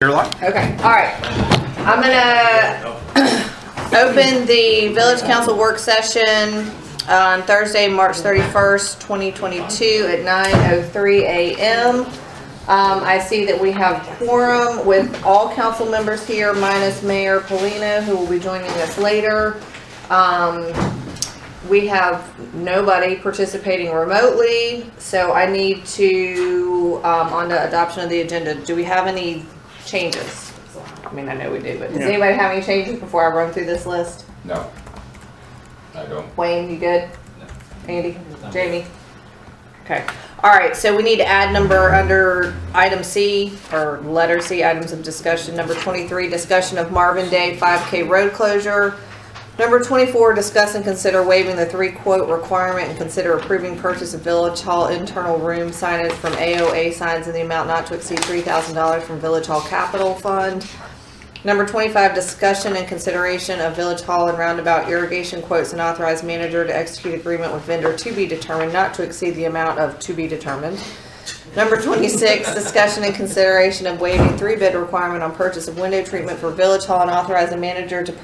Okay, all right. I'm gonna open the Village Council work session on Thursday, March 31st, 2022 at 9:03 a.m. I see that we have quorum with all council members here minus Mayor Polino, who will be joining us later. We have nobody participating remotely, so I need to, on the adoption of the agenda, do we have any changes? I mean, I know we do, but does anybody have any changes before I run through this list? No, I don't. Wayne, you good? No. Andy? Jamie? Okay. All right, so we need to add number under item C, or letter C, items of discussion. Number 23, discussion of Marvin Day 5K road closure. Number 24, discuss and consider waiving the 3-quote requirement and consider approving purchase of Village Hall internal room signage from AOA Signs in the amount not to exceed $3,000 from Village Hall Capital Fund. Number 25, discussion and consideration of Village Hall and Roundabout irrigation quotes and authorize manager to execute agreement with vendor to be determined not to exceed the amount of to be determined. Number 26, discussion and consideration of waiving 3-bid requirement on purchase of window treatment for Village Hall and authorize the manager to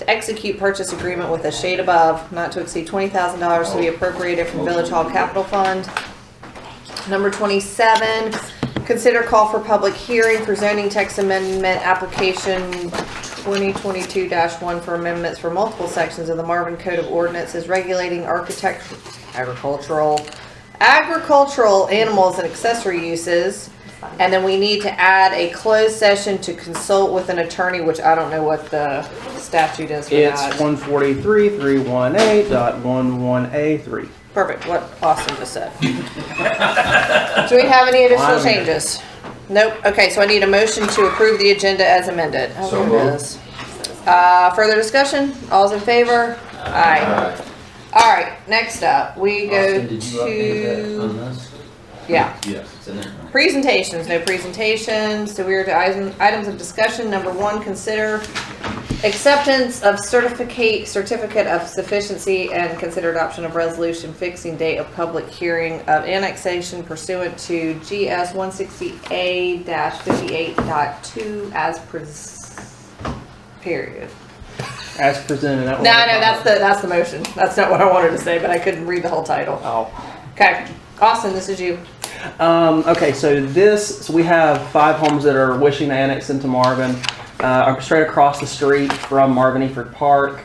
execute purchase agreement with a shade above, not to exceed $20,000 to be appropriated from Village Hall Capital Fund. Number 27, consider call for public hearing for zoning text amendment application 2022-1 for amendments for multiple sections of the Marvin Code of Ordinances regulating agricultural animals and accessory uses. And then we need to add a closed session to consult with an attorney, which I don't know what the statute is for it's that. 143-318.11A3. Perfect, what Austin just said. Do we have any additional changes? Nope. Okay, so I need a motion to approve the agenda as amended. So moved. Further discussion? All's in favor? Aye. All right, next up, we go Austin, did you update that on to, this? yeah. Yes, it's in there. Presentations, no presentations, so we're to items of discussion. Number 1, consider acceptance of certificate of sufficiency and consider adoption of resolution fixing date of public hearing of annexation pursuant to GS 160A-58.2 as period. As presented. No, that's the motion. That's not what I wanted to say, but I couldn't read the whole title. Oh. Okay, Austin, this is you. Okay, so we have 5 homes that are wishing to annex into Marvin, straight across the street from Marvin Eford Park.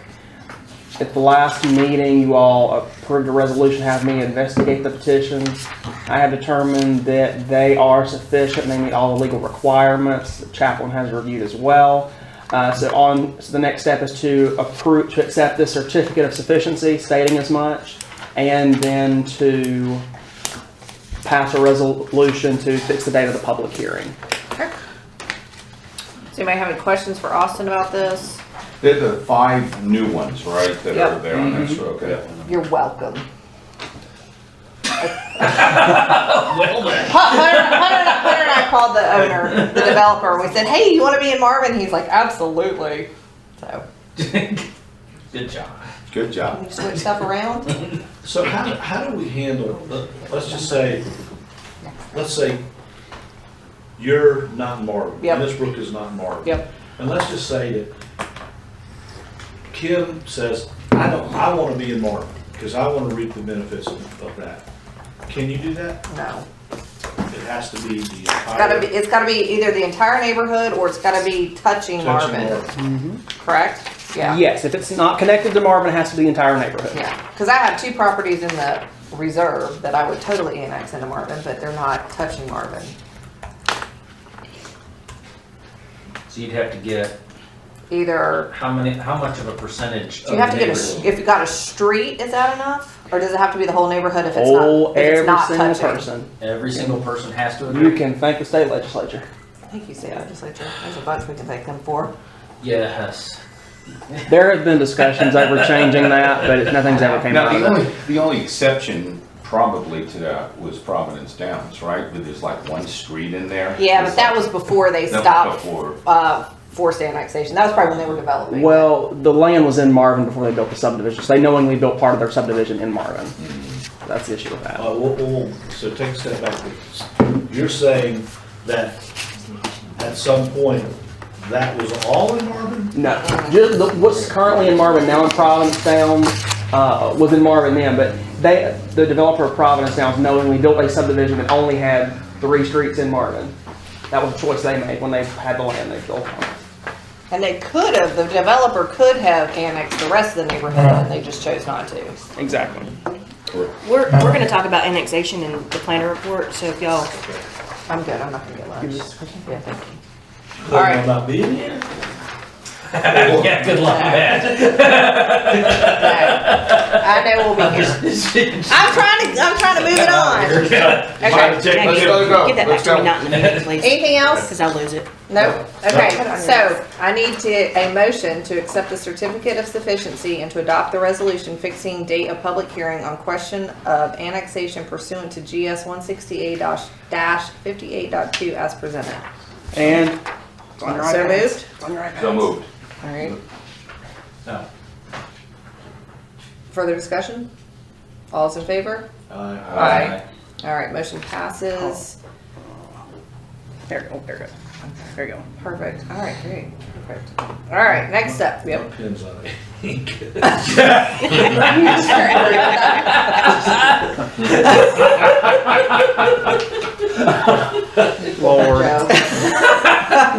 At the last meeting, you all approved a resolution having me investigate the petitions. I have determined that they are sufficient and they meet all the legal requirements. The chaplain has reviewed as well. So the next step is to accept this certificate of sufficiency stating as much, and then to pass a resolution to fix the date of the public hearing. Okay. Does anybody have any questions for Austin about this? They're the 5 new ones, right, that Yep. are there on this, okay. You're welcome. Well then. Hunter and I called the owner, the developer. We said, "Hey, you want to be in Marvin?" He's like, "Absolutely." So, Good job. Good job. can you switch stuff around? So how do we handle, let's say you're not in Marvin, Yep. and this brook is not in Marvin. Yep. And let's just say that Kim says, I want to be in Marvin, because I want to reap the benefits of that. Can you do that? No. It has to be the entire. It's got to be either the entire neighborhood or it's got to be touching Marvin. Correct? Yeah. Yes, if it's not connected to Marvin, it has to be the entire neighborhood. Yeah. Because I have 2 properties in the reserve that I would totally annex into Marvin, but they're not touching Marvin. So you'd have to get Either. how much of a percentage? Do you have to get if you got a street, is that enough? Or does it have to be the whole neighborhood if it's not, Every single touching? person. Every single person has to You agree? can thank the state legislature. Thank you, state legislature. There's a bunch we can thank them for. Yes. There have been discussions over changing that, but nothing's ever came out Now, of it. the only exception probably to that was Providence Downs, right? Where there's like 1 street in there. Yeah, but that was before they That was stopped before. forced annexation. That was probably when they were developing. Well, the land was in Marvin before they built the subdivision, so they knowingly built part of their subdivision in Marvin. That's the issue with that. So take a step back. You're saying that at some point, that was all in Marvin? No, just what's currently in Marvin, now in Provincetown, was in Marvin then, but the developer of Provincetown knowingly built a subdivision that only had 3 streets in Marvin. That was a choice they made when they had the land they built on. And they could have, the developer could have annexed the rest of the neighborhood, and they just chose not to. Exactly. We're gonna talk about annexation in the planner report, so if y'all, I'm good, I'm not gonna get lunch. Yeah, thank you. All All right. About being here? Yeah, good luck with that. I know we'll be here. I'm trying to move it on. Okay. Let's go. get that back Let's to me, go. not in a minute, please, Anything else? because I'll lose it. Nope. Okay, so I need a motion to accept the certificate of sufficiency and to adopt the resolution fixing date of public hearing on question of annexation pursuant to GS 168-58.2 as presented. And So moved? So moved. All right. No. Further discussion? All's in favor? Aye. All right, motion passes. there you go, there you go. There you go. Perfect. All right, great. Perfect. All right, next up. Yep. Pins on it. Lord.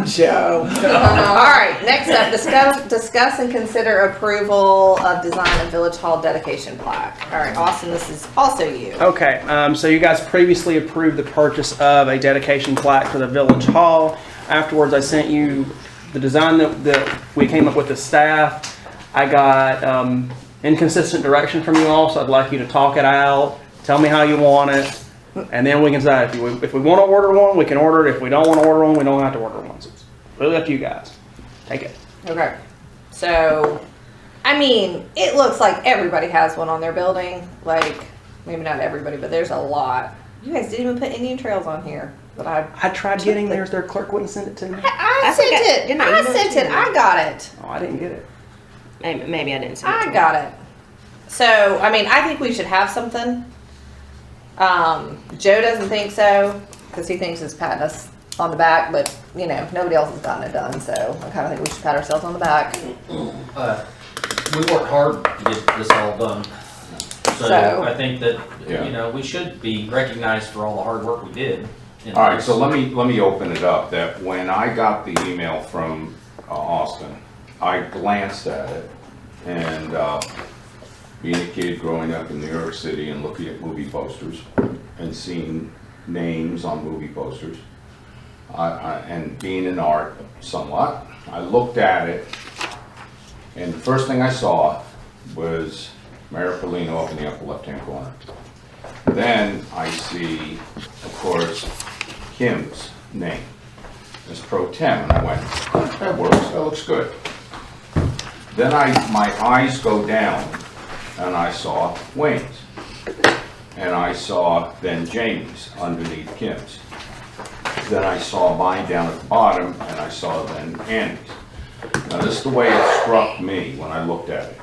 Joe. All right, next up, discuss and consider approval of design of Village Hall dedication plaque. All right, Austin, this is also you. Okay, so you guys previously approved the purchase of a dedication plaque for the Village Hall. Afterwards, I sent you the design that we came up with the staff. I got inconsistent direction from you all, so I'd like you to talk it out, tell me how you want it, and then we can decide. If we want to order one, we can order it. If we don't want to order one, we don't have to order one. So it's really up to you guys. Take it. Okay. So, I mean, it looks like everybody has one on their building. Like, maybe not everybody, but there's a lot. You guys didn't even put Indian Trails on here. But I tried getting theirs. Their clerk wouldn't send it to me. I think sent I- it. didn't I I email sent it it. to you? I got it. Oh, I didn't get it. Maybe I didn't send it to I you. got it. So, I mean, I think we should have something. Joe doesn't think so, because he thinks it's patting us on the back, but, you know, nobody else has gotten it done, so I kind of think we should pat ourselves on the back. We worked hard to get this all done. So- So I think that, Yeah. you know, we should be recognized for all the hard work we did. All right, so let me open it up, that when I got the email from Austin, I glanced at it, and being a kid growing up in New York City and looking at movie posters and seeing names on movie posters, and being in art somewhat, I looked at it, and the first thing I saw was Mayor Polino up in the upper left-hand corner. Then I see, of course, Kim's name as pro tem, and I went, "Oh, that works, that looks good." Then my eyes go down, and I saw Wayne's, and I saw then Jamie's underneath Kim's. Then I saw mine down at the bottom, and I saw then Andy's. Now this is the way it struck me when I looked at it.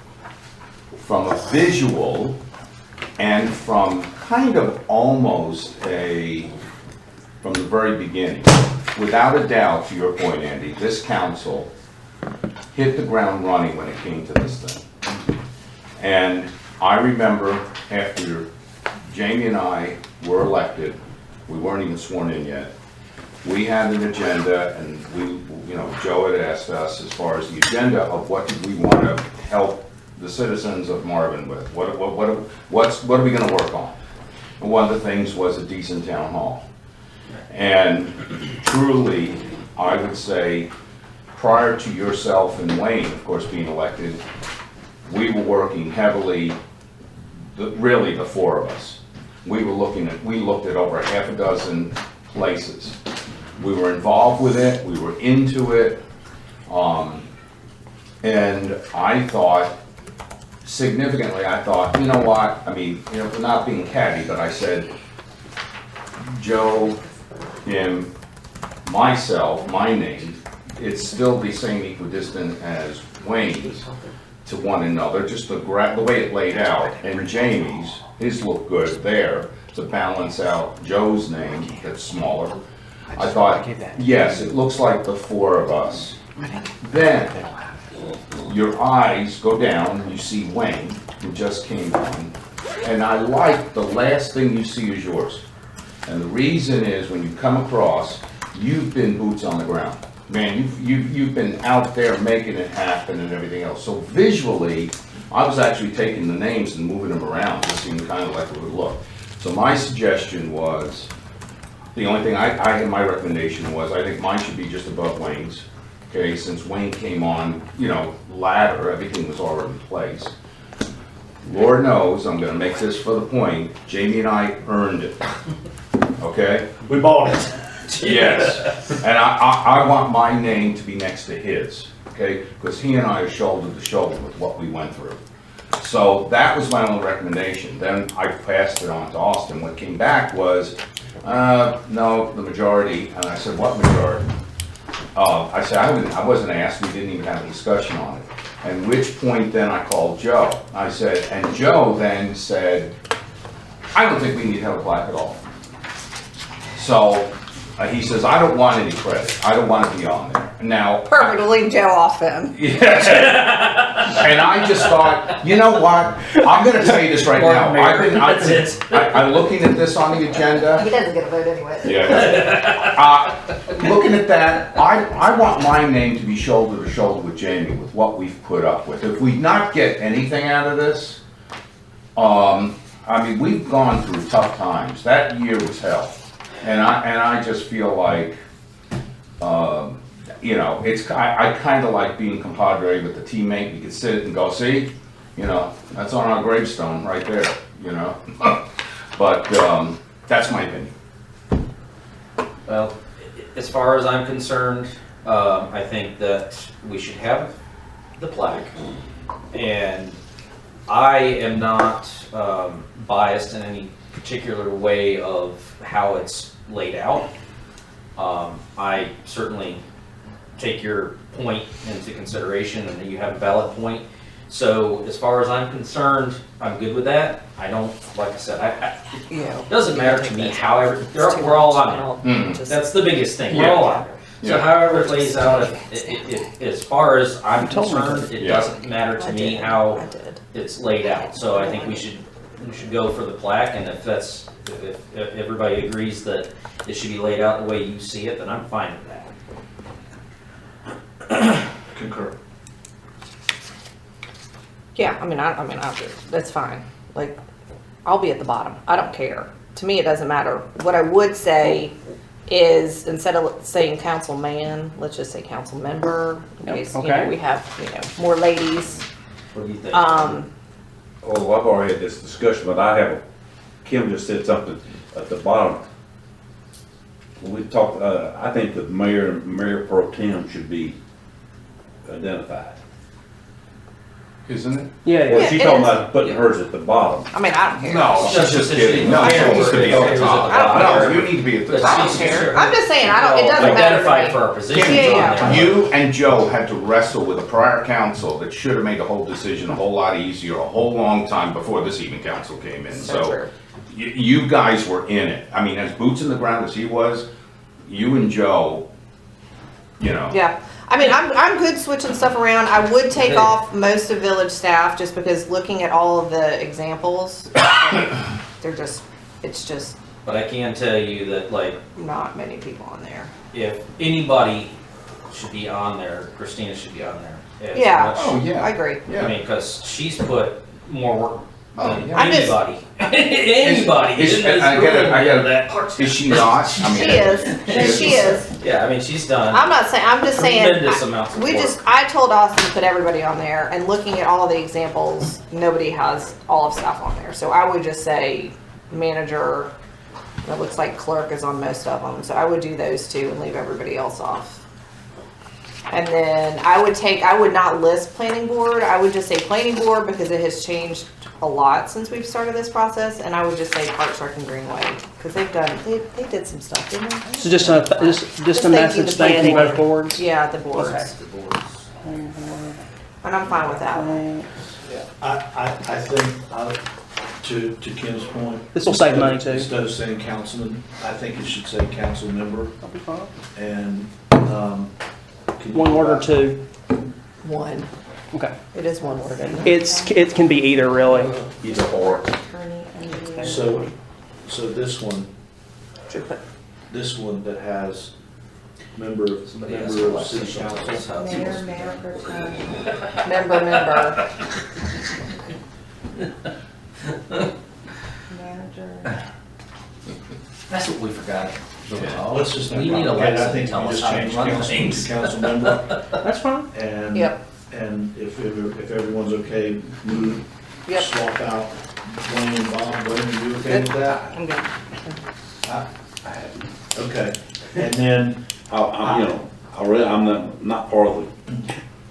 From a visual, and from kind of almost from the very beginning, without a doubt, to your point, Andy, this council hit the ground running when it came to this thing. And I remember after Jamie and I were elected, we weren't even sworn in yet, we had an agenda, and Joe had asked us as far as the agenda of what did we want to help the citizens of Marvin with. What are we going to work on? And one of the things was a decent town hall. And truly, I would say, prior to yourself and Wayne, of course, being elected, we were working heavily, really the four of us. We looked at over half a dozen places. We were involved with it, we were into it, and I thought, significantly, you know what, I mean, not being catty, but I said, Joe, him, myself, my name, it's still the same equidistant as Wayne's to one another, just the way it laid out, and Jamie's, his looked good there to balance out Joe's name, that's smaller. I thought, yes, it looks like the four of us. Then, your eyes go down, you see Wayne, who just came on, and I like the last thing you see is yours. And the reason is, when you come across, you've been boots on the ground. Man, you've been out there making it happen and everything else. So visually, I was actually taking the names and moving them around, just seemed kind of like it would look. So my suggestion was, the only thing my recommendation was, I think mine should be just above Wayne's. Okay, since Wayne came on, you know, ladder, everything was already in place. Lord knows, I'm gonna make this for the point, Jamie and I earned it. Okay? We bought it. Yes, and I want my name to be next to his, okay? Because he and I are shoulder to shoulder with what we went through. So that was my only recommendation. Then I passed it on to Austin. What came back was, no, the majority. And I said, what majority? I said, I wasn't asked. We didn't even have a discussion on it. At which point then I called Joe. I said, and Joe then said, I don't think we need to have a plaque at all. So he says, I don't want any credit. I don't want to be on there. Now, Perfect, we'll leave Joe off then. yes. And I just thought, you know what? I'm going to tell you this right now. I'm looking at this on the agenda. He doesn't get a vote anyway. Yeah. Looking at that, I want my name to be shoulder to shoulder with Jamie with what we've put up with. If we not get anything out of this, I mean, we've gone through tough times. That year was hell. And I just feel like, you know, I kind of like being compadre with the teammate. We could sit and go, see, you know, that's on our gravestone right there, you know. But that's my opinion. Well, as far as I'm concerned, I think that we should have the plaque. And I am not biased in any particular way of how it's laid out. I certainly take your point into consideration, and you have a valid point. So as far as I'm concerned, I'm good with that. I don't, like I said, it doesn't matter to me however, we're all on there. That's the biggest thing, we're all on there. So however it plays out, as far as I'm concerned, it doesn't matter to me how it's laid out. So I think we should go for the plaque, and if everybody agrees that it should be laid out the way you see it, then I'm fine with that. Concur. Yeah, I mean, that's fine. Like, I'll be at the bottom. I don't care. To me, it doesn't matter. What I would say is, instead of saying councilman, let's just say council member, in case, you know, we have, you know, more ladies. What do you think? Oh, I've already had this discussion, but Kim just said something at the bottom. We talked, I think the mayor pro tem should be identified. Isn't it? Yeah, Well, Yeah, she's it talking is. about putting hers at the bottom. I mean, I don't care. No, she's just kidding. No, she's supposed to be at the top. No, you need to be at the top. I don't care. I'm just saying, it doesn't matter. Identified for our positions Yeah. on there. You and Joe had to wrestle with a prior council that should have made the whole decision a whole lot easier a whole long time before this even council came in. So true. You guys were in it. I mean, as boots in the ground as he was, you and Joe, you know. Yeah, I mean, I'm good switching stuff around. I would take off most of village staff just because looking at all of the examples, it's just But I can tell you that, like, not many people on there. if anybody should be on there, Christina should be on there. As Yeah. much- Oh, yeah. I agree. I mean, because she's put more work than yeah. I'm just- anybody. Anybody. Is- in this I gotta- room I gotta- that part. Is she not? I mean, She is. She is. Yeah, I mean, she's done. I'm not saying. I'm just saying. Tremendous amounts of work. I told Austin to put everybody on there, and looking at all the examples, nobody has all of stuff on there. So I would just say manager. It looks like clerk is on most of them. So I would do those two and leave everybody else off. And then I would not list planning board. I would just say planning board because it has changed a lot since we've started this process. And I would just say Parks, Rec, and Greenway because they did some stuff, didn't they? So just a thank you message, to thanking planning. both boards. Yeah, the boards. Okay. And I'm fine with that. I think, To Kim's point. This will save money too. Instead of saying councilman, I think it should say council member. That'll be fine. And, can you One word or provide- two. One. Okay. It is one word, isn't it? It can be either really. Either or. Attorney, engineer. So this one, Should put this one that has member of Somebody asked city Alexa, she'll tell us council. how it's mayor, supposed to be. mayor pro tem. Member. Manager. That's what we forgot. Let's just not We need complicate it. Alexa I to think tell you us just how to change run councilman things. to council member. That's fine. And, Yep. and if everyone's okay, move, Yep. swap out Wayne and Bob. Wayne, are you okay with that? I'm good. Okay. And then, I'm not part of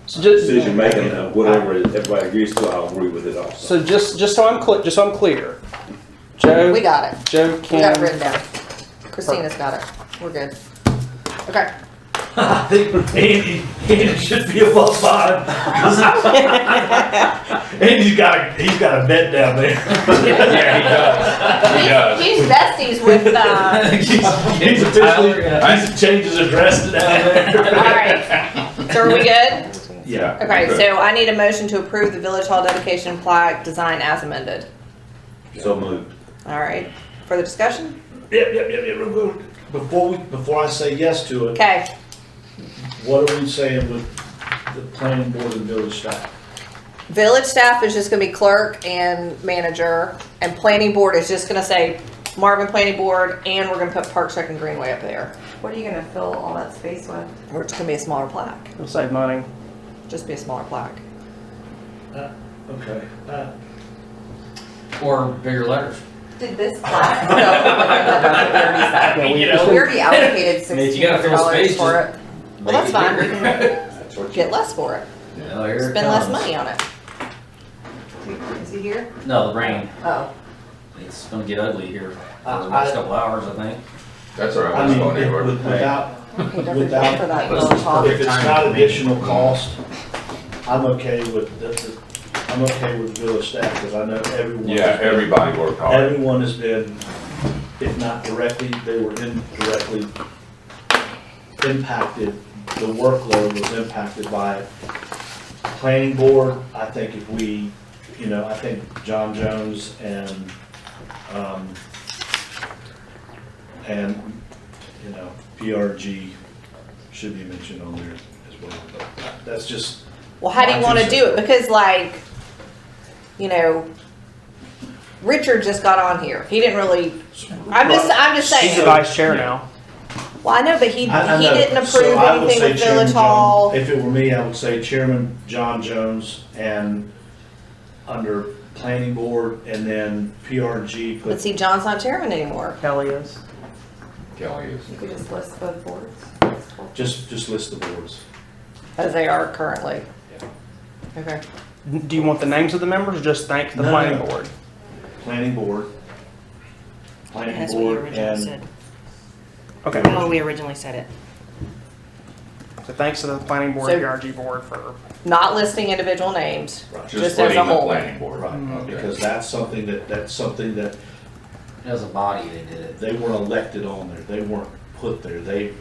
So the just, decision making, whatever everybody agrees to, I'll agree with it also. so just so I'm clear, Joe, We got it. Joe, We got it Kim, written down. Christina's got it. We're good. Okay. I think Andy should be above bottom. Andy's got a bed down there. Yeah, he does. He's besties with, He's officially, he's changed his address down there. alright. So are we good? Yeah. Okay, Good. so I need a motion to approve the Village Hall dedication plaque design as amended. So moved. Alright. Further discussion? Yep, real good. Before I say yes to it, Okay. what are we saying with the planning board and village staff? Village staff is just gonna be clerk and manager, and planning board is just gonna say Marvin Planning Board, and we're gonna put Park Rec and Greenway up there. What are you gonna fill all that space with? Or it's gonna be a smaller plaque. it'll save money. Just be a smaller plaque. Okay. Or bigger letters. Did this plaque? No, that's what we already said. Yeah, You know, We already allocated I mean, if you gotta fill $1,600 space, for just it. Well, that's fine. We Make can get less for it. Oh, here it Spend less comes. money on it. Is he here? No, the rain. Oh. It's gonna get ugly here for the I- next couple hours, I think. That's all right. I Let's mean, go anywhere. without, Okay, don't Without- forget for that Let's- Village Hall. if it's not additional cost, I'm okay with I'm okay with village staff, because I know everyone. Yeah, everybody worked hard. Everyone has been, if not directly, they were indirectly impacted. The workload was impacted by it. Planning board, I think if we, I think John Jones and, PRG should be mentioned on there as well. But that's just, Well, how do you want to do it? Because Richard just got on here. He didn't really, I'm just He's the saying. vice chair now. Well, I know, but he I know. didn't So approve I would anything say with Chairman Village John- Hall. If it were me, I would say Chairman John Jones and under planning board, and then PRG But put, see, John's not chairman anymore. Kelly is. Kelly is. You could just list both boards. just list the boards. As they are currently. Yeah. Okay. Do you want the names of the members or just thank the No, planning no. board? Planning board. Planning That's what you board originally and, said. Okay. Oh, we originally said it. So thanks to the planning board, So- PRG board for, Not listing individual names. right, Just Just as a letting the whole. planning board. right, Okay. because that's something that As a body, they did it. they weren't elected on there, they weren't put there, they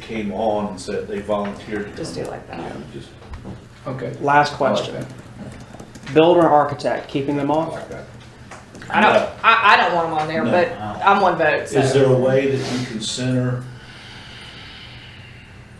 came on and said they volunteered to Just come. do like that. Yeah, just- Okay. last I like question. that. Builder or architect, keeping them I off? like that. I don't want them on there, No. but I'm one vote, so. Is there a way that you can center,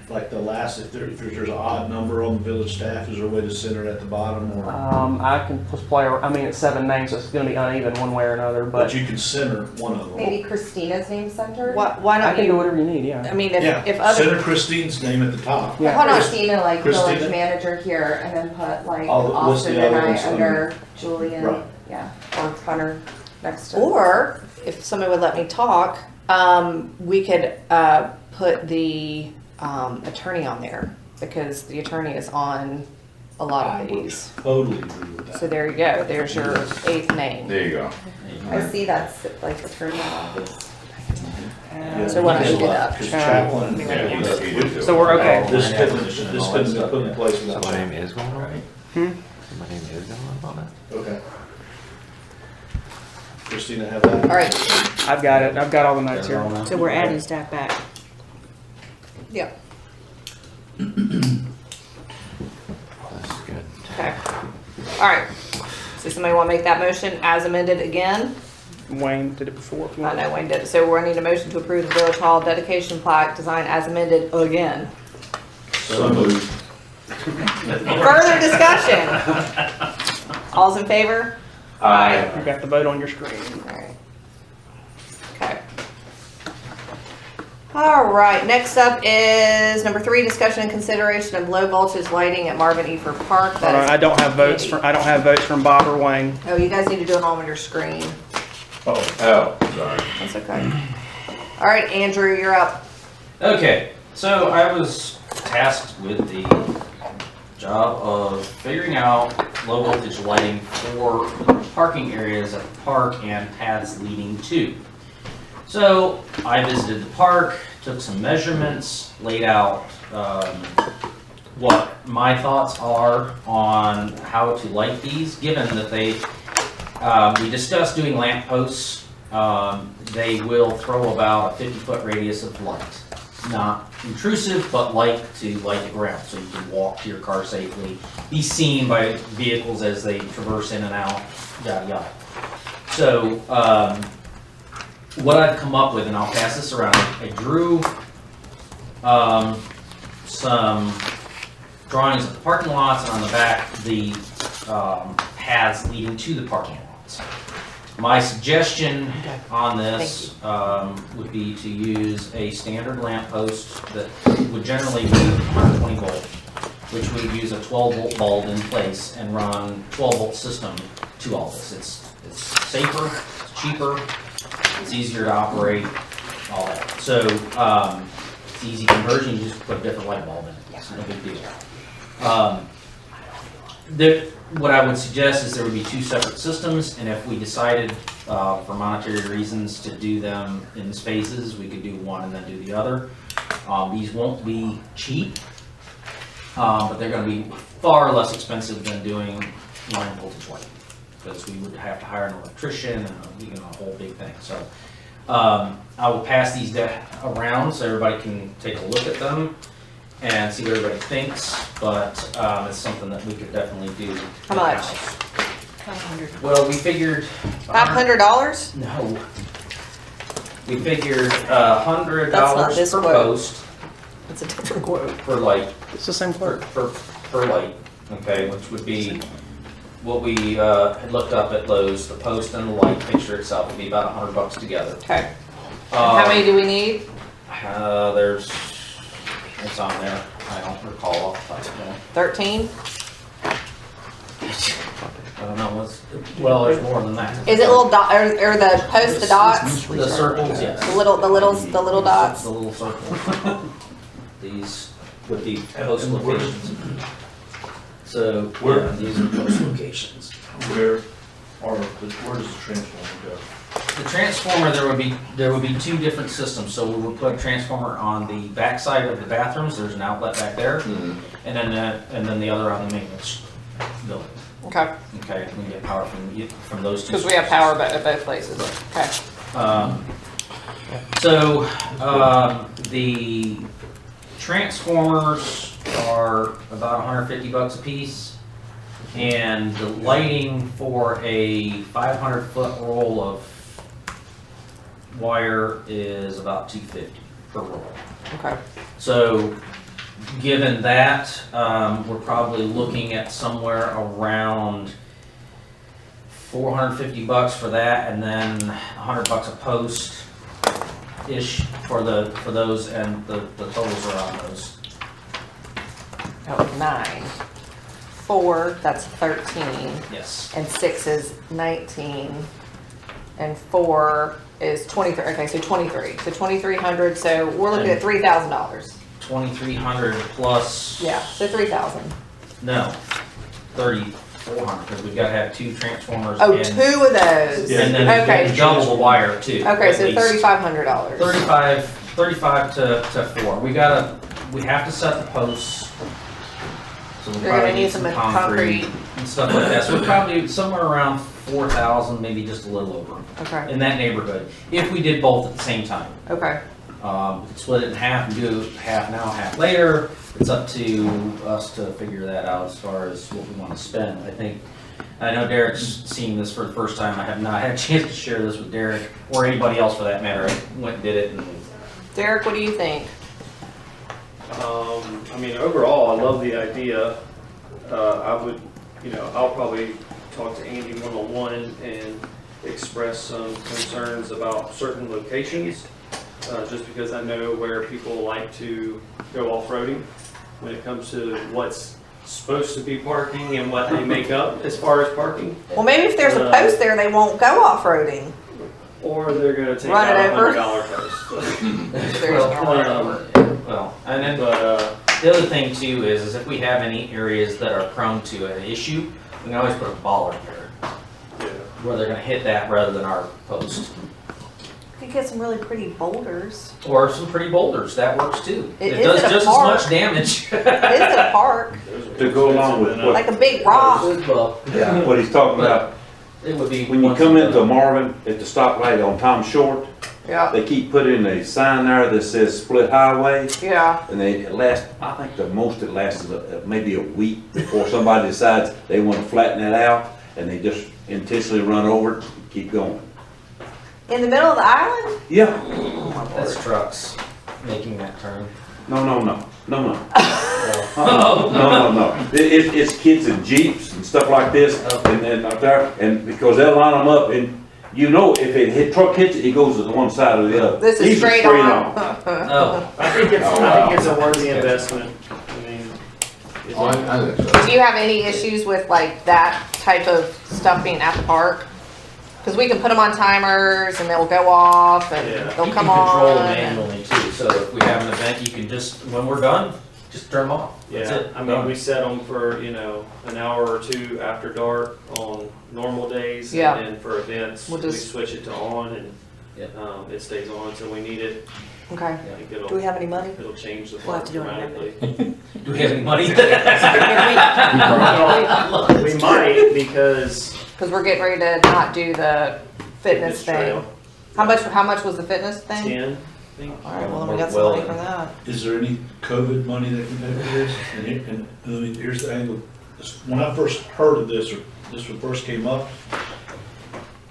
like the last, if there's an odd number on the village staff, is there a way to center it at the bottom, or? I can just play, it's 7 names, so it's gonna be uneven one way or another, But but you can center one of them. Maybe Christina's name centered? Why I don't can do you, whatever you need, yeah. I mean, Yeah, if other, center Christine's name at the top. Yeah. Hold on, Christina, like Christina? village manager here, and then put like I'll list Austin the other and I ones under Julian, Right. yeah, or Hunter next to. or if somebody would let me talk, we could, put the, attorney on there, because the attorney is on a lot I of would these. totally agree with So that. there you go, there's your 8th name. There you go. I see that's like attorney office. Yeah, So why don't you do because- that? Because chaplain. Yeah, he did do it. So we're okay. This couldn't be put in place So without my name chaplain. is going on? Hmm? So my name is going on that? Okay. Christina have that? All right, I've got it. I've got all the notes here. So we're adding staff back. yeah, That's good. okay. All right, so somebody want to make that motion as amended again? Wayne did it before. if you I want. know Wayne did it, so we're gonna need a motion to approve the Village Hall dedication plaque design as amended again. So moved. Further discussion? All's in favor? Aye. You got the vote on your screen. Alright. Okay. Alright, next up is number 3, discussion and consideration of low voltage lighting at Marvin Eford Park. Hold on, I don't have votes from Bob or Wayne. Oh, you guys need to do it all on your screen. Oh, sorry. That's okay. Alright, Andrew, you're up. Okay, so I was tasked with the job of figuring out low voltage lighting for parking areas at the park and paths leading to. So I visited the park, took some measurements, laid out what my thoughts are on how to light these, given that we discussed doing lamp posts. They will throw about a 50-foot radius of light. Not intrusive, but light to light the ground, so you can walk to your car safely, be seen by vehicles as they traverse in and out, yada yada. So, what I've come up with, and I'll pass this around, I drew some drawings of the parking lots, and on the back, the paths leading to the parking lots. My suggestion on this would be to use a standard lamp post that would generally be 120 volt, which would use a 12 volt bulb in place and run 12 volt system to all this. It's safer, it's cheaper, it's easier to operate, all that. So it's easy conversion, you just put a different light bulb in it. It's no big deal. What I would suggest is there would be 2 separate systems, and if we decided for monetary reasons to do them in spaces, we could do one and then do the other. These won't be cheap, but they're going to be far less expensive than doing line voltage lighting, because we would have to hire an electrician and a whole big thing. So I will pass these around so everybody can take a look at them and see what everybody thinks, but it's something that we could definitely do. How much? in-house. 500. Well, we figured. $500? No. We figured $100 That's not this per quote. post It's a different quote. per light, It's the same clerk. per light, okay, which would be what we had looked up at Lowe's. The post and the light fixture itself would be about $100 together. Okay. How many do we need? It's on there. I don't recall off the top of my head. 13? I don't know. Well, there's more than that. Is it little dot, or the post the dots? The circles, yes. The little dots? The little circles. These would be post locations. So, yeah, these are post locations. Where does the transformer go? The transformer, there would be 2 different systems. So we would put a transformer on the back side of the bathrooms. There's an outlet back there, and then the other on the maintenance building. Okay. Okay, we get power from those 2. Because we have power at both places. Okay. The transformers are about $150 a piece, and the lighting for a 500-foot roll of wire is about $250 per roll. Okay. So, given that, we're probably looking at somewhere around $450 for that, and then $100 a post ish for those, and the totals are on those. That was 9. 4, that's 13. Yes. And 6 is 19. And 4 is 23. Okay, so 23. So 2,300. So we're looking at $3,000. 2,300 plus. Yeah, so 3,000. No, 3,400 because we've got to have 2 transformers. Oh, and, 2 of those. And then Okay. double the wire too. Okay, so at least. $3,500. 35 to 4. We have to set the posts. So we'll You're probably gonna need some concrete. and stuff like that. So we're probably somewhere around 4,000, maybe just a little over, Okay, in that neighborhood. If we did both at the same time. okay. We could split it in half and do half now, half later. It's up to us to figure that out as far as what we want to spend. I know Derek's seen this for the first time. I have not had a chance to share this with Derek or anybody else for that matter. I went and did it, and Derek, what do you think? I mean, overall, I love the idea. I would, I'll probably talk to Andy one-on-one and express some concerns about certain locations, just because I know where people like to go off-roading when it comes to what's supposed to be parking and what they make up as far as parking. Well, maybe if there's a post there, they won't go off-roading. Or they're gonna take Run out it over. $100 post. well, and then But, the other thing too is if we have any areas that are prone to an issue, we can always put a bollard there yeah. where they're going to hit that rather than our post. You could get some really pretty boulders. Or some pretty boulders, that works too. It It is does at a just park. as much damage. It is at a park, To go along with like a big rock. Well, yeah, what he's talking about. it would be. When you come into Marvin at the stoplight on Tom Short, Yeah, they keep putting a sign there that says split highway. yeah. And it lasts, I think the most it lasts is maybe a week before somebody decides they want to flatten that out, and they just intentionally run over it and keep going. In the middle of the island? Yeah, That's trucks making that turn. no. Oh. No. It's kids in Jeeps and stuff like this, and out there, and because they'll line them up, and if truck hits it, it goes to the one side or the other. This is These are straight on. Oh, I think it's a worthy investment. I mean, it's Oh, I think so. Do you have any issues with like that type of stuff being at the park? Because we can put them on timers and they'll go off and Yeah. they'll you come can control on. them and- manually too. So if we have an event, you can just, when we're done, just turn them off. That's Yeah, it. I mean, we set them for, an hour or two after dark on normal days. Yeah. And then for events, We'll we just- switch it to on Yeah. and, it stays on until we need it. Okay. I think Do we have any money? it'll change the We'll have flow to do it in dramatically. Do we have any money? We might, because Because we're getting ready to not do the fitness Fitness thing. trail. How much was the fitness thing? 10, I think. All right, well, then we got some Well, money for that. Is there any COVID money that can pay for this? And here's the angle. When I first heard of this, or this one first came up,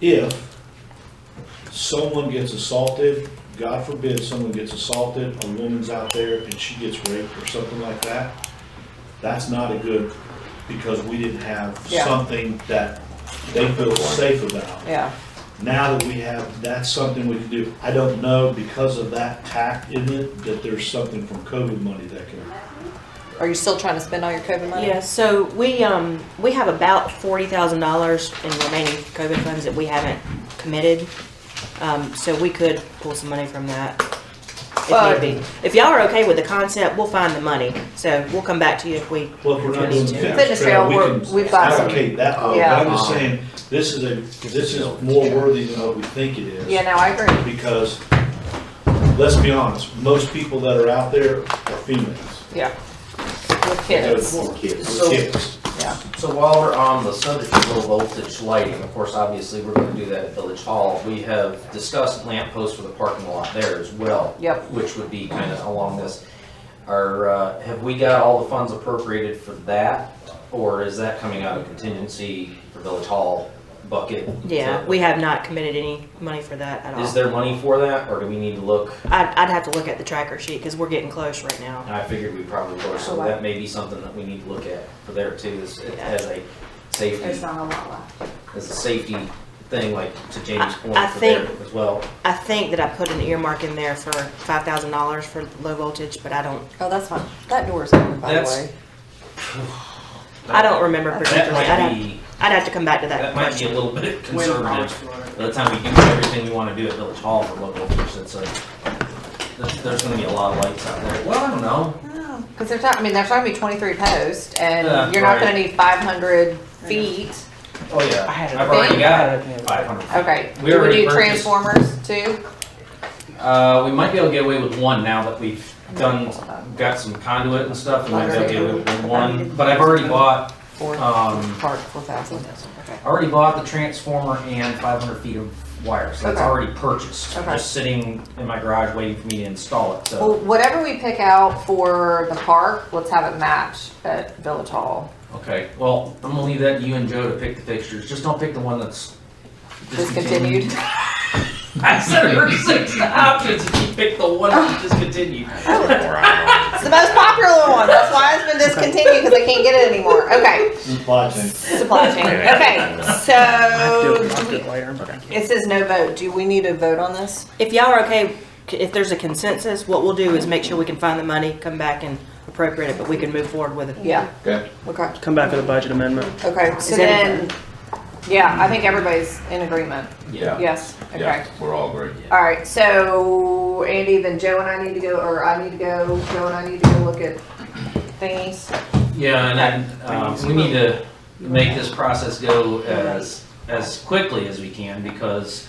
if someone gets assaulted, God forbid someone gets assaulted, a woman's out there and she gets raped or something like that, that's not a good, because we didn't have Yeah. something that they feel safe about. Yeah. Now that we have, that's something we can do. I don't know, because of that tact in it, that there's something from COVID money that can. Are you still trying to spend all your COVID money? Yeah, so we have about $40,000 in remaining COVID funds that we haven't committed. So we could pull some money from that Well, if need be. If y'all are okay with the concept, we'll find the money. So we'll come back to you if we. Well, if we're not doing the Fitness trail, we can we've got some- allocate that, but Yeah. I'm just saying, this is more worthy than what we think it is. Yeah, no, I agree. Because, let's be honest, most people that are out there are females. Yeah. With kids. More kids. So- Kids. Yeah. So while we're on the subject of low voltage lighting, of course, obviously, we're gonna do that at Village Hall. We have discussed lamp posts for the parking lot there as well. Yep. Which would be kind of along this. Have we got all the funds appropriated for that? Or is that coming out of contingency for Village Hall bucket? Yeah, we have not committed any money for that at all. Is there money for that, or do we need to look? I'd have to look at the tracker sheet because we're getting close right now. I figured we probably were, so Okay. that may be something that we need to look at for there too, as a safety, not a lot left. as a safety thing, like to Jamie's point I for there think- as well. I think that I put an earmark in there for $5,000 for low voltage, but I don't. Oh, that's fine. That door's open, by the That's- way. I don't remember That particularly. might be, I'd have to come back to that that might be a question. little bit conservative. By the time we do everything we wanna do at Village Hall for local voltage, there's gonna be a lot of lights out there. Well, I don't know. Because there's not, there's not gonna be 23 posts, and Yeah, you're not right. gonna need 500 feet. Oh, yeah. I had it. I've already got Okay. 500. Okay. We Do we already do purchased- transformers too? We might be able to get away with one now that we've got some conduit and stuff, and might be able to get away with one. But I've already bought for Um, park, 4,000. Okay. I already bought the transformer and 500 feet of wire, so that's Okay. already purchased. Okay. Just sitting in my garage waiting for me to install it, Well, so. whatever we pick out for the park, let's have it match at Village Hall. Okay, well, I'm gonna leave that to you and Joe to pick the fixtures. Just don't pick the one that's Discontinued. I said there were 6 options, and you picked the one that's discontinued. It's the most popular one. That's why it's been discontinued because I can't get it anymore. Okay. Supply chain. Supply chain. Okay. So I'll do it later. it says no vote. Do we need to vote on this? If y'all are okay, if there's a consensus, what we'll do is make sure we can find the money, come back and appropriate it, but we can move forward with it. Yeah. Okay. Okay. Come back with a budget amendment. Okay. So Is then, yeah, I think everybody's in agreement. Yeah. Yes. Okay. Yeah, we're all agreed. All right. So Andy, then Joe and I need to go, or I need to go. Joe and I need to go look at thingies. Yeah, and then, we need to make this process go as quickly as we can, because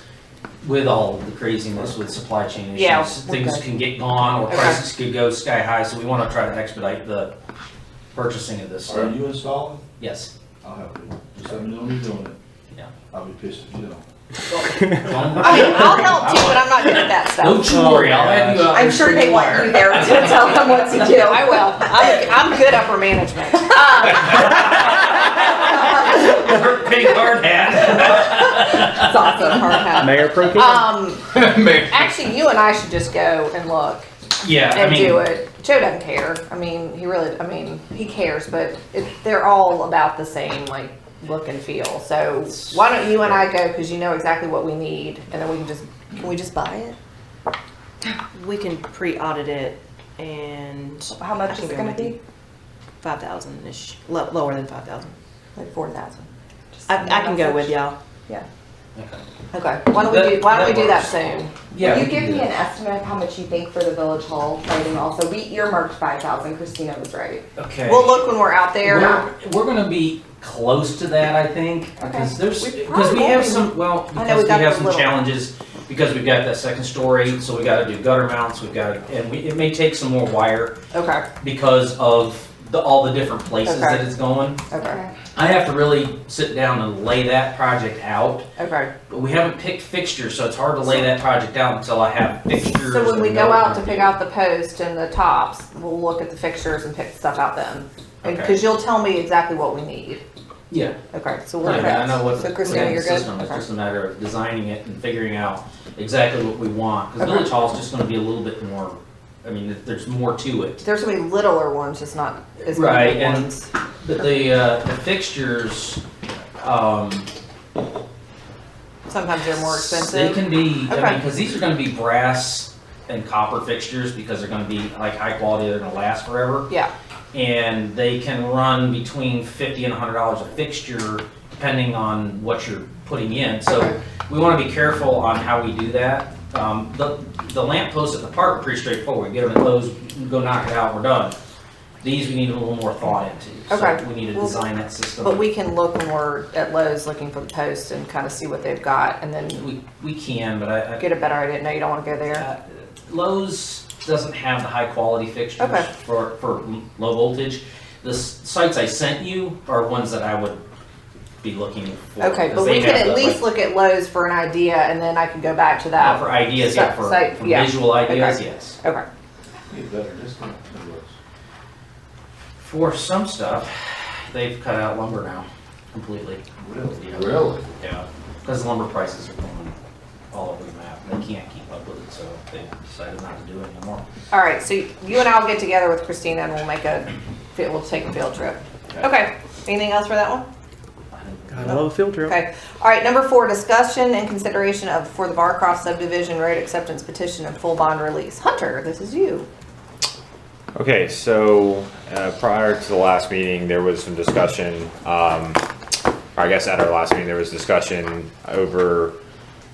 with all of the craziness with supply chain issues, Yeah, things okay. can get gone, or Okay. prices could go sky high, so we wanna try to expedite the purchasing of this Are stuff. you installing? Yes. I'll help you. Just let me know when you're doing it. Yeah. I'll be pissed if you don't. I mean, I'll help too, but I'm not good at that stuff. Don't you worry, I'll have you out. I'm sure they want you there to tell them what to do. I will. I'm good upper management. Big hard hat. It's awesome, hard hat. Mayor Pro Tem. Actually, you and I should just go and look Yeah, I and mean, do it. Joe doesn't care. I mean, he cares, but they're all about the same, like, look and feel. So why don't you and I go, because you know exactly what we need, and then can we just buy it? We can pre-audit it and. How much I is can it go gonna with be? you. 5,000-ish, lower than 5,000. Like 4,000. I can go with y'all. Yeah. okay. Okay. Why don't we do that works. soon? Yeah. Will we you can give do me an that. estimate of how much you think for the Village Hall lighting also? We earmarked 5,000, Christina was right. Okay. We'll look when we're out there. We're gonna be close to that, I think, because probably we have won't be. some, well, I know because we we got have the some little- challenges, because we've got that second story, so we gotta do gutter mounts, it may take some more wire Okay. because of all the different places Okay. that it's going. Okay. I have to really sit down and lay that project out, Okay. but we haven't picked fixtures, so it's hard to lay that project out until I have fixtures. So when we and go know out what to to pick do. out the post and the tops, we'll look at the fixtures and pick stuff out then. Okay. Because you'll tell me exactly what we need. Yeah. Okay, so we're Right, I know what So the Christina, you're good? system is. It's Okay. just a matter of designing it and figuring out exactly what we want. Because Okay. Village Hall is just going to be a little bit more. I mean, there's more to it. There's gonna be littler ones, just not as big Right, and- ones. But the fixtures, Sometimes they're more they expensive. can be. I Okay. mean, because these are going to be brass and copper fixtures because they're going to be like high quality. They're going to last forever. Yeah, And they can run between $50 and $100 a fixture depending on what you're putting in. So Okay. we want to be careful on how we do that. The lamp posts at the park are pretty straightforward. We get them at Lowe's, go knock it out, we're done. These we need a little more thought into. Okay. So we need to Well, design that system. but we can look when we're at Lowe's looking for the post and kind of see what they've got and then We can, but I get a better idea. No, you don't wanna go there. Lowe's doesn't have the high quality fixtures Okay. for low voltage. The sites I sent you are ones that I would be looking for. Okay, 'cause but they we can have at the, least look at Lowe's for an idea and then I can go back to like, that. for ideas, yeah, for Yeah. visual ideas, Okay. yes. Okay, Get better discount than it was. For some stuff, they've cut out lumber now completely. Really? Yeah. Really? Yeah, because lumber prices are going all over the map. They can't keep up with it, so they decided not to do it anymore. all right, so you and I will get together with Christina and we'll take a field trip. Okay, anything else for that one? I love a field trip. Okay, all right, number 4, discussion and consideration for the Barcroft subdivision road acceptance petition and full bond release. Hunter, this is you. Okay, so prior to the last meeting, there was some discussion, I guess at our last meeting, there was discussion over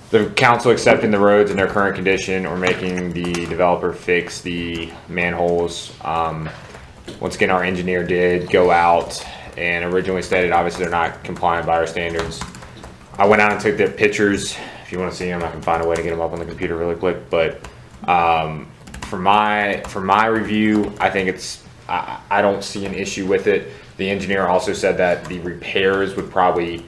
the council accepting the roads in their current condition or making the developer fix the manholes. Once again, our engineer did go out and originally stated, obviously they're not compliant by our standards. I went out and took their pictures. If you want to see them, I can find a way to get them up on the computer really quick, but for my review, I think it's I don't see an issue with it. The engineer also said that the repairs would probably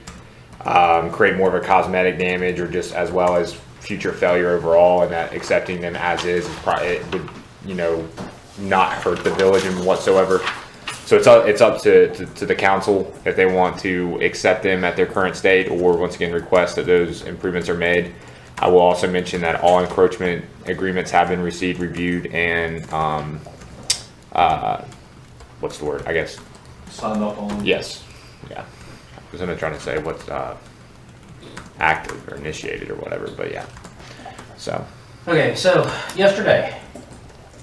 create more of a cosmetic damage or just as well as future failure overall, and that accepting them as is it would, you know, not hurt the village in whatsoever. So it's up to the council if they want to accept them at their current state or once again request that those improvements are made. I will also mention that all encroachment agreements have been received, reviewed, and what's the word? I guess Signed up on. yes. Yeah. I was gonna try to say what's active or initiated or whatever, but yeah. So Okay, so yesterday,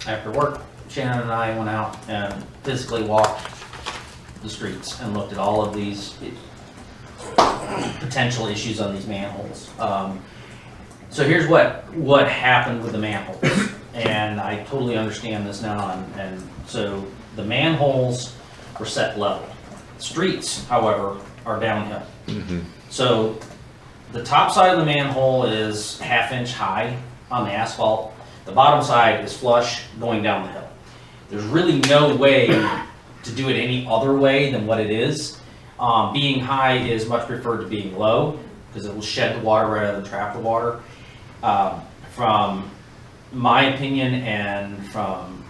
after work, Shannon and I went out and physically walked the streets and looked at all of these potential issues on these manholes. So here's what happened with the manholes, and I totally understand this now. And so the manholes were set level. Streets, however, are downhill. So the top side of the manhole is 1/2 inch high on the asphalt. The bottom side is flush going down the hill. There's really no way to do it any other way than what it is. Being high is much preferred to being low because it will shed the water rather than trap the water. From my opinion and from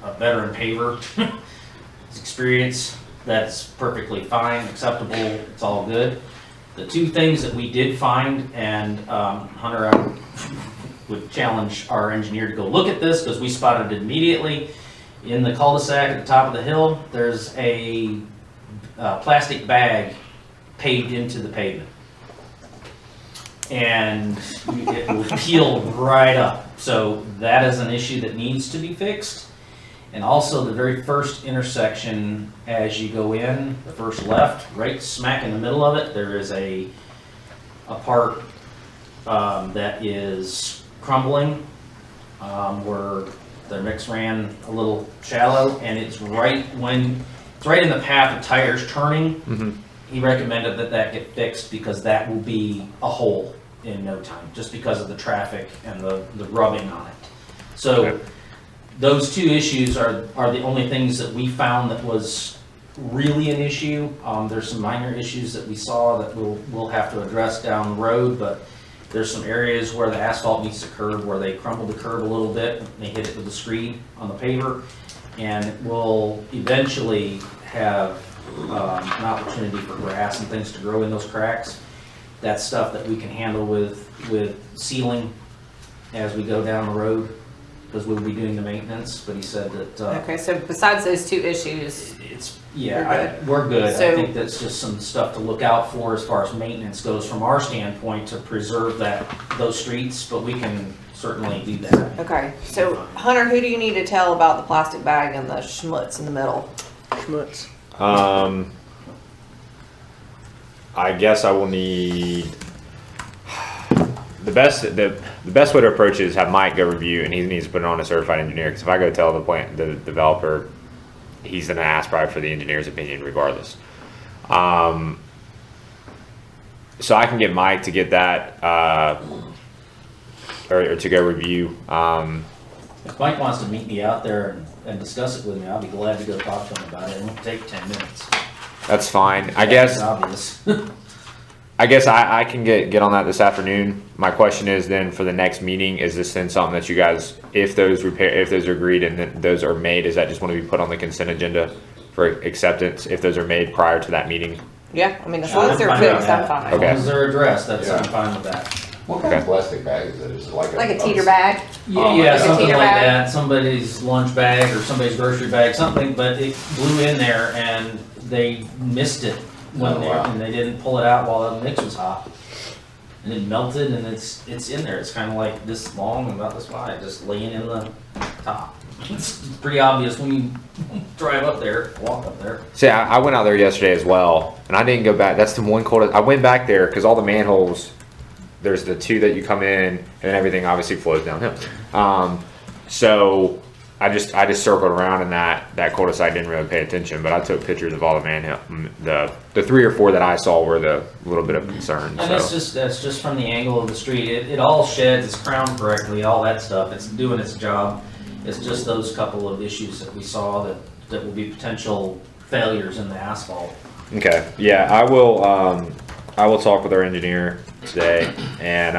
a veteran paver experience, that's perfectly fine, acceptable, it's all good. The two things that we did find, and Hunter, I would challenge our engineer to go look at this because we spotted it immediately. In the cul-de-sac at the top of the hill, there's a plastic bag paved into the pavement. And it will peel right up. So that is an issue that needs to be fixed. And also the very first intersection as you go in, the first left, right smack in the middle of it, there is a part that is crumbling where the mix ran a little shallow, and it's right in the path of tires turning. He recommended that get fixed because that will be a hole in no time, just because of the traffic and the rubbing on it. So those two issues are the only things that we found that was really an issue. There's some minor issues that we saw that we'll have to address down the road, but there's some areas where the asphalt meets the curb where they crumbled the curb a little bit. They hit it with the screed on the paver, and we'll eventually have an opportunity for grass and things to grow in those cracks. That's stuff that we can handle with sealing as we go down the road, because we'll be doing the maintenance. But he said that Okay, so besides those two issues, we're good. So- I think that's just some stuff to look out for as far as maintenance goes from our standpoint to preserve those streets, but we can certainly do that. okay. So Hunter, who do you need to tell about the plastic bag and the schmutz in the middle? Schmutz. I guess I will need the best way to approach it is have Mike go review, and he needs to put it on a certified engineer. Because if I go tell the developer, he's gonna ask probably for the engineer's opinion regardless. So I can get Mike to get that or to go review. If Mike wants to meet me out there and discuss it with me, I'll be glad to go talk to him about it. It won't take 10 minutes. That's fine. I guess. It's obvious. I guess I can get on that this afternoon. My question is then for the next meeting, is this then something that you guys, if those are agreed and then those are made, is that just want to be put on the consent agenda for acceptance if those are made prior to that meeting? Yeah, I mean, as long as they're I'm fine with fixed, that. I'm fine. As long as they're addressed, I'm fine with that. What kind of plastic bag is it? Is it Like a teeter bag? Yeah, like a something teeter like bag? that. Somebody's lunch bag or somebody's grocery bag, something, but it blew in there and they missed it and they didn't pull it out while the mix was hot. And it melted and it's in there. It's kind of like this long and about this wide, just laying in the top. It's pretty obvious when you drive up there, walk up there. See, I went out there yesterday as well, and I didn't go back. That's the one quarter. I went back there because all the manholes, there's the two that you come in, and everything obviously flows downhill. So I just circled around in that cul-de-sac. I didn't really pay attention, but I took pictures of all the manhole. The 3 or 4 that I saw were the little bit of concern. And that's just from the angle of the street. It all sheds, it's crowned correctly, all that stuff. It's doing its job. It's just those couple of issues that we saw that that will be potential failures in the asphalt. Okay, yeah, I will talk with our engineer today, and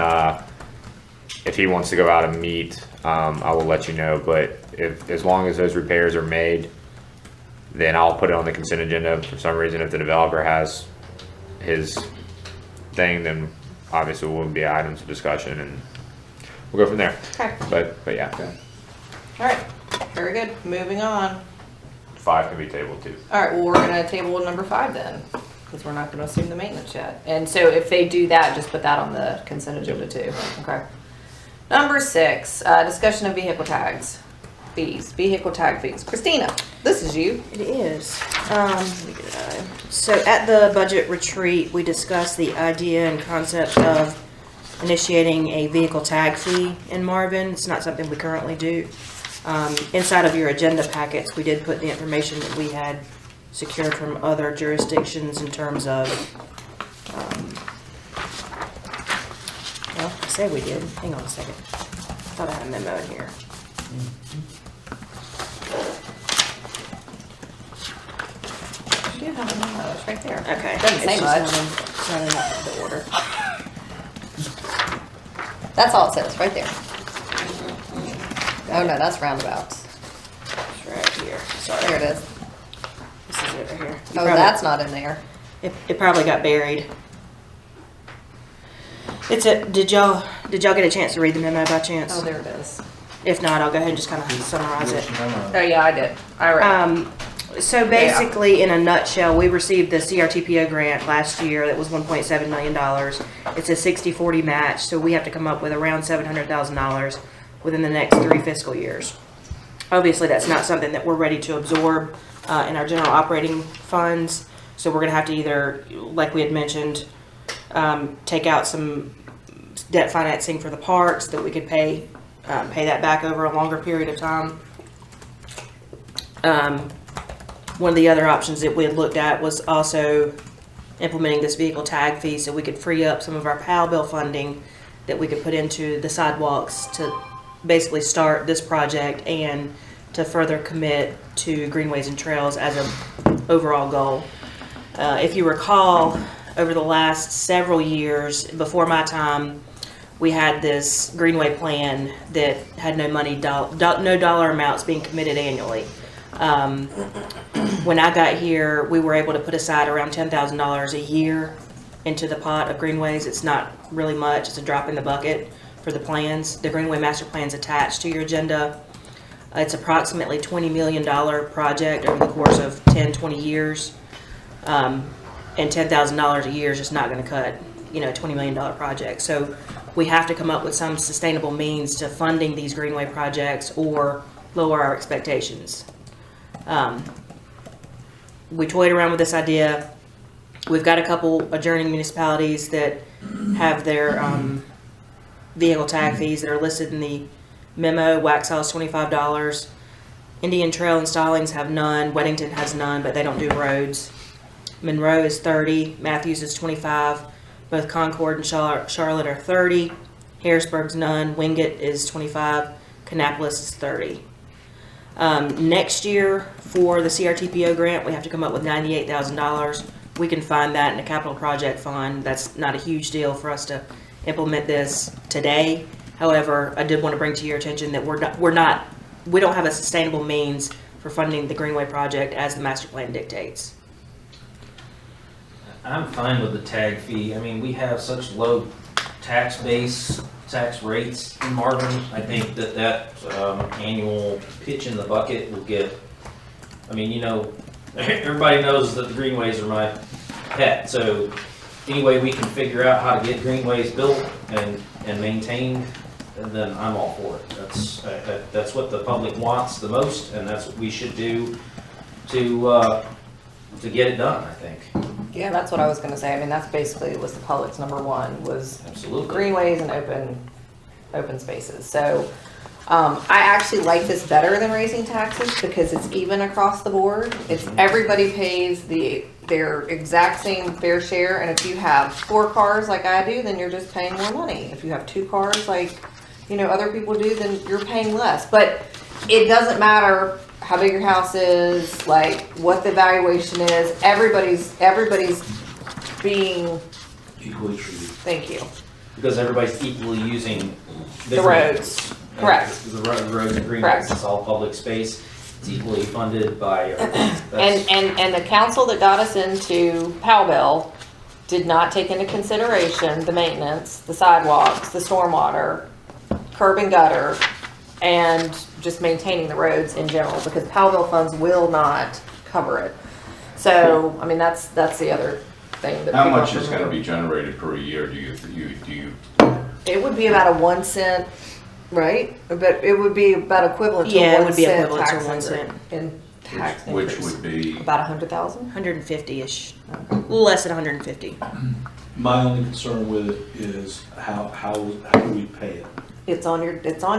if he wants to go out and meet, I will let you know. But as long as those repairs are made, then I'll put it on the consent agenda. For some reason, if the developer has his thing, then obviously it will be items of discussion, and we'll go from there. Okay. But yeah, All right. Very good. Moving on. 5 can be tabled too. All right. Well, we're gonna table number 5 then, because we're not gonna assume the maintenance yet. And so if they do that, just put that on the consent agenda too. Okay. Number 6, discussion of vehicle tags. Fees. Vehicle tag fees. Christina, this is you. It is. Let me get it out. So at the budget retreat, we discussed the idea and concept of initiating a vehicle tag fee in Marvin. It's not something we currently do. Inside of your agenda packets, we did put the information that we had secured from other jurisdictions in terms of, well, I say we did. Hang on a second. I thought I had a memo in here. You have a memo. It's right there. Okay. Doesn't say It's much. just not in the order. That's all it says, right there. Oh no, that's roundabouts. It's right here. Sorry. There it is. This is it right here. You Oh, probably- that's not in there. It probably got buried. Did y'all get a chance to read the memo by chance? Oh, there it is. If not, I'll go ahead and just kind of summarize it. Oh yeah, I did. I read. So basically, in a nutshell, we received the CRTPO grant last year that was $1.7 million. It's a 60-40 match, so we have to come up with around $700,000 within the next 3 fiscal years. Obviously, that's not something that we're ready to absorb in our general operating funds, so we're going to have to either, like we had mentioned, take out some debt financing for the parks that we could pay that back over a longer period of time. One of the other options that we had looked at was also implementing this vehicle tag fee so we could free up some of our PAL bill funding that we could put into the sidewalks to basically start this project and to further commit to greenways and trails as an overall goal. If you recall, over the last several years before my time, we had this Greenway plan that had no money, no dollar amounts being committed annually. When I got here, we were able to put aside around $10,000 a year into the pot of greenways. It's not really much. It's a drop in the bucket for the plans. The Greenway Master Plan's attached to your agenda. It's approximately $20 million project over the course of 10, 20 years. And $10,000 a year is just not going to cut, a $20 million project. So we have to come up with some sustainable means to funding these greenway projects or lower our expectations. We toyed around with this idea. We've got a couple adjourning municipalities that have their vehicle tag fees that are listed in the memo. Waxhaw is $25. Indian Trail and Stallings have none. Weddington has none, but they don't do roads. Monroe is $30. Matthews is $25. Both Concord and Charlotte are $30. Harrisburg's none. Wingate is $25. Kannapolis is $30. Next year for the CRTPO grant, we have to come up with $98,000. We can find that in a capital project fund. That's not a huge deal for us to implement this today. However, I did want to bring to your attention that we don't have a sustainable means for funding the Greenway project as the master plan dictates. I'm fine with the tag fee. I mean, we have such low tax rates in Marvin. I think that annual pitch in the bucket will get, everybody knows that the greenways are my pet. So any way we can figure out how to get greenways built and maintained, then I'm all for it. That's what the public wants the most, and that's what we should do to get it done, I think. Yeah, that's what I was gonna say. I mean, that's basically was the public's number one was Absolutely. greenways and open spaces. So I actually like this better than raising taxes because it's even across the board. It's everybody pays their exact same fair share, and if you have 4 cars like I do, then you're just paying more money. If you have 2 cars like other people do, then you're paying less. But it doesn't matter how big your house is, like what the valuation is. Everybody's being, Equally treated. thank you. Because everybody's equally using The Greenway. roads. Correct. The roads and greenways, Correct. it's all public space, it's equally funded by, And the council that got us into Powell did not take into consideration the maintenance, the sidewalks, the stormwater, curb and gutter, and just maintaining the roads in general, because Powell funds will not cover it. So, I mean, that's the other thing that How people much have is to gonna remember. be generated per year, do you, It would be about a 1 cent, right? But it would be about equivalent to Yeah, it 1 would be cent equivalent to tax 1 increase- cent. in tax which increase. would be, About 100,000? 150-ish, less than 150. My only concern with it is how do we pay it? It's on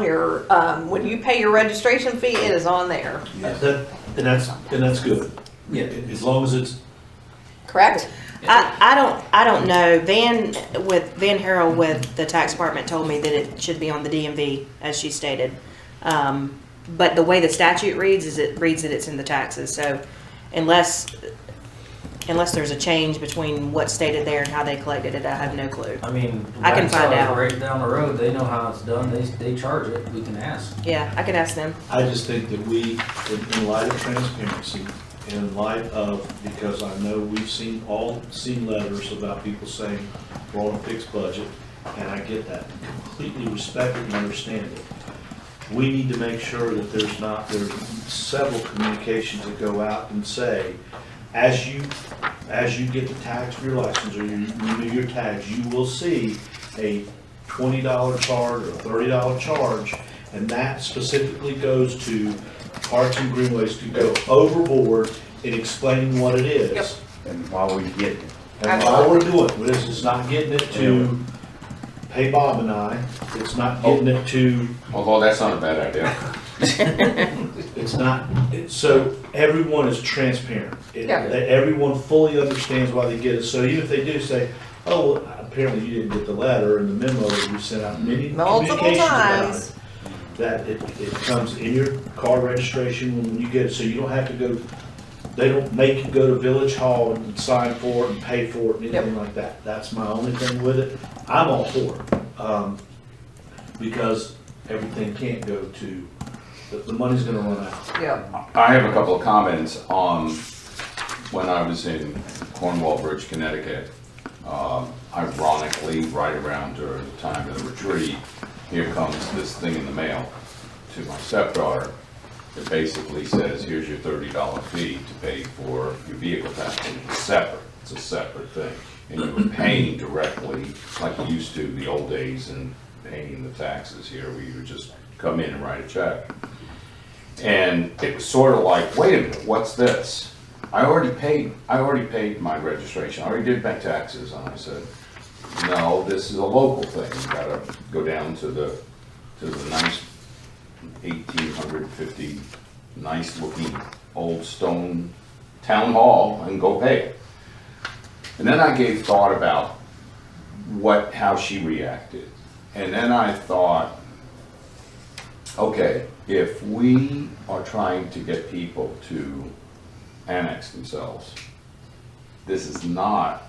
your, when you pay your registration fee, it is on there, And that's good. Yeah. As long as it's, correct? I don't know. Van Harrell with the tax department told me that it should be on the DMV, as she stated. But the way the statute reads is it reads that it's in the taxes. So unless there's a change between what's stated there and how they collected it, I have no clue. I mean, I can find out. Right down the road, they know how it's done, they charge it, we can ask. Yeah, I can ask them. I just think that we, in light of transparency, in light of, because I know we've seen letters about people saying we're on a fixed budget, and I get that, completely respect it and understand it. We need to make sure that there's several communications that go out and say, as you get the tags for your license or you renew your tags, you will see a $20 charge or a $30 charge, and that specifically goes to Parks and Greenways to go overboard in explaining what it is. Yep. And while we get it. And all we're doing, this is not getting it to pay Bob and I, it's not getting it to, although that's not a bad idea. it's not, so everyone is transparent. Yeah. Everyone fully understands why they get it, so even if they do say, oh, well, apparently you didn't get the letter and the memo that we sent out, many Multiple communications about times. it, that it comes in your car registration when you get it, so you don't have to go, they don't make you go to Village Hall and sign for it and pay for it and anything like that. That's my only thing with it. I'm all for it, because everything can't go to, the money's gonna run out. Yeah. I have a couple of comments on when I was in Cornwall Bridge, Connecticut. Ironically, right around during the time of the retreat, here comes this thing in the mail to my stepdaughter. It basically says, here's your $30 fee to pay for your vehicle tax. It's separate, it's a separate thing. And you were paying directly, like you used to the old days, and paying the taxes here, where you would just come in and write a check. And it was sort of like, wait a minute, what's this? I already paid my registration, I already did my taxes. And I said, no, this is a local thing. You gotta go down to the nice 1850, nice looking old stone town hall and go pay it. And then I gave thought about how she reacted. And then I thought, okay, if we are trying to get people to annex themselves, this is not,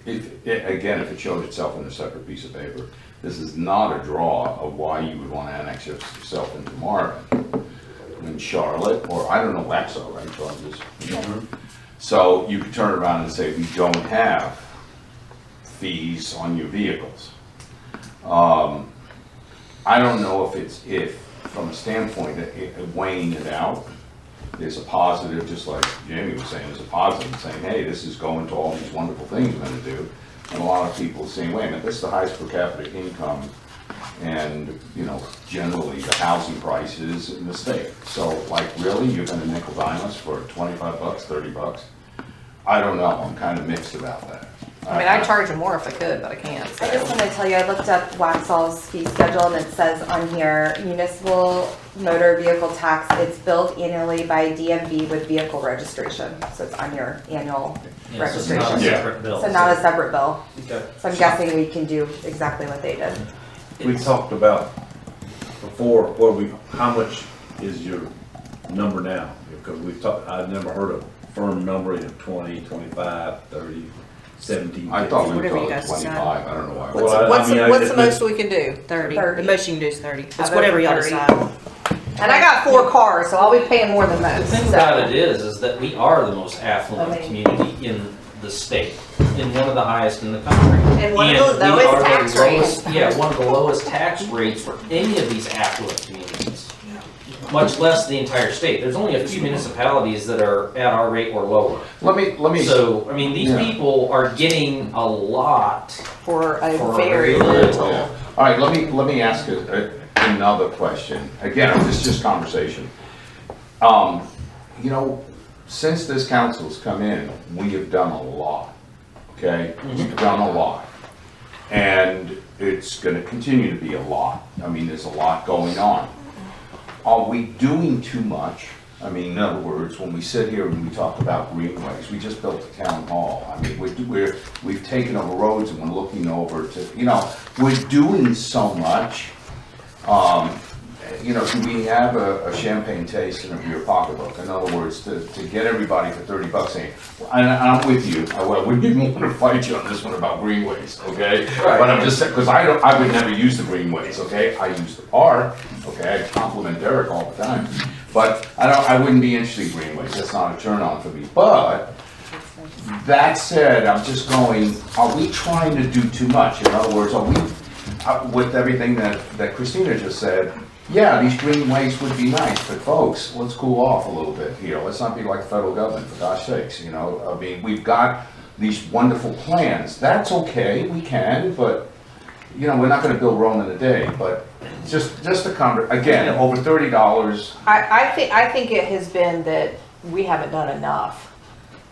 if it showed itself in a separate piece of paper, this is not a draw of why you would want to annex yourself into Marvin. In Charlotte, or I don't know, Waxhaw, right, Charles? So you could turn around and say, we don't have fees on your vehicles. I don't know if from a standpoint, weighing it out, there's a positive, just like Jamie was saying, there's a positive saying, hey, this is going to all these wonderful things we're going to do. And a lot of people saying, wait a minute, this is the highest per capita income and, generally the housing prices in the state. So, like, really, you're going to nickel dime us for 25 bucks, 30 bucks? I don't know. I'm kind of mixed about that. I mean, I'd charge them more if I could, but I can't. I just want to tell you, I looked up Waxall's fee schedule and it says on here, municipal motor vehicle tax, it's billed annually by DMV with vehicle registration. So it's on your annual Yeah, so it's not a registration. separate bill. So not a separate bill. Okay. So I'm guessing we can do exactly what they did. We talked about before, how much is your number now? Because we've talked, I've never heard a firm number in 20, 25, 30, 17. I thought we were Whatever you talking guys decide. 25, I don't know why. Well, I What's mean, what's the it's- most we can do? 30. 30. The most you can do is 30. It's vote whatever for y'all 30. decide. And I got 4 cars, so I'll be paying more than The most. thing so. about it is that we are the most affluent Okay. community in the state, and one of the highest in the country. And one of And the we lowest are the tax lowest- rates. Yeah, one of the lowest tax rates for any of these affluent communities, much less the entire state. There's only a few municipalities that are at our rate or lower. Let me, So, I mean, these Yeah. people are getting a lot For a for very very little. yeah. All right, let me ask another question. Again, it's just conversation. You know, since this council's come in, we have done a lot, okay? We've done a lot. And it's gonna continue to be a lot. I mean, there's a lot going on. Are we doing too much? I mean, in other words, when we sit here and we talk about greenways, we just built the town hall. I mean, we've taken over roads and we're looking over to, you know, we're doing so much. You know, do we have a champagne taste in a beer pocketbook? In other words, to get everybody for $30 saying, and I'm with you, I wouldn't even want to fight you on this one about greenways, okay? Right. But I'm just saying, because I would never use the greenways, okay? I use the park, okay? I compliment Derek all the time. But I wouldn't be interested in greenways, that's not a turn on for me. But that said, I'm just going, are we trying to do too much? In other words, are we, with everything that Christina just said, yeah, these greenways would be nice, but folks, let's cool off a little bit here. Let's not be like the federal government, for gosh sakes, you know? I mean, we've got these wonderful plans. That's okay, we can, but, you know, we're not gonna build Rome in a day, but just a again, over $30. I think it has been that we haven't done enough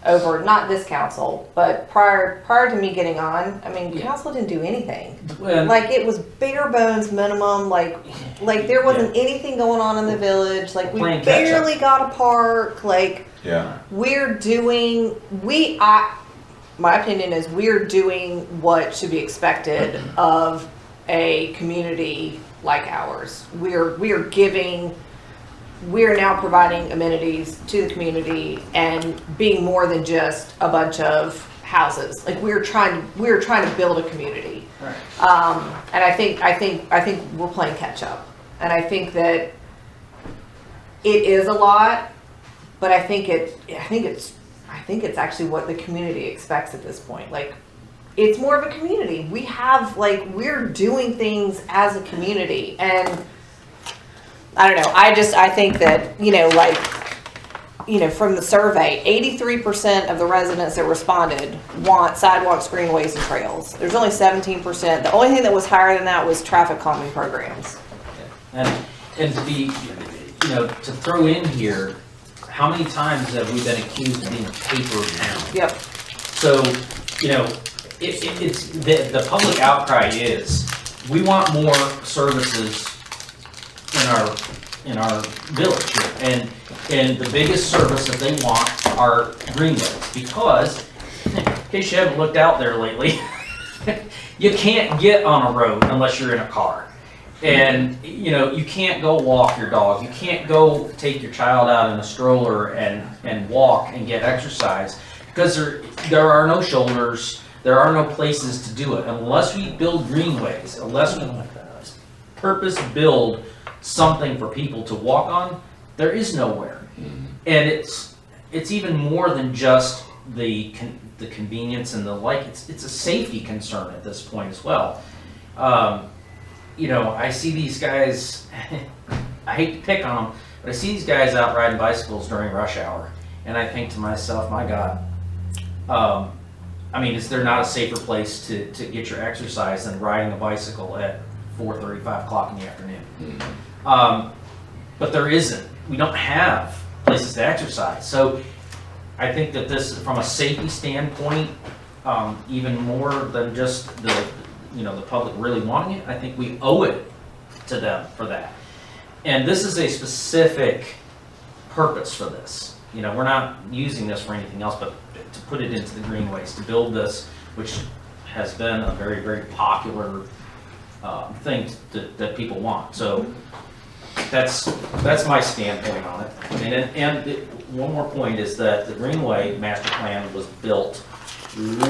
over, not this council, but prior to me getting on, I mean, council didn't do anything. Well, Like, it was bare bones minimum, like there wasn't anything going on in the village, like we Playing catch up. barely got a park, like Yeah. we're doing, my opinion is we're doing what should be expected of a community like ours. We're now providing amenities to the community and being more than just a bunch of houses. Like we're trying to build a community. Right. And I think we're playing catch up. And I think that it is a lot, but I think it's actually what the community expects at this point. Like, it's more of a community. We're doing things as a community, and I don't know. I think that, from the survey, 83% of the residents that responded want sidewalks, greenways, and trails. There's only 17%. The only thing that was higher than that was traffic calming programs. And to be, to throw in here, how many times have we been accused of being a paper town? Yep. So, it's the public outcry is we want more services in our village here, and the biggest service that they want are greenways, because in case you haven't looked out there lately, you can't get on a road unless you're in a car. And, you can't go walk your dog. You can't go take your child out in a stroller and walk and get exercise, because there are no shoulders, there are no places to do it. Unless we build greenways, unless we purpose build something for people to walk on, there is nowhere. And it's even more than just the convenience and the like. It's a safety concern at this point as well. I see these guys, I hate to pick on them, but I see these guys out riding bicycles during rush hour, and I think to myself, my God, is there not a safer place to get your exercise than riding a bicycle at 4:35 o'clock in the afternoon? But there isn't. We don't have places to exercise. So I think that this, from a safety standpoint, even more than just the public really wanting it, I think we owe it to them for that. And this is a specific purpose for this. We're not using this for anything else but to put it into the greenways, to build this, which has been a very, very popular thing that people want. So that's my standpoint on it. One more point is that the Greenway master plan was built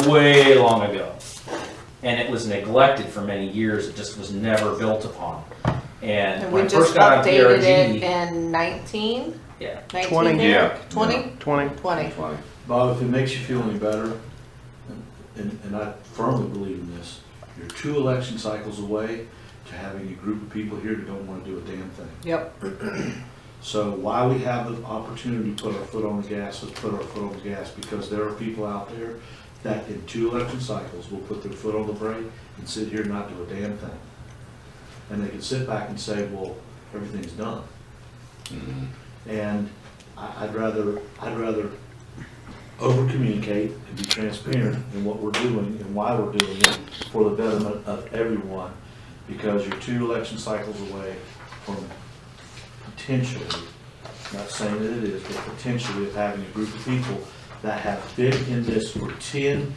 way long ago. And it was neglected for many years. It just was never built upon. And And when we I just first got on updated PRG, it in 19? yeah, 19 20. there? Yeah. 20? 20. 20. Fine. Bob, if it makes you feel any better, and I firmly believe in this, you're 2 election cycles away to having a group of people here that don't want to do a damn thing. Yep. So while we have the opportunity to put our foot on the gas, let's put our foot on the gas, because there are people out there that in 2 election cycles will put their foot on the brake and sit here and not do a damn thing. And they can sit back and say, well, everything's done. And I'd rather over-communicate and be transparent in what we're doing and why we're doing it for the betterment of everyone, because you're 2 election cycles away from potentially, not saying that it is, but potentially of having a group of people that have been in this for 10+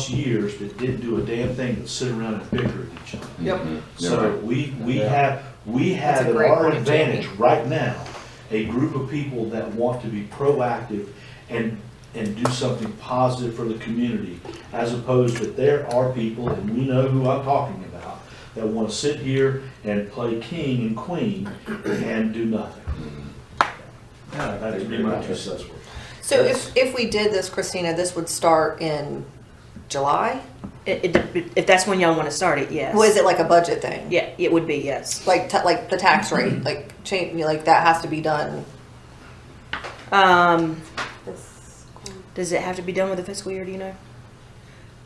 years that didn't do a damn thing but sit around and bicker at each other. Yep. So we have That's a at great our point, advantage Jamie. right now, a group of people that want to be proactive and do something positive for the community, as opposed to there are people, and we know who I'm talking about, that want to sit here and play king and queen and do nothing. That's be my 2 cents worth. So if we did this, Christina, this would start in July? If that's when y'all want to start it, yes. Was it like a budget thing? Yeah, it would be, yes. Like the tax rate, like change, like that has to be done. Does it have to be done with the fiscal year, do you know?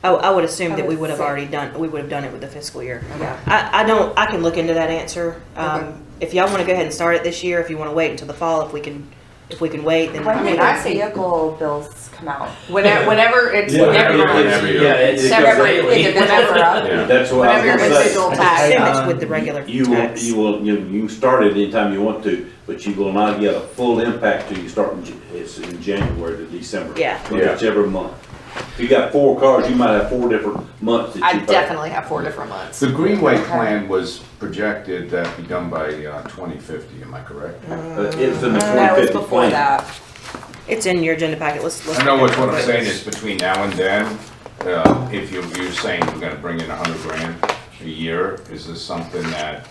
Oh, I would assume that we would have say- already done it with the fiscal year. Yeah. I can look into that answer. Okay. If y'all want to go ahead and start it this year, if you want to wait until the fall, if we can wait, then. When I do mean, the I see- vehicle bills come out? Whenever it's, Yeah, whenever whenever you're, you- yeah, it's Whenever- daily. whenever, Yeah. That's what I whenever your was gonna say. individual I tax. assume it's with the regular You tax. you start it anytime you want to, but you will not get a full impact till you start it's in January to December. Yeah. Whichever month. If you got 4 cars, you might have 4 different months that I you pay. definitely have 4 different months. The Greenway plan was projected to be done by 2050, am I correct? It's in the No, it's 2050 before plan. that. It's in your agenda packet. Let's. I know what I'm saying is between now and then, if you're saying we're gonna bring in 100 grand a year, is this something that,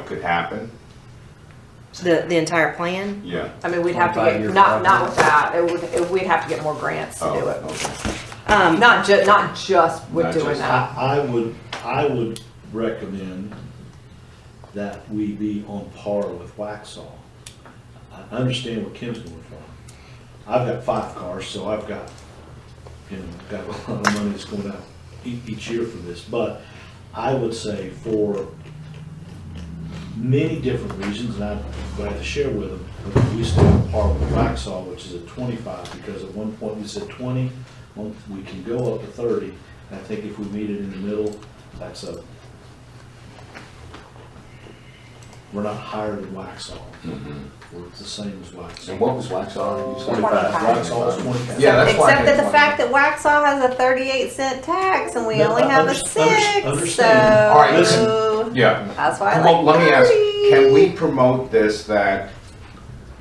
could happen? The entire plan? Yeah. I mean, we'd have to 25 get, years not with that, we'd have to get more grants to Oh, do it. okay. Not just with Not doing just- that. I would recommend that we be on par with Waxhaw. I understand where Kim's going from. I've got 5 cars, so I've got a lot of money that's going out each year for this, but I would say for many different reasons, and I'm glad to share with them, but we stay on par with Waxhaw, which is at 25, because at one point we said 20, well, we can go up to 30. I think if we meet it in the middle, we're not higher than Waxhaw. We're the same as Waxhaw. And what was Waxhaw? You said? 25. Waxhaw is 25. Yeah, that's why I Except that the didn't fact that Waxhaw has a 38-cent tax and we No, only have a understand. 6, so. All right, listen. Yeah. That's why I Well, like let me ask, 30. can we promote this that,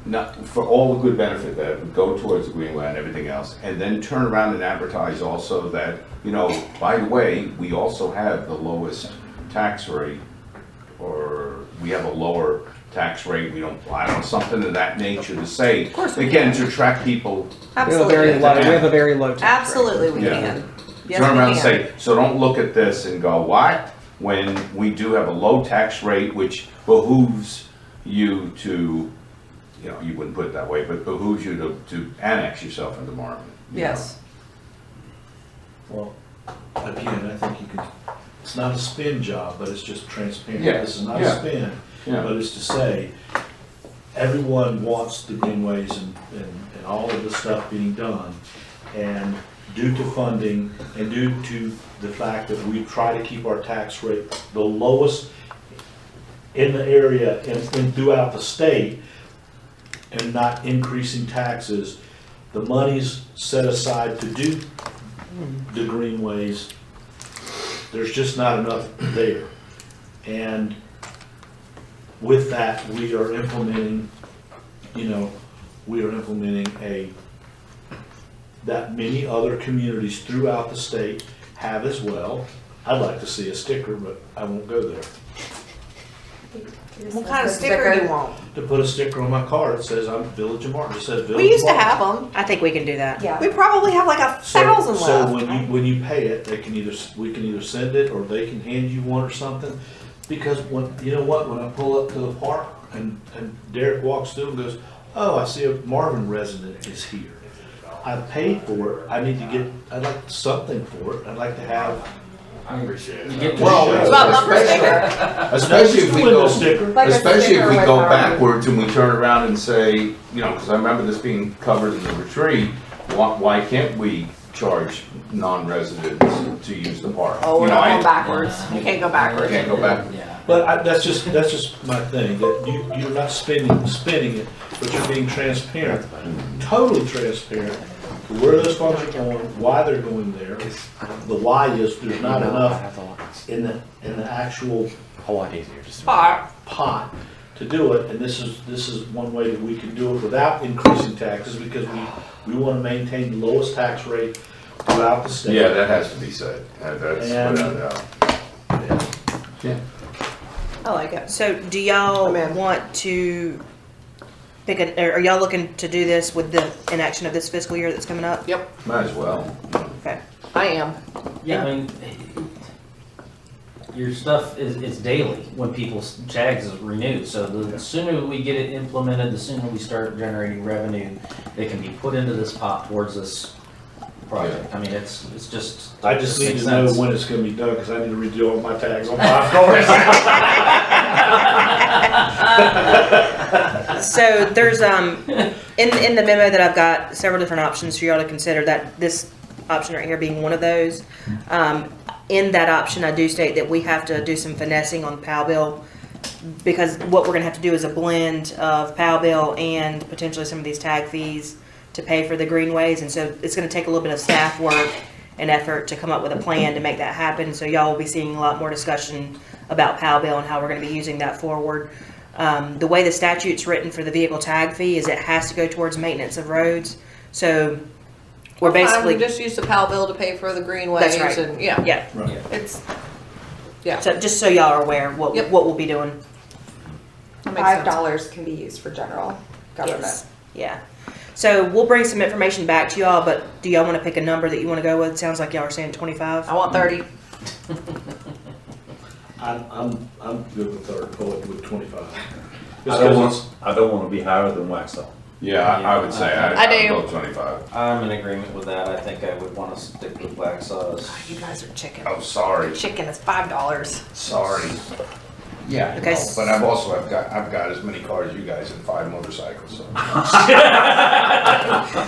not, for all the good benefit that would go towards the Greenway and everything else, and then turn around and advertise also that, by the way, we also have the lowest tax rate, or we have a lower tax rate, we don't, I don't know, something of that nature to say. Of course we Again, can. to attract people, We have a very Absolutely. low, we have a very low tax rate. Absolutely we Yeah. can. Yes, turn around and we can. say, so don't look at this and go, what? When we do have a low tax rate, which behooves you to, you wouldn't put it that way, but behooves you to annex yourself into Marvin. Yes. Well, again, I think you can, it's not a spin job, but it's just transparent. Yeah, This is not yeah. a spin, Yeah. but it's to say, everyone wants the Greenways and all of the stuff being done. And due to funding and due to the fact that we try to keep our tax rate the lowest in the area and throughout the state, and not increasing taxes, the money's set aside to do the Greenways, there's just not enough there. And with that, we are implementing, that many other communities throughout the state have as well. I'd like to see a sticker, but I won't go there. What kind of sticker do you want? To put a sticker on my car that says I'm Village of Marvin. It says Village of We used to Marvin. have them. I think we can do that. Yeah. We probably have like 1,000 So left. when you pay it, we can either send it or they can hand you one or something. Because when I pull up to the park and Derek walks through and goes, oh, I see a Marvin resident is here. I paid for it. I'd like something for it. I'd like to have. I appreciate You get it. to What show. about bumper sticker? Especially if we Window go, sticker. Like a especially if sticker we with go our- backwards and we turn around and say, because I remember this being covered in the retreat, why can't we charge non-residents to use the park? Oh, we're You know, going I- backwards. You can't go backwards. Can't go back. Yeah. But that's just my thing, that you're not spinning it, but you're being transparent, totally transparent to where those funds are going, why they're going there. The why is there's not enough in the actual A lot easier. pot to do it, and this is one way that we can do it without increasing taxes, because we want to maintain the lowest tax rate throughout the state. Yeah, that has to be said. That's And- without a doubt. Yeah. I like it. So do y'all I'm in. want to pick are y'all looking to do this with the inaction of this fiscal year that's coming up? Yep, Might as well. Okay. I am. Yeah, I mean, your stuff is daily when people's tags is renewed. So the sooner we get it implemented, the sooner we start generating revenue that can be put into this pot towards this project. I mean, it's just. I just need makes to know sense. when it's gonna be done, because I need to redo all my tags on my cars. So there's in the memo that I've got several different options for y'all to consider, that this option right here being one of those. In that option, I do state that we have to do some finessing on the POW bill, because what we're gonna have to do is a blend of POW bill and potentially some of these tag fees to pay for the greenways, and so it's gonna take a little bit of staff work and effort to come up with a plan to make that happen. So y'all will be seeing a lot more discussion about POW bill and how we're gonna be using that forward. The way the statute's written for the vehicle tag fee is it has to go towards maintenance of roads. So we're basically, We just use the PAL bill to pay for the greenways That's right. and, yeah, yeah. Right. it's, yeah. So just so y'all are aware what Yep. what we'll be doing. That makes sense. $5 can be used for general government. Yes. Yeah. So we'll bring some information back to y'all, but do y'all want to pick a number that you want to go with? Sounds like y'all are saying 25. I want 30. I'm good with with 25. I don't want to be higher than Waxaw. Yeah, I would say I I'd do. go 25. I'm in agreement with that. I think I would want to stick with Waxaw's. You guys are chicken. Oh, sorry. Chicken is $5. Sorry. Yeah, Okay. but I've got as many cars as you guys and 5 motorcycles. So.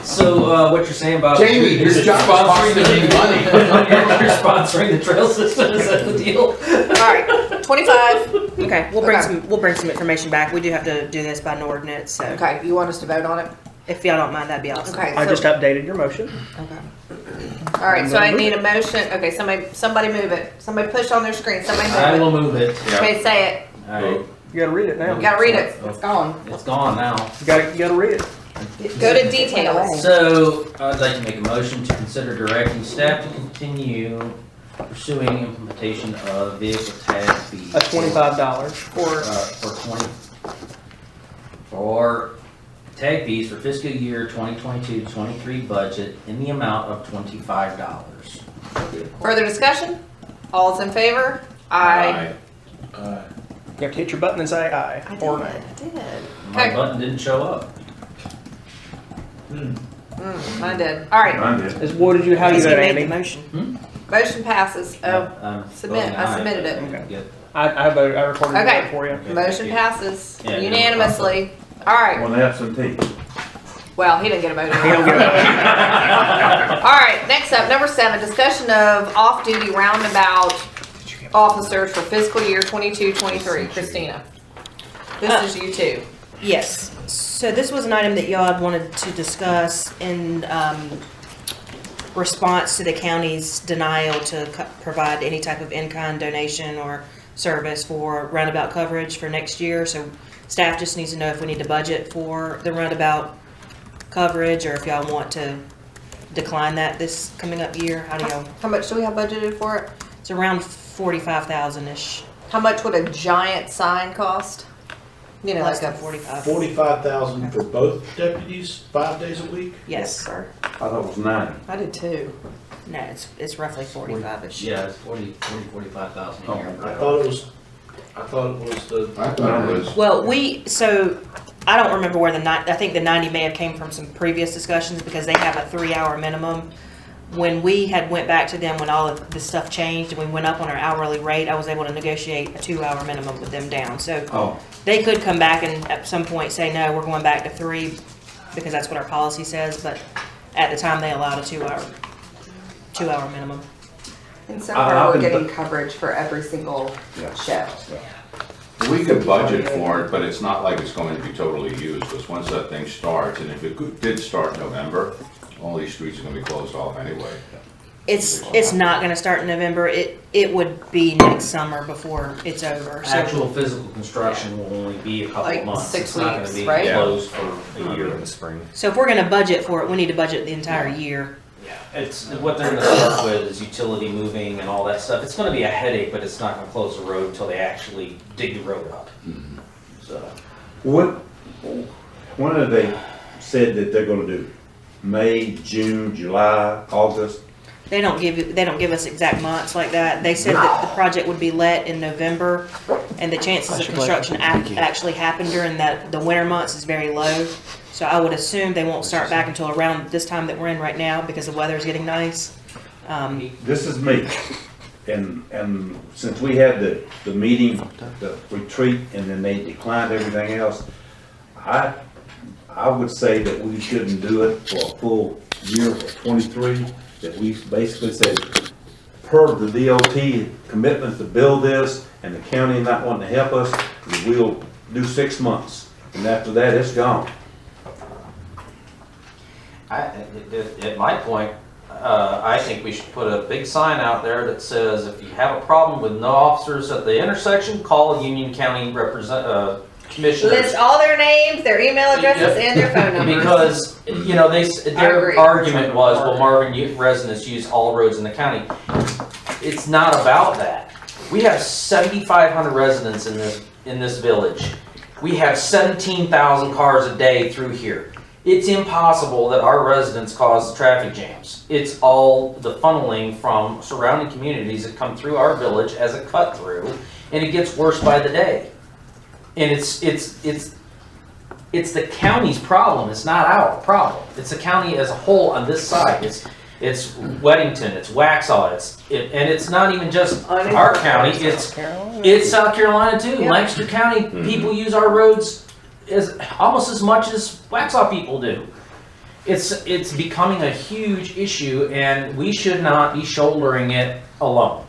So what you're saying about Jamie, you're your job sponsoring is costing me money. you're sponsoring the trail system? Is that the deal? All right, 25. Okay, we'll Okay. bring some information back. We do have to do this by an ordinance, so Okay, you want us to vote on it? if y'all don't mind, that'd be awesome. Okay. I so- just updated your motion. All right, so I need a motion. Okay, somebody move it. Somebody push on their screen. Somebody I move will move it. it. Okay, say it. All right, You gotta read it now. You gotta read it. It's gone. it's gone now. You gotta read it. Go to details. So I'd like to make a motion to consider directing staff to continue pursuing implementation of vehicle tag fees. That's $25 For tag fees for fiscal year 2022-23 budget in the amount of $25. Further discussion? All's in favor? Aye. You have to hit your button and say aye. I did. Or nay. I did. My Okay. button didn't show up. Mine did. All right, What did you, how you Because he vote, made the Andy? motion. motion passes. Oh, I'm submit. voting I aye, submitted it. but Okay. get- I voted, I recorded the Okay. vote for you. Okay, motion thank you. passes Yeah, unanimously. All right, One absentee. well, he didn't get a vote. He don't get a All right, next up, number 7, discussion of off-duty roundabout officers for fiscal year 22-23. Christina, this is you too. Yes. So this was an item that y'all had wanted to discuss in response to the county's denial to provide any type of in-kind donation or service for roundabout coverage for next year. So staff just needs to know if we need to budget for the roundabout coverage, or if y'all want to decline that this coming up year. How do y'all? How much do we have budgeted for it? It's around 45,000-ish. How much would a giant sign cost? You know, Less like than a 45. 45,000 for both deputies, 5 days a week? Yes. sir. I thought it was 90. I did too. No, it's roughly 45-ish. Yeah, it's 45,000 a year. I thought it was the. I thought it was, Well, so I don't remember where I think the 90 may have came from some previous discussions, because they have a 3-hour minimum. When we had went back to them when all of this stuff changed and we went up on our hourly rate, I was able to negotiate a 2-hour minimum with them down. So Oh, they could come back and at some point say, no, we're going back to 3, because that's what our policy says. But at the time, they allowed a 2-hour minimum. And so I- far, I've we're been- getting coverage for every single yeah. shift. we could budget for it, but it's not like it's going to be totally used, because once that thing starts, and if it did start in November, all these streets are gonna be closed off anyway. It's not going to start in November. It would be next summer before it's over. So Actual physical construction will only be a couple Like of months. 6 It's not gonna weeks, be right? closed for a year. In the spring. So if we're going to budget for it, we need to budget the entire year. Yeah, it's, what they're gonna start with is utility moving and all that stuff. It's gonna be a headache, but it's not gonna close the road until they actually dig the road up. So, When have they said that they're gonna do? May, June, July, August? They don't give us exact months like that. They said that the project would be let in November, and the chances of construction actually happen during the winter months is very low. So I would assume they won't start back until around this time that we're in right now, because the weather's getting nice. This is me. And since we had the meeting, the retreat, and then they declined everything else, I would say that we shouldn't do it for a full year of 23, that we basically said, per the DOT commitment to build this, and the county not wanting to help us, we'll do 6 months, and after that, it's gone. At my point, I think we should put a big sign out there that says, if you have a problem with no officers at the intersection, call Union County commissioners. List all their names, their email addresses, and their phone numbers. Because, you know, agree. their argument was, well, Marvin residents use all roads in the county. It's not about that. We have 7,500 residents in this village. We have 17,000 cars a day through here. It's impossible that our residents cause the traffic jams. It's all the funneling from surrounding communities that come through our village as a cut through, and it gets worse by the day. And it's the county's problem. It's not our problem. It's the county as a whole on this side. It's Weddington, it's Waxhaw, and it's not even just our county. It's South Carolina too. Yep. Lancaster County people use our roads almost as much as Waxhaw people do. It's becoming a huge issue, and we should not be shouldering it alone.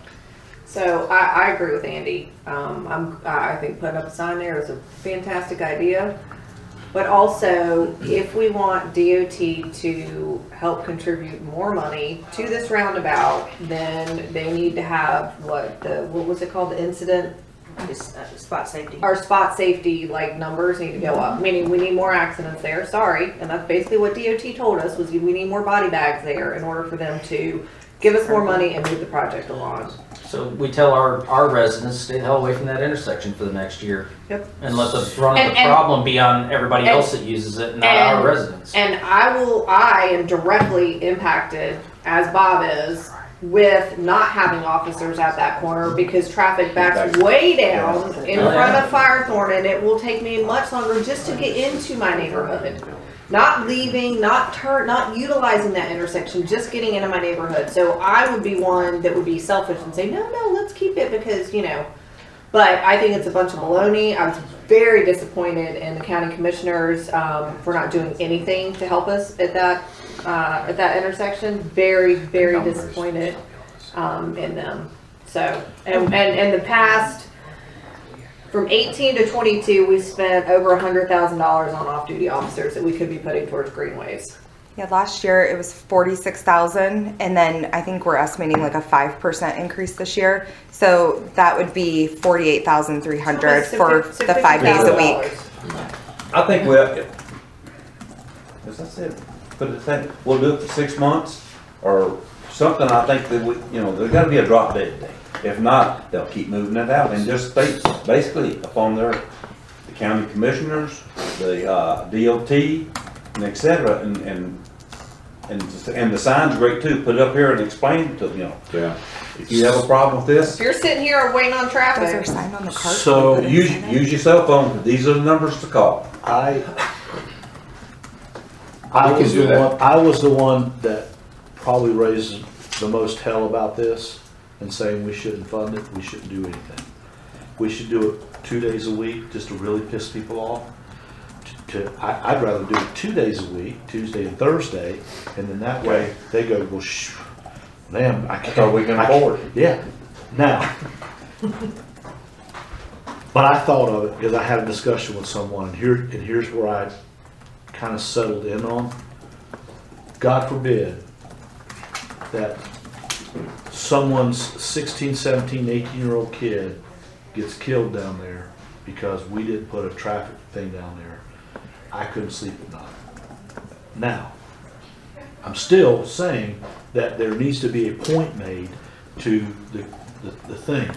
So I agree with Andy. I think putting up a sign there is a fantastic idea. But also, if we want DOT to help contribute more money to this roundabout, then they need to have what was it called? The incident, Spot safety. our spot safety numbers need to go up. Meaning we need more accidents there. Sorry, and that's basically what DOT told us was we need more body bags there in order for them to give us more money and move the project along. So we tell our residents, stay the hell away from that intersection for the next year. Yep. And let the brunt of the And- problem be on everybody and- else that uses it, not our residents. And I am directly impacted, as Bob is, with not having officers at that corner because traffic backs way down in front of Firethorn, and it will take me much longer just to get into my neighborhood. Not leaving, not utilizing that intersection, just getting into my neighborhood. So I would be one that would be selfish and say, no, let's keep it because, but I think it's a bunch of baloney. I was very disappointed in the county commissioners for not doing anything to help us at that intersection. Very, very disappointed in them. So, and the past, from 18 to 22, we spent over $100,000 on off-duty officers that we could be putting towards greenways. Yeah, last year it was 46,000, and then I think we're estimating like a 5% increase this year. So that would be 48,300 for the 5 days a week. I think we'll, as I said, put it thing, we'll do it for 6 months or something. I think that we, you know, there's gotta be a drop dead date. If not, they'll keep moving it out and just state basically upon the county commissioners, the DOT, and et cetera, and the sign's great too. Put it up here and explain to, you know. Yeah. If you have a problem with this, If you're sitting here waiting on Those are traffic, signed on the cart. So use your cell phone. These are the numbers to call. I We was can do the that. one, I was the one that probably raised the most hell about this and saying we shouldn't fund it, we shouldn't do anything. We should do it 2 days a week just to really piss people off. I'd rather do it 2 days a week, Tuesday and Thursday, and then that way they go, well, damn, I can't. thought we can afford it. Yeah, now. But I thought of it because I had a discussion with someone, and here's where I kind of settled in on. God forbid that someone's 16, 17, 18-year-old kid gets killed down there because we didn't put a traffic thing down there. I couldn't sleep at night. Now, I'm still saying that there needs to be a point made to the thing.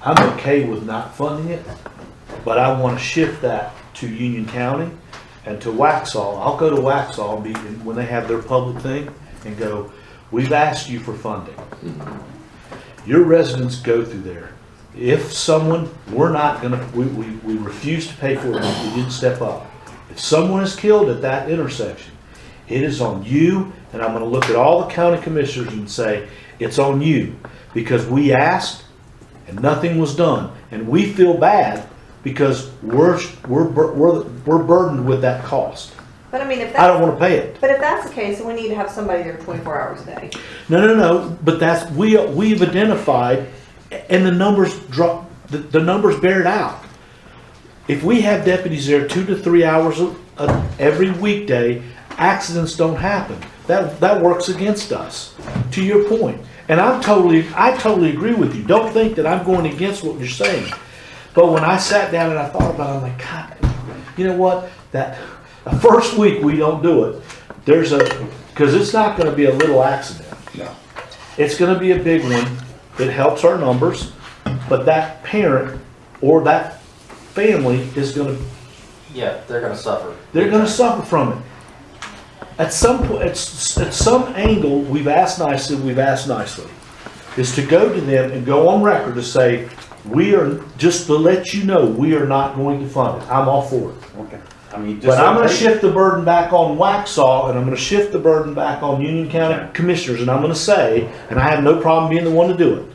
I'm okay with not funding it, but I want to shift that to Union County and to Waxhaw. I'll go to Waxhaw when they have their public thing and go, we've asked you for funding. Your residents go through there. If someone, we're not gonna, we refuse to pay for it, we didn't step up. If someone is killed at that intersection, it is on you, and I'm gonna look at all the county commissioners and say, it's on you, because we asked and nothing was done, and we feel bad because we're burdened with that cost. but I mean, if I don't that's, wanna pay it. but if that's the case, then we need to have somebody there 24 hours a day. No, but that's, we've identified, and the numbers drop, the numbers bear it out. If we have deputies there 2 to 3 hours every weekday, accidents don't happen. That works against us, to your point. And I totally agree with you. Don't think that I'm going against what you're saying. But when I sat down and I thought about it, I'm like, God, you know what? That the first week we don't do it, because it's not going to be a little accident. No. It's going to be a big one. It helps our numbers, but that parent or that family is going to, Yeah, they're gonna suffer. they're going to suffer from it. At some point, at some angle, we've asked nicely, is to go to them and go on record to say, we are, just to let you know, we are not going to fund it. I'm all for it. Okay. I mean, just. But I'm going to shift the burden back on Waxhaw, and I'm going to shift the burden back on Union County Commissioners, and I'm going to say, and I have no problem being the one to do it.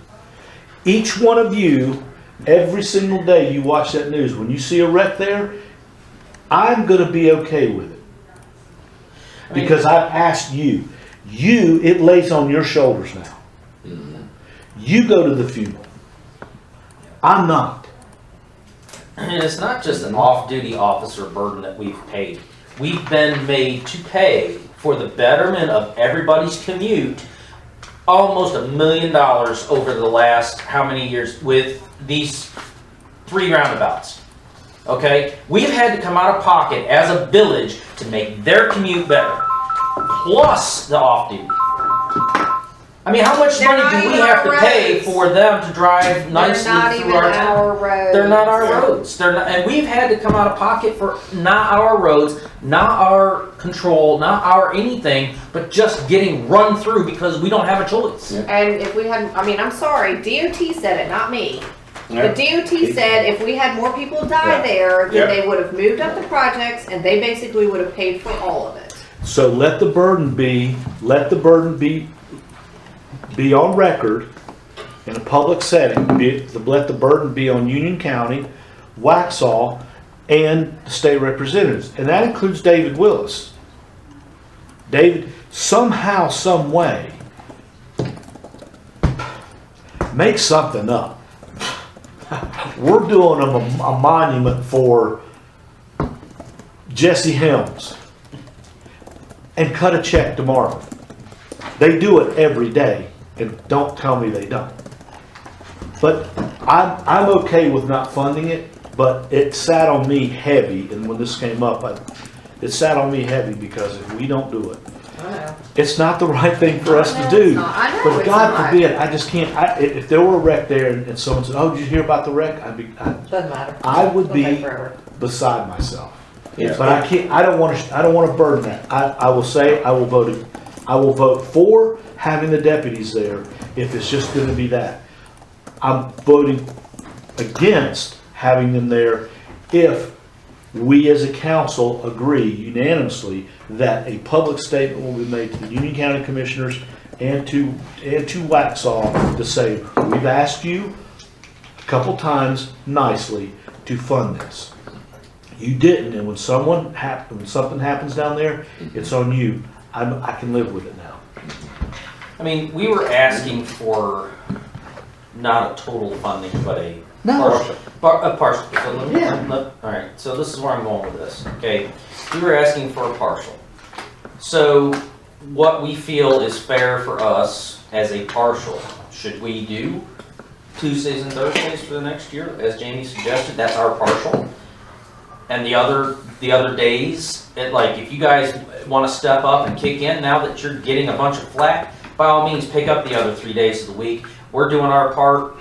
Each one of you, every single day you watch that news, when you see a wreck there, I'm going to be okay with it. Because I've asked you. It lays on your shoulders now. You go to the funeral. I'm not. And it's not just an off-duty officer burden that we've paid. We've been made to pay for the betterment of everybody's commute almost $1 million over the last how many years with these 3 roundabouts. Okay? We've had to come out of pocket as a village to make their commute better. Plus the off-duty. I mean, how much They're money not do we even have to our pay roads. for them to drive They're nicely not through even our town? our roads. They're not our roads. They're not, and we've had to come out of pocket for not our roads, not our control, not our anything, but just getting run through because we don't have a choice. Yeah. And if we had, I mean, I'm sorry, DOT said it, not me. Yeah. The DOT said if we had more people die there, then Yeah. they would have moved up the projects and they basically would have paid for all of it. So let the burden be on record in a public setting. Let the burden be on Union County, Waxhaw, and the state representatives. And that includes David Willis. David, somehow, some way, make something up. We're doing a monument for Jesse Helms. and cut a check tomorrow. They do it every day, and don't tell me they don't. But I'm okay with not funding it, but it sat on me heavy, and when this came up, it sat on me heavy because if we don't do it, it's not the right thing for us to do. But God forbid, I just can't, if there were a wreck there and someone said, oh, did you hear about the wreck? Doesn't matter. I would It'll take be forever. beside myself. Yeah. But I can't, I don't want to burden that. I will say, I will vote for having the deputies there if it's just gonna be that. I'm voting against having them there if we as a council agree unanimously that a public statement will be made to the Union County Commissioners and to Waxhaw to say, we've asked you a couple times nicely to fund this. You didn't, and when something happens down there, it's on you. I can live with it now. I mean, we were asking for not a total funding, but a partial. A partial. So all right, so this is where I'm going with this, okay? We were asking for a partial. So what we feel is fair for us as a partial, should we do Tuesdays and Thursdays for the next year, as Jamie suggested? That's our partial. And the other days, like if you guys want to step up and kick in now that you're getting a bunch of flack, by all means pick up the other 3 days of the week. We're doing our part.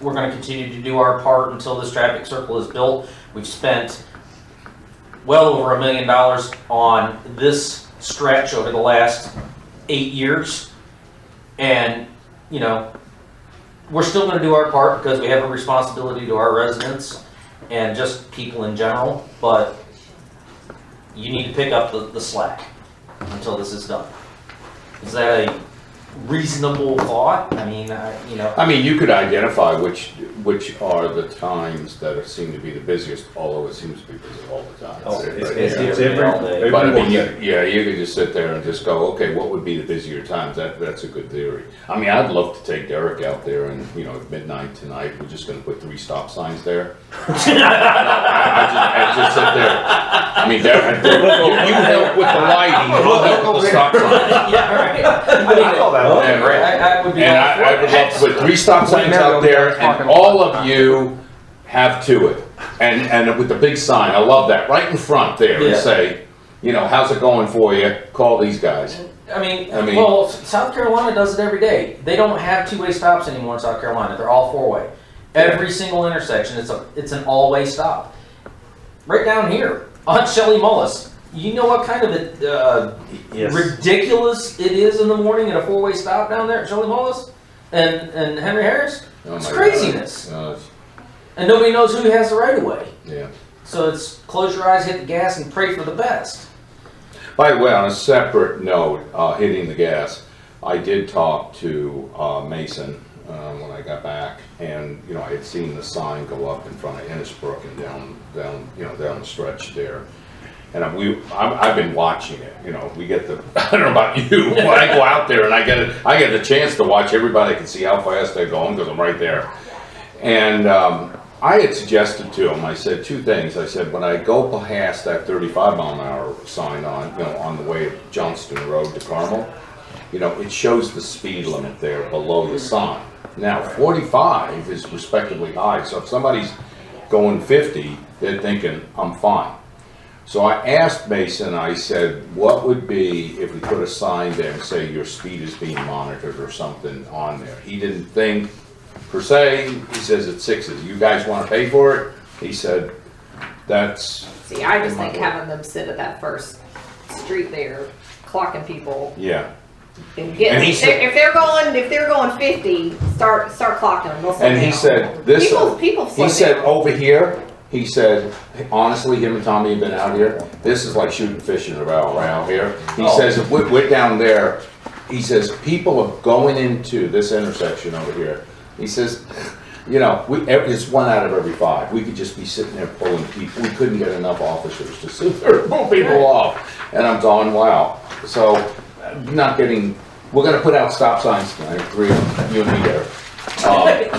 We're going to continue to do our part until this traffic circle is built. We've spent well over $1 million on this stretch over the last 8 years. And, you know, we're still going to do our part because we have a responsibility to our residents and just people in general, but you need to pick up the slack until this is done. Is that a reasonable thought? I mean, I mean, you could identify which are the times that seem to be the busiest, although it seems to be busy all the time. Oh, it's every- all day. But I mean, you could just sit there and just go, okay, what would be the busier times? That's a good theory. I mean, I'd love to take Derek out there and, at midnight tonight, we're just gonna put 3 stop signs there. I just sit there. I mean, Derek, you help with the lighting, I'll help with the stop signs. Yeah, right. I would be And all for I would love to put 3 stop signs out there, and all of you have to it. And with the big sign, I love that, right in front there, and Yeah. say, how's it going for you? Call these guys. I mean, well, South Carolina does it every day. They don't have 2-way stops anymore in South Carolina. They're all 4-way. Every single intersection, it's an all-way stop. Right down here on Shelley Mullis. You know what kind of ridiculous it is in the morning at a 4-way stop down there at Shelley Mullis and Henry Harris? Oh It's my craziness. God. And nobody knows who has the right of way. Yeah. So it's close your eyes, hit the gas, and pray for the best. By the way, on a separate note, hitting the gas, I did talk to Mason when I got back, and I had seen the sign go up in front of Innisbrook and down the stretch there. And I've been watching it. We get the I don't know about you, when I go out there and I get the chance to watch everybody. Can see how fast they're going because I'm right there. And I had suggested to him, I said 2 things. I said, when I go past that 35-mile-an-hour sign on the way of Johnston Road to Carmel, it shows the speed limit there below the sign. Now, 45 is respectively high, so if somebody's going 50, they're thinking, I'm fine. So I asked Mason, I said, what would be if we put a sign there and say your speed is being monitored or something on there? He didn't think per se. He says it's 6s. You guys want to pay for it? He said, that's... See, I just think having them sit at that first street there, clocking people. Yeah. And he said- if they're going 50, start clocking them. They'll slow And he down. said, this... People slow He said, down. over here, he said, honestly, him and Tommy have been out here. This is like shooting fish in a barrel around here. He says, if we're down there, he says, people are going into this intersection over here. He says, it's 1 out of every 5. We could just be sitting there pulling people. We couldn't get enough officers to sit there and pull people off. And I'm going, wow. So, we're going to put out stop signs tonight, 3 of them, you and me there. Okay,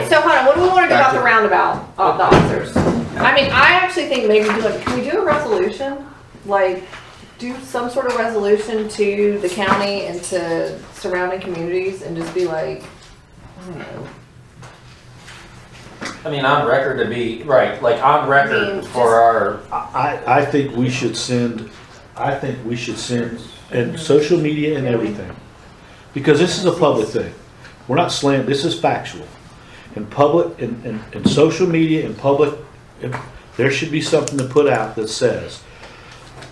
so hold on. What do we want to do about the roundabout of the officers? I mean, I actually think maybe can we do a resolution like do some sort of resolution to the county and to surrounding communities and just be like, I don't know. I mean, on record to be, right, like on record I mean, for our, I think we should send, and social media and everything. Because this is a public thing. We're not slaying, this is factual. In public, in social media, in public, there should be something to put out that says,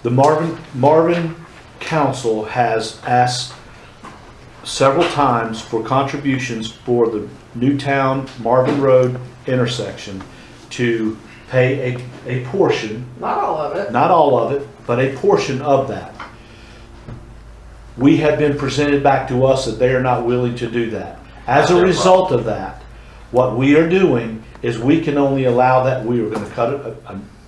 the Marvin Council has asked several times for contributions for the Newtown Marvin Road intersection to pay a portion, Not all of it. not all of it, but a portion of that. We have been presented back to us that they are not willing to do that. As a result of that, what we are doing is we can only allow that, we are gonna cut it,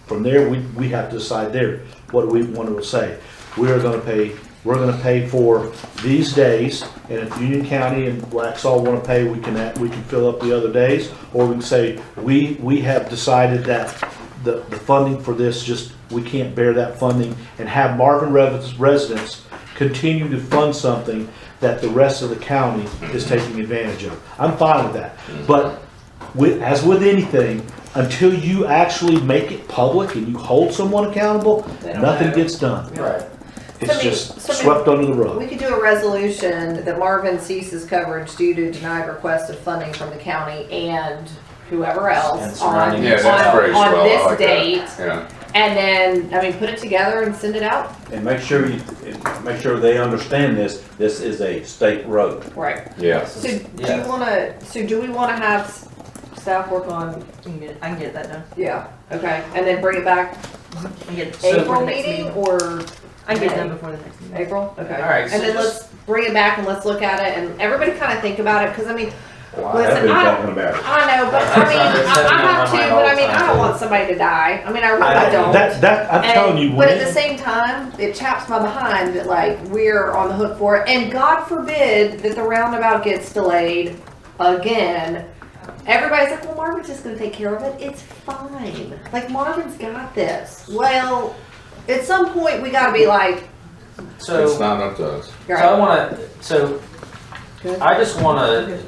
from there, we have to decide there, what we want to say. We're gonna pay for these days, and if Union County and Waxhaw wanna pay, we can fill up the other days, or we can say, we have decided that the funding for this, just, we can't bear that funding, and have Marvin residents continue to fund something that the rest of the county is taking advantage of. I'm fine with that, but as with anything, until you actually make it public and you hold someone accountable, They don't nothing know. gets done. right. It's So we- just so we- swept under the We rug. could do a resolution that Marvin ceases coverage due to denied request of funding from the county and whoever And else on, surrounding- Yeah, that's phrased on well, I this like that. date. Yeah. And then, I mean, put it together and send it out. And make sure they understand this is a state road. Right. Yeah. So do Yes. we wanna have staff work on, I can get that done. yeah, okay, and then bring it back I can get it before April the next meeting meeting. or I can get it done before the next meeting. April? Okay. All right, so And then just- let's bring it back and let's look at it and everybody kinda think about it, cause I mean, I've listen, been I talking about it. know, but I mean, I have to, but I mean, I don't want somebody to die. I mean, I really don't. I'm telling you, But at the when, same time, it chaps my behind that like we're on the hook for it. And God forbid that the roundabout gets delayed again. Everybody's like, well, Marvin's just gonna take care of it. It's fine. Like Marvin's got this. Well, at some point we gotta be like, So. It's not up to us. So I wanna, so Good. I just wanna,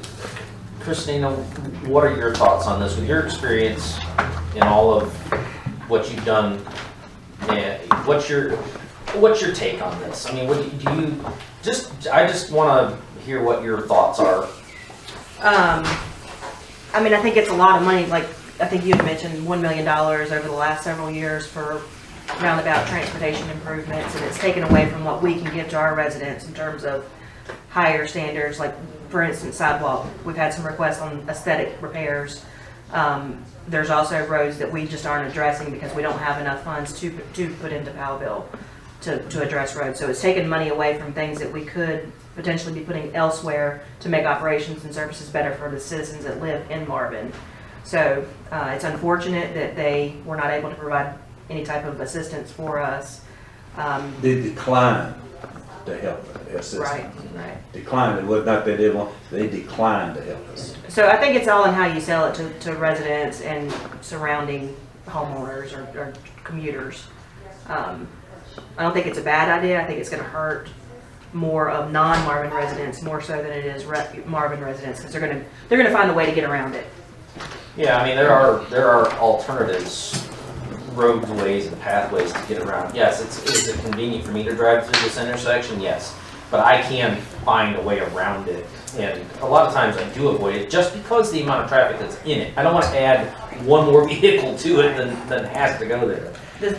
Christina, what are your thoughts on this with your experience in all of what you've done? And what's your take on this? I mean, what do you, I just wanna hear what your thoughts are. I mean, I think it's a lot of money, like, I think you had mentioned $1 million over the last several years for roundabout transportation improvements, and it's taken away from what we can give to our residents in terms of higher standards, like, for instance, sidewalk. We've had some requests on aesthetic repairs. There's also roads that we just aren't addressing because we don't have enough funds to put into Powell bill to address roads. So it's taken money away from things that we could potentially be putting elsewhere to make operations and services better for the citizens that live in Marvin. So it's unfortunate that they were not able to provide any type of assistance for us. They declined to help assist. Right. Declined, it was not that they didn't want, they declined to help us. So I think it's all in how you sell it to residents and surrounding homeowners or commuters. I don't think it's a bad idea. I think it's going to hurt more of non-Marvin residents more so than it is Marvin residents because they're gonna find a way to get around it. Yeah, I mean, there are alternatives, roadways and pathways to get around. Yes, is it convenient for me to drive through this intersection? Yes, but I can find a way around it. And a lot of times I do avoid it just because the amount of traffic that's in it. I don't want to add one more vehicle to it than has to go there.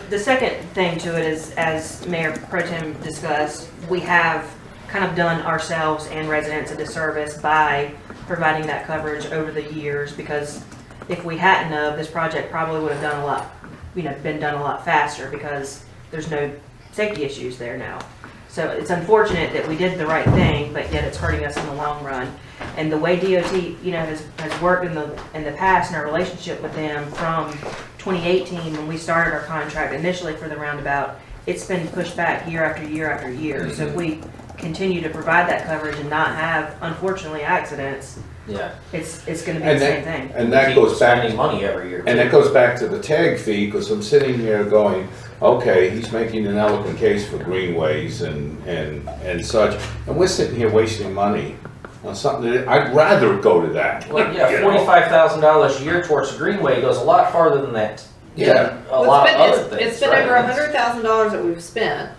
The second thing to it is, as Mayor Pro Tem discussed, we have kind of done ourselves and residents a disservice by providing that coverage over the years, because if we hadn't of, this project probably would have been done a lot faster because there's no safety issues there now. So it's unfortunate that we did the right thing, but yet it's hurting us in the long run. And the way DOT, has worked in the past in our relationship with them from 2018 when we started our contract initially for the roundabout, it's been pushed back year after year after year. So if we continue to provide that coverage and not have, unfortunately, accidents, Yeah. it's going to be the same thing. And that Keep goes back, spending money every year. and that goes back to the tag fee, because I'm sitting here going, okay, he's making an eloquent case for greenways and such, and we're sitting here wasting money on something that, I'd rather go to that. Well, yeah, You know? $45,000 a year towards the Greenway goes a lot farther than that. Yeah. A lot of other things. It's been right? over $100,000 that we've spent,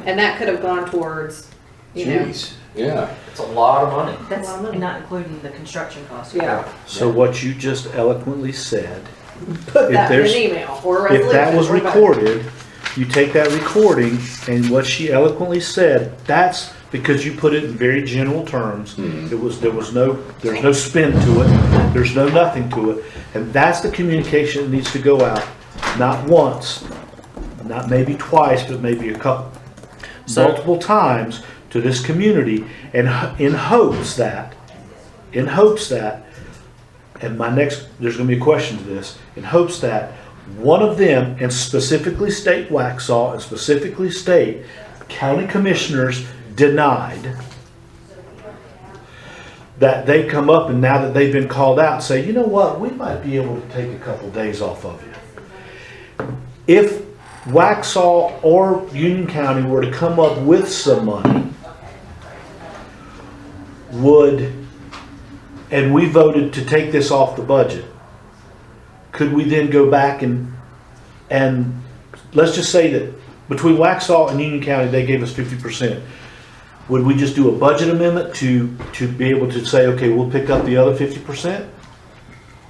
and that could have gone towards, you know. Jeez, yeah. It's a lot of money. That's A lot of money. not including the construction costs. Yeah. So what you just eloquently said, Put If that in an there's- email or a resolution. if that was or both. recorded, you take that recording and what she eloquently said, that's because you put it in very general terms. There's no spin to it, there's no nothing to it. And that's the communication that needs to go out, not once, not maybe twice, but maybe a couple, multiple times to this community, and in hopes that, and there's gonna be a question to this, in hopes that one of them, and specifically state Waxhaw, and specifically state county commissioners denied, that they come up and now that they've been called out, say, you know what, we might be able to take a couple days off of you. If Waxhaw or Union County were to come up with some money, and we voted to take this off the budget, could we then go back and let's just say that between Waxhaw and Union County, they gave us 50%. Would we just do a budget amendment to be able to say, okay, we'll pick up the other 50%?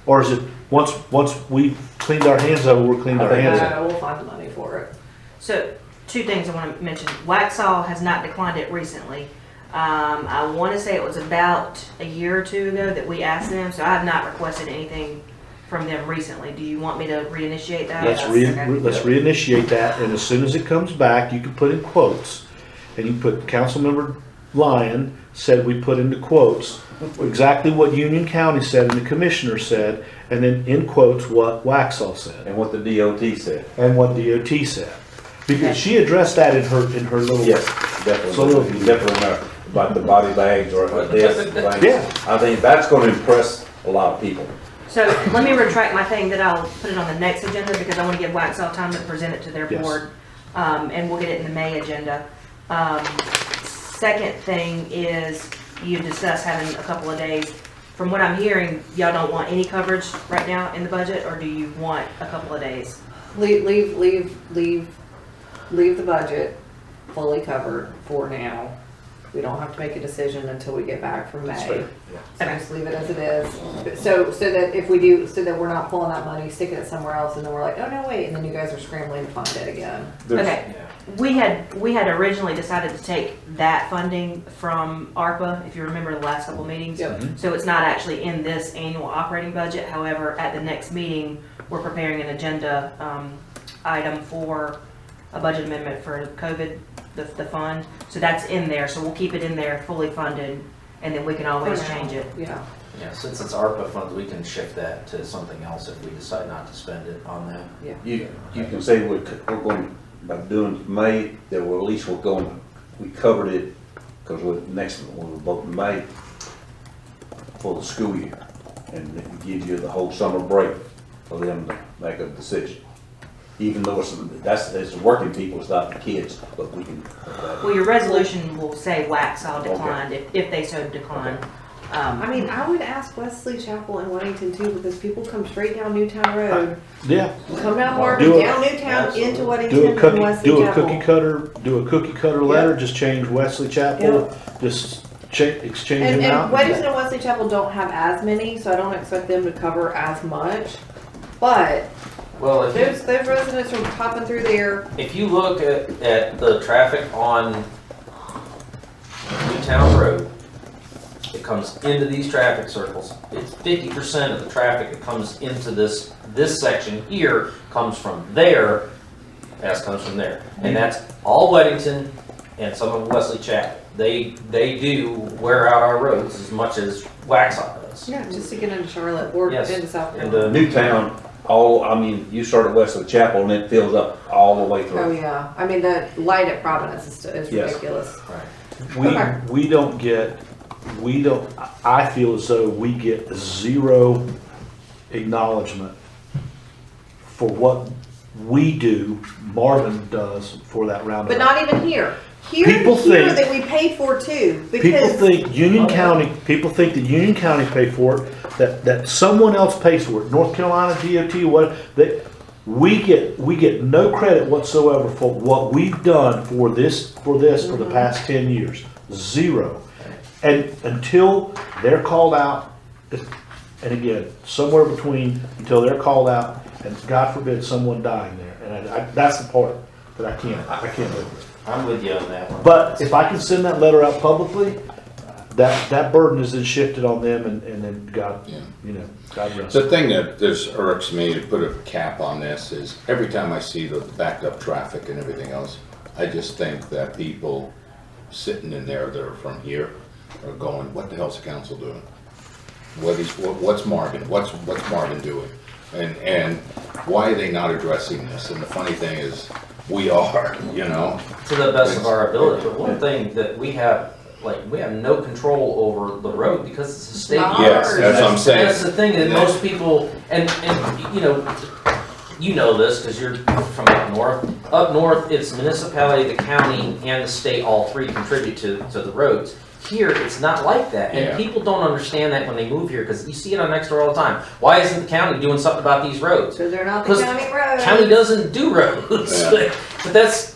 Or is it, once we cleaned our hands over, we're cleaned our hands over? We'll find the money for it. So, two things I want to mention. Waxhaw has not declined it recently. I want to say it was about a year or two ago that we asked them, so I have not requested anything from them recently. Do you want me to reinitiate that? Let's reinitiate that, and as soon as it comes back, you can put in quotes. And you put, Councilmember Lyon said we put into quotes exactly what Union County said and the commissioner said, and then in quotes what Waxhaw said. And what the DOT said. And what DOT said. Because she addressed that in her little. Yes, definitely, definitely not about the body bags or this. Yeah. I think that's gonna impress a lot of people. So let me retract my thing that I'll put it on the next agenda because I want to give Waxhaw time to present it to their Yes. board. And we'll get it in the May agenda. Second thing is you discussed having a couple of days. From what I'm hearing, y'all don't want any coverage right now in the budget, or do you want a couple of days? Leave the budget fully covered for now. We don't have to make a decision until we get back from May. So just leave it as it is. So that if we do, so that we're not pulling that money, sticking it somewhere else, and then we're like, oh no, wait, and then you guys are scrambling to find it again. Okay. We had originally decided to take that funding from ARPA, if you remember the last couple meetings. Yep. So it's not actually in this annual operating budget. However, at the next meeting, we're preparing an agenda item for a budget amendment for COVID, the fund. So that's in there. So we'll keep it in there fully funded, and then we can always change it. Yeah. Yeah, since it's ARPA funds, we can shift that to something else if we decide not to spend it on that. Yeah. You can say we're going, by doing May, that we're at least we covered it, because next one we're voting May for the school year. And it gives you the whole summer break for them to make a decision. Even though it's working people, it's not the kids, but we can. Well, your resolution will say Waxhaw declined, if they so decline. I mean, I would ask Wesley Chapel and Weddington too, because people come straight down Newtown Road. Yeah. Come down Marvin, down Newtown, into Weddington and Wesley Chapel. Do a cookie cutter letter, just change Wesley Chapel, just exchange And them out. Weddington and Wesley Chapel don't have as many, so I don't expect them to cover as much. But Well, if those residents are popping through there. If you look at the traffic on Newtown Road, it comes into these traffic circles. It's 50% of the traffic that comes into this section here comes from there, as comes from there. And that's all Weddington and some of Wesley Chapel. They do wear out our roads as much as Waxhaw does. Yeah, just to get into Charlotte or Yes. into South And Carolina. Newtown, you start at West of the Chapel and it fills up all the way through. Oh yeah, I mean the light at Providence is Yes. ridiculous. Right. I feel as though we get zero acknowledgement for what we do, Marvin does for that roundabout. But not even here. People think- that we pay for too, People because think Union County, people think that Union County paid for it, that someone else pays for it, North Carolina DOT, what, that, we get no credit whatsoever for what we've done for this for the past 10 years. Zero. And until they're called out, and again, somewhere between until they're called out, and God forbid someone dying there, and that's the part that I can't live with. I'm with you on that one. But if I can send that letter out publicly, that burden is then shifted on them, and then God, God rest. The thing that just irks me to put a cap on this is every time I see the backed up traffic and everything else, I just think that people sitting in there that are from here are going, what the hell's the council doing? What's Marvin? What's Marvin doing? And why are they not addressing this? And the funny thing is, we are, To the best of our ability, but one thing that we have no control over the road because it's a state. Yes, that's what I'm saying. That's the thing that most people, and you know this because you're from up north. Up north, it's municipality, the county, and the state, all three contribute to the roads. Here, it's not like that, and people don't understand that when they move here because you see it on Nextdoor all the time. Why isn't the county doing something about these roads? so they're not the county roads. County doesn't do roads. Yeah. But that's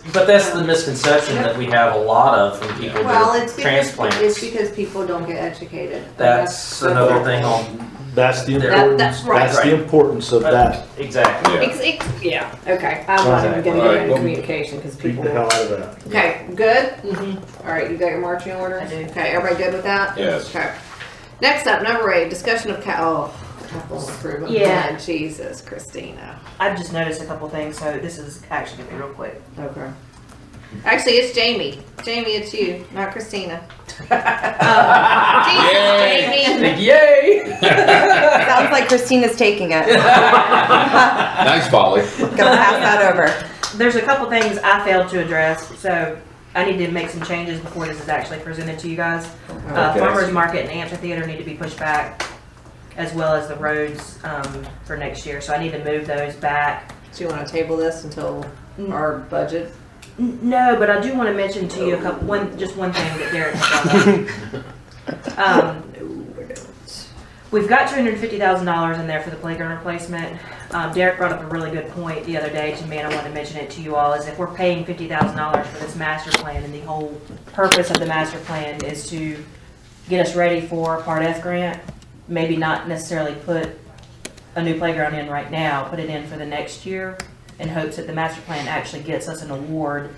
the misconception that we have a lot of from people Well, that it's are because, transplants. it's because people don't get educated. That's another thing on. That's the That- importance. that's right. That's the importance of that. Exactly. Yeah. Okay, I'm not even gonna Right. get into communication because Beat people. the hell out of that. Okay, good? All right, you got your marching orders? I do. Okay, everybody good with that? Yes. Okay. Next up, number 8, discussion of capital improvement Yeah. plan. Jesus, Christina. I've just noticed a couple things, so this is actually gonna be real quick. Okay. Actually, it's Jamie. Jamie, it's you, not Christina. Jesus, Jamie. Yay! Sounds like Christina's taking it. Nice volley. Gonna pass that over. There's a couple things I failed to address, so I need to make some changes before this is actually presented to you guys. Okay. Farmers Market and Amphitheater need to be pushed back, as well as the roads for next year. So I need to move those back. Do you want to table this until our budget? No, but I do want to mention to you just one thing that Derek brought up. We've got $250,000 in there for the playground replacement. Derek brought up a really good point the other day to me, and I wanted to mention it to you all, is if we're paying $50,000 for this master plan, and the whole purpose of the master plan is to get us ready for Part F grant, maybe not necessarily put a new playground in right now, put it in for the next year, in hopes that the master plan actually gets us an award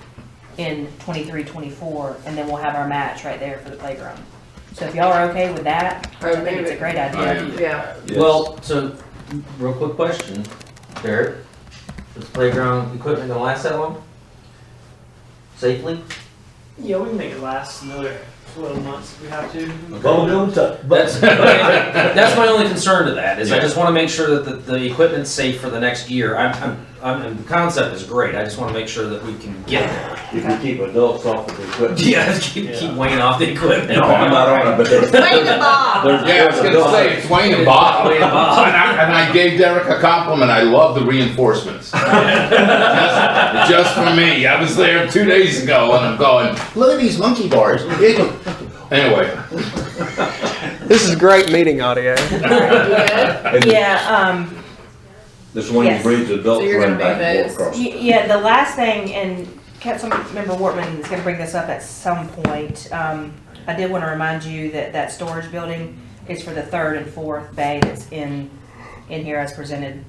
in 23-24, and then we'll have our match right there for the playground. So if y'all are okay with that, I think it's a great I idea. am. Yeah. Yes. Well, so real quick question, Derek, is playground equipment gonna last that long? Safely? Yeah, we can make it last another 12 months if we have to. Bubblegum tuck. That's my only concern to that, is I just wanna make sure that the equipment's safe for the next year. The concept is great, I just wanna make sure that we can get there. If we keep adults off of the equipment. Yeah, keep weighing off the equipment. No, I'm not on it, but there's. Wayne and Bob. Yeah, I was gonna say, it's Wayne and Bob. Wayne and Bob. And I gave Derek a compliment, I love the reinforcements. just for me, I was there 2 days ago and I'm going, look at these monkey bars. Anyway. This is great meeting audio. Yeah, This one Yes. you brings adults So you're running gonna back and move forth across. yeah, the last thing, and Councilmember Wortman is gonna bring this up at some point. I did wanna remind you that storage building is for the 3rd and 4th bay that's in here as presented.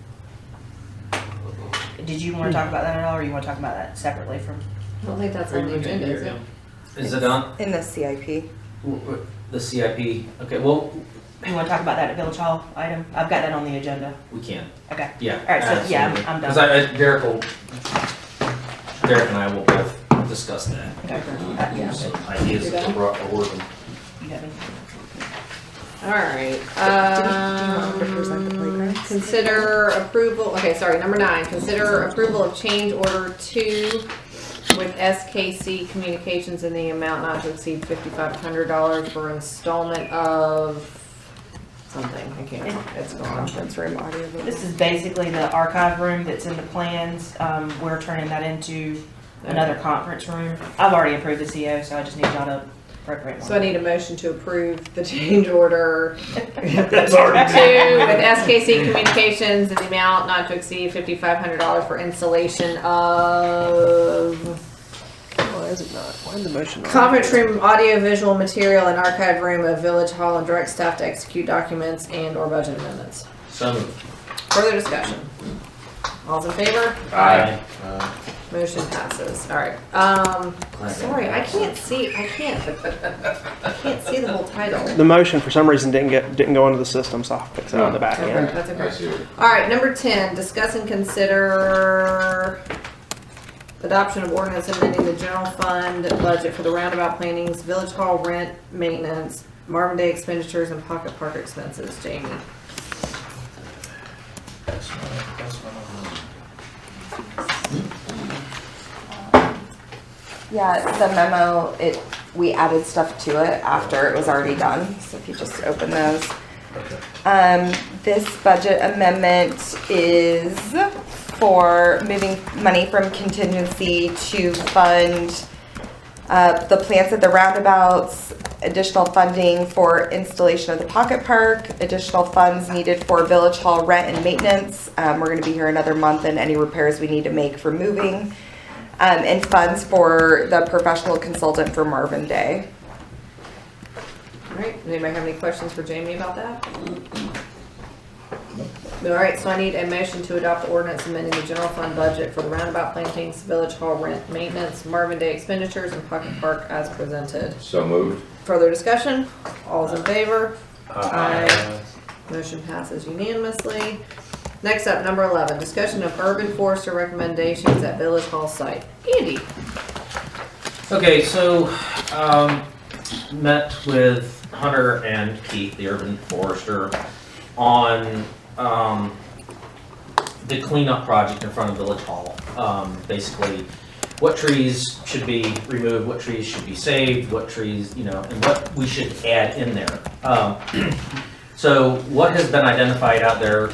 Did you wanna talk about that at all, or you wanna talk about that separately from? I don't think that's on the agenda, is it? Is it on In the CIP. the CIP? Okay, well, You wanna talk about that at Village Hall item? I've got that on the agenda. we can, Okay. yeah. Alright, so yeah, absolutely. I'm 'Cause done. Derek and I will both discuss that. Okay. Yeah. Some ideas that we're working. You got me? All right. Do you want to present the playground? Consider approval, okay, sorry, number 9, consider approval of change order 2 with SKC Communications in the amount not to exceed $5,500 for installment of, is something. I can't, it's gone. Conference room audio. This is basically the archive room that's in the plans. We're turning that into another conference room. I've already approved the CO, so I just need y'all to appropriate one. So I need a motion to approve the change order That's already to with SKC Communications in the amount not to exceed $5,500 for installation of Why is it not? Why is the motion not? conference room audio visual material and archive room of Village Hall and direct staff to execute documents and or budget amendments. So moved. Further discussion. All's in favor? Aye. Motion passes. All right. Sorry, I can't see the whole title. The motion for some reason didn't go into the system, so I'll fix it on the back Okay, end. that's I okay. see it. All right, number 10, discuss and consider adoption of ordinance amending the general fund budget for the Roundabout plantings, Village Hall rent, maintenance, Marvin Day expenditures, and pocket park expenses. Jamie. Yeah, the memo, we added stuff to it after it was already done, so if you just open those. This budget amendment is for moving money from contingency to fund the plants at the roundabouts, additional funding for installation of the pocket park, additional funds needed for Village Hall rent and maintenance. We're gonna be here another month, and any repairs we need to make for moving. And funds for the professional consultant for Marvin Day. All right, anybody have any questions for Jamie about that? All right, so I need a motion to adopt ordinance amending the general fund budget for the Roundabout plantings, Village Hall rent, maintenance, Marvin Day expenditures, and pocket park as presented. So moved. Further discussion? All's in favor? Aye. Motion passes unanimously. Next up, number 11, discussion of urban forester recommendations at Village Hall site. Andy. Okay, so, met with Hunter and Keith, the urban forester, on, the cleanup project in front of Village Hall. Basically, what trees should be removed, what trees should be saved, what trees, and what we should add in there. So what has been identified out there,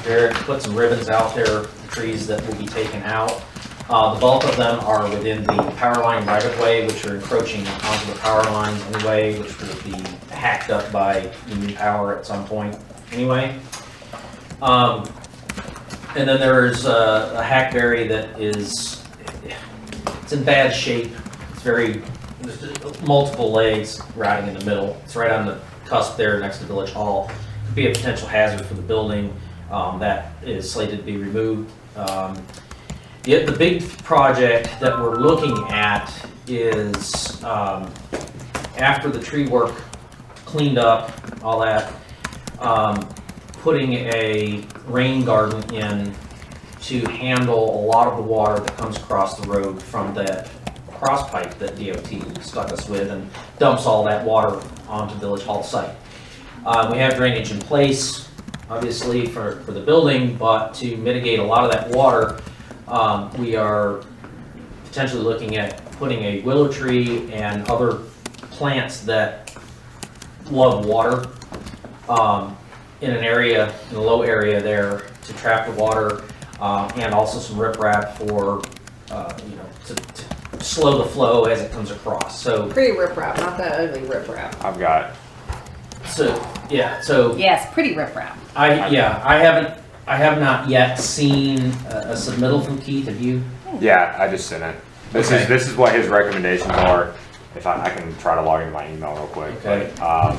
Derek put some ribbons out there, trees that will be taken out. The bulk of them are within the power line right of way, which are encroaching onto the power lines anyway, which will be hacked up by the new power at some point anyway. And then there's a hackberry that it's in bad shape. It's there's multiple legs riding in the middle. It's right on the cusp there next to Village Hall. Could be a potential hazard for the building. That is slated to be removed. The big project that we're looking at is after the tree work cleaned up, all that, putting a rain garden in to handle a lot of the water that comes across the road from that cross pipe that DOT stuck us with and dumps all that water onto Village Hall site. We have drainage in place, obviously, for the building, but to mitigate a lot of that water, we are potentially looking at putting a willow tree and other plants that love water in an area, in a low area there to trap the water, and also some riprap for, to slow the flow as it comes across. So Pretty riprap, not that ugly riprap. I've got, Yes, pretty riprap. I have not yet seen a submittal from Keith. Have you? yeah, I just sent it. Okay. This is what his recommendations are. If I can try to log into my email real quick. Okay. But,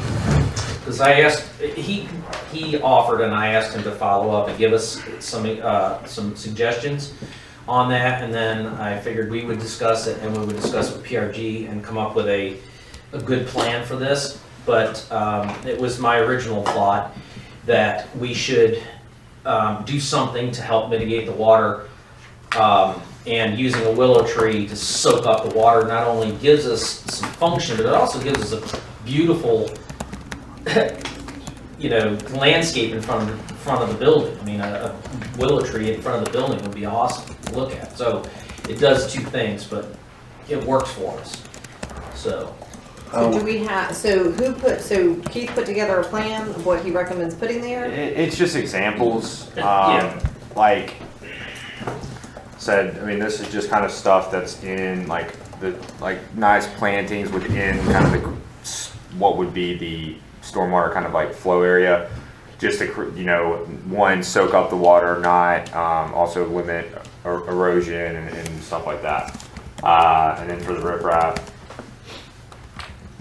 Because I asked, he offered, and I asked him to follow up and give us some suggestions on that, and then I figured we would discuss it, and we would discuss it with PRG and come up with a good plan for this. But it was my original thought that we should do something to help mitigate the water, and using a willow tree to soak up the water not only gives us some function, but it also gives us a beautiful landscape in front of the building. I mean, a willow tree in front of the building would be awesome to look at. So it does two things, but it works for us. So So do we have, so Keith put together a plan of what he recommends putting there? It's just examples. Yeah. Like said, I mean, this is just kind of stuff that's in like the nice plantings within kind of the what would be the stormwater kind of like flow area, just to one, soak up the water, not also limit erosion and stuff like that. And then for the riprap,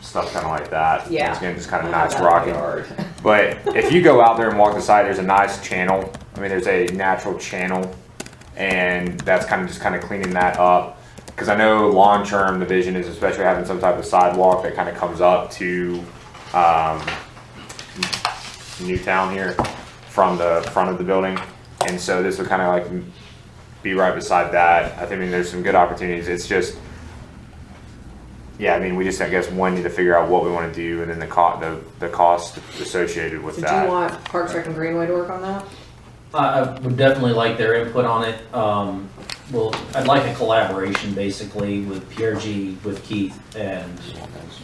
stuff kind of like that. Yeah. It's again just kind of I have nice that in my rocky. yard. But if you go out there and walk the side, there's a nice channel. I mean, there's a natural channel, and that's kind of cleaning that up. Because I know long term, the vision is especially having some type of sidewalk that kind of comes up to Newtown here from the front of the building, and so this would kind of like be right beside that. I mean, there's some good opportunities. It's just. Yeah, I mean, we just, I guess, one, need to figure out what we want to do, and then the cost associated with So that. do you want Parks Rec and Greenway to work on that? I would definitely like their input on it. Well, I'd like a collaboration basically with PRG, with Keith, and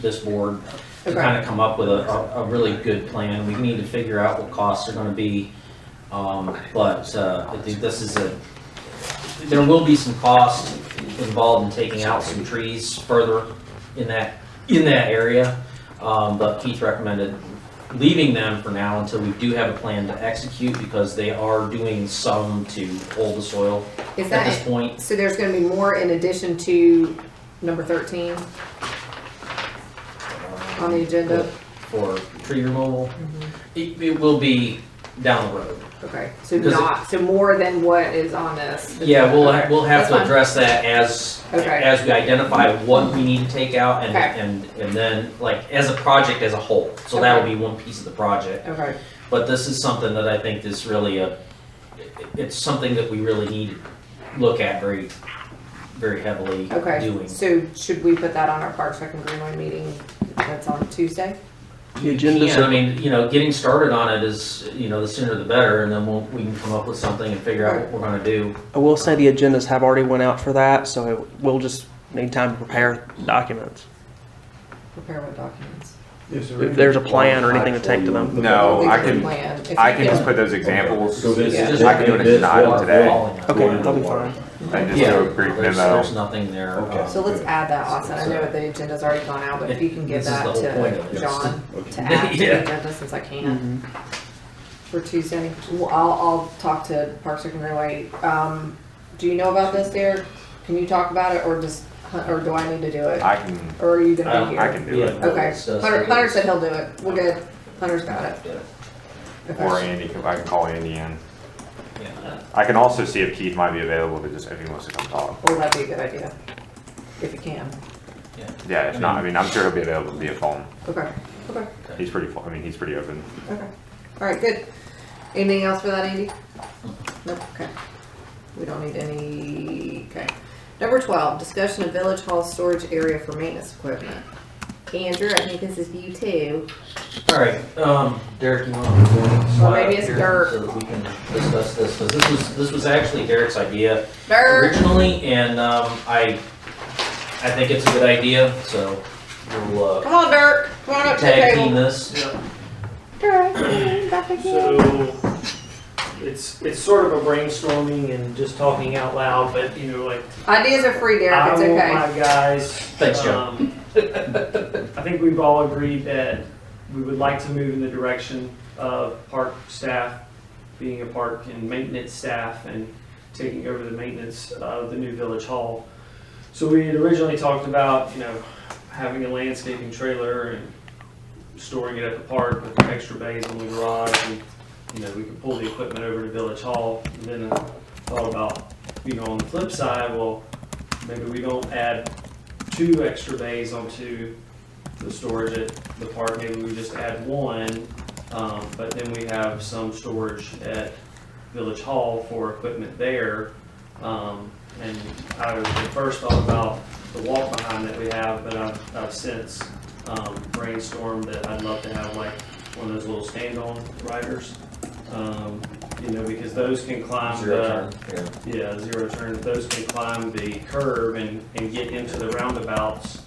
this board to Okay. kind of come up with a really good plan. We need to figure out what costs are going to be, but I think this is there will be some cost involved in taking out some trees further in that area, but Keith recommended leaving them for now until we do have a plan to execute, because they are doing some to hold the soil Is at that this point. So there's going to be more in addition to number 13 on the agenda? For tree removal. It will be down the road. Okay, so Because so more than what is on this? Yeah, we'll Okay, we'll have that's to fine. address that as Okay. we identify what we need to take out, and Okay. and then like as a project as a whole. So that will be one piece of the project. Okay, But this is something that I think is really it's something that we really need to look at very, very heavily okay. doing. So should we put that on our Parks Rec and Greenway meeting that's on Tuesday? The agendas Yeah, I are, mean, getting started on it is, the sooner the better, and then we can come up with something and figure out what we're gonna do. I will say the agendas have already went out for that, so we'll just need time to prepare documents. Prepare what documents? If there's a plan or anything to take to them. No, I There's a can. plan. If I you can just put those examples. So this Yeah. is I can do an agenda item today Okay, that'll be fine. and just Yeah, do a brief there's memo. nothing there. Okay. So let's add that, Austin. I know the agenda's already gone out, but if you can give This is that the whole point of to it. John Okay. to add to Yeah. the agenda, since I can't. For Tuesday, well, I'll talk to Parks and Greenway. Do you know about this, Derek? Can you talk about it, or do I need to do it? I can. Or are you gonna be I here? can do it. Okay, Hunter said he'll do it. We're good. Hunter's got it. Okay. Or Andy. I can call Andy in. Yeah. I can also see if Keith might be available to just if he wants to come talk. Or that'd be a good idea, if you can. Yeah, if not, I mean, I'm sure he'll be available via phone. Okay, okay, He's pretty. He's pretty open. okay. All right, good. Anything else for that, Andy? Nope, okay. We don't need any, okay. Number 12, discussion of Village Hall storage area for maintenance equipment. Andrew, I think this is you too. All right, Derek, you want to? Or maybe it's Dirk. So that we can discuss this, because this was actually Derek's idea Dirk! originally, and I think it's a good idea. So we'll Come on, Dirk. Come on up to the tag team table. this. Dirk, back again. So it's sort of a brainstorming and just talking out loud, but like Ideas are free, Derek. I It's want okay. my guys. Thanks, Joe. I think we've all agreed that we would like to move in the direction of park staff being a park and maintenance staff and taking over the maintenance of the new village hall. So we had originally talked about, having a landscaping trailer and storing it at the park with extra bays on the garage, and we could pull the equipment over to Village Hall. And then I thought about, on the flip side, well, maybe we don't add 2 extra bays onto the storage at the park. Maybe we just add 1, but then we have some storage at Village Hall for equipment there. And I first thought about the walk behind that we have, but I've since brainstormed that I'd love to have like one of those little stand-on riders, because those can climb Zero turn. zero turn. Those can climb the curve and get into the roundabouts,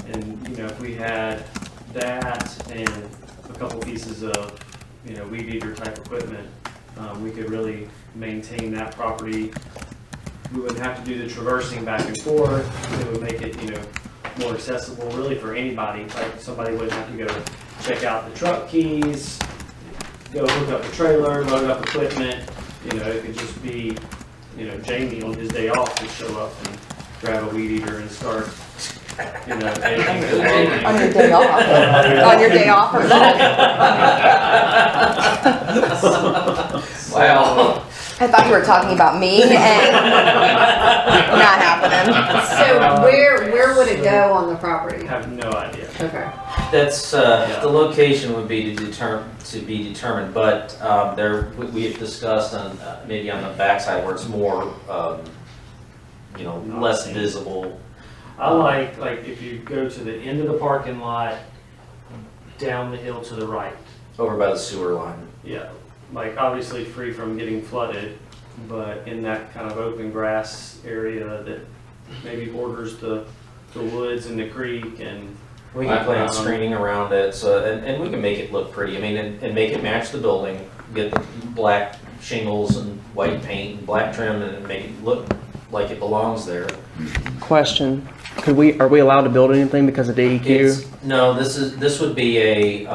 and if we had that and a couple pieces of, weed eater type equipment, we could really maintain that property. We wouldn't have to do the traversing back and forth. It would make it, more accessible really for anybody. Like somebody wouldn't have to go check out the truck keys, go hook up the trailer, load up equipment. It could just be, Jamie on his day off could show up and grab a weed eater and start, anything goes wrong. On your day off. On your day off or Wow. I thought you were talking about me and not happening. So where would it go on the property? I have no idea. Okay. That's, the location would be to be determined, but, we have discussed on, maybe on the backside where it's more, less visible. I like if you go to the end of the parking lot, down the hill to the right. Over by the sewer line. Yeah, like obviously free from getting flooded, but in that kind of open grass area that maybe borders the woods and the creek and. We can plant screening around it, so, and we can make it look pretty, and make it match the building, get the black shingles and white paint and black trim and make it look like it belongs there. Question: are we allowed to build anything because of DEQ? No, this would be a,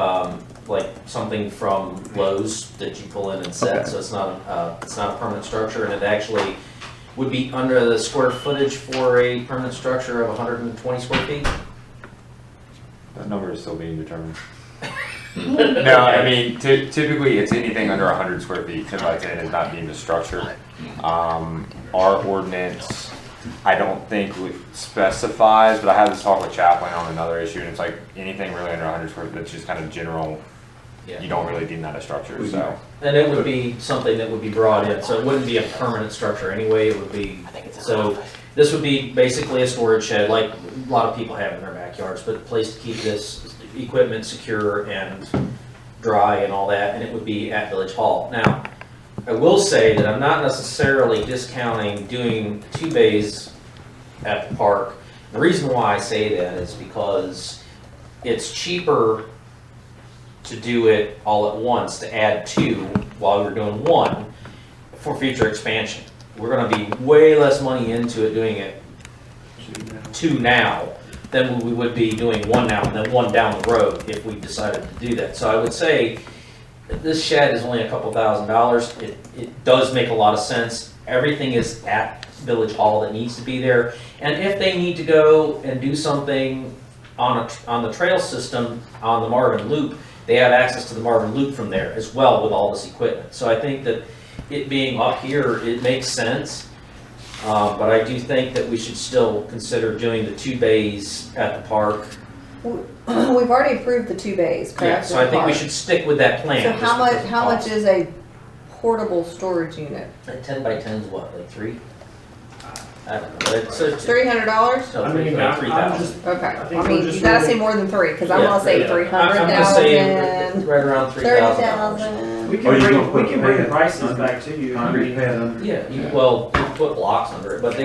like something from Lowe's that you pull in and set, Okay. so it's not a permanent structure, and it actually would be under the square footage for a permanent structure of 120 square feet. That number is still being determined. No, I mean, typically it's anything under 100 square feet. 10 by 10 is not deemed a structure. Our ordinance, I don't think specifies, but I had this talk with Chaplain on another issue, and it's like anything really under 100 square feet, that's just kind of general. Yeah. You don't really deem that a structure, so. And it would be something that would be brought in, so it wouldn't be a permanent structure anyway, it would be, so this would be basically a storage shed, like a lot of people have in their backyards, but a place to keep this equipment secure and dry and all that, and it would be at Village Hall. Now, I will say that I'm not necessarily discounting doing 2 bays at the park. The reason why I say that is because it's cheaper to do it all at once, to add 2 while we're doing 1 for future expansion. We're gonna be way less money into it doing it 2 now than we would be doing 1 now and then 1 down the road if we decided to do that. So I would say that this shed is only a couple $1,000s. It does make a lot of sense. Everything is at Village Hall that needs to be there. And if they need to go and do something on the trail system on the Marvin Loop, they have access to the Marvin Loop from there as well with all this equipment. So I think that it being up here, it makes sense. But I do think that we should still consider doing the 2 bays at the park. We've already approved the 2 bays, correct? Yeah, so I think we should stick with that plan. So just because of how much cost. is a portable storage unit? A 10 by 10 is what, like 3? I don't know. It's $300? no, I mean, 3,000. Okay, I think I mean, we're you just gotta really- say more than 3, because I'm Yeah, gonna say yeah. I'm just saying 300,000, right around $3,000. 30,000. We Are can you bring, gonna we put can bring the pad prices under- back to you. I Concrete mean, pad under? Yeah, well, you put blocks under it, but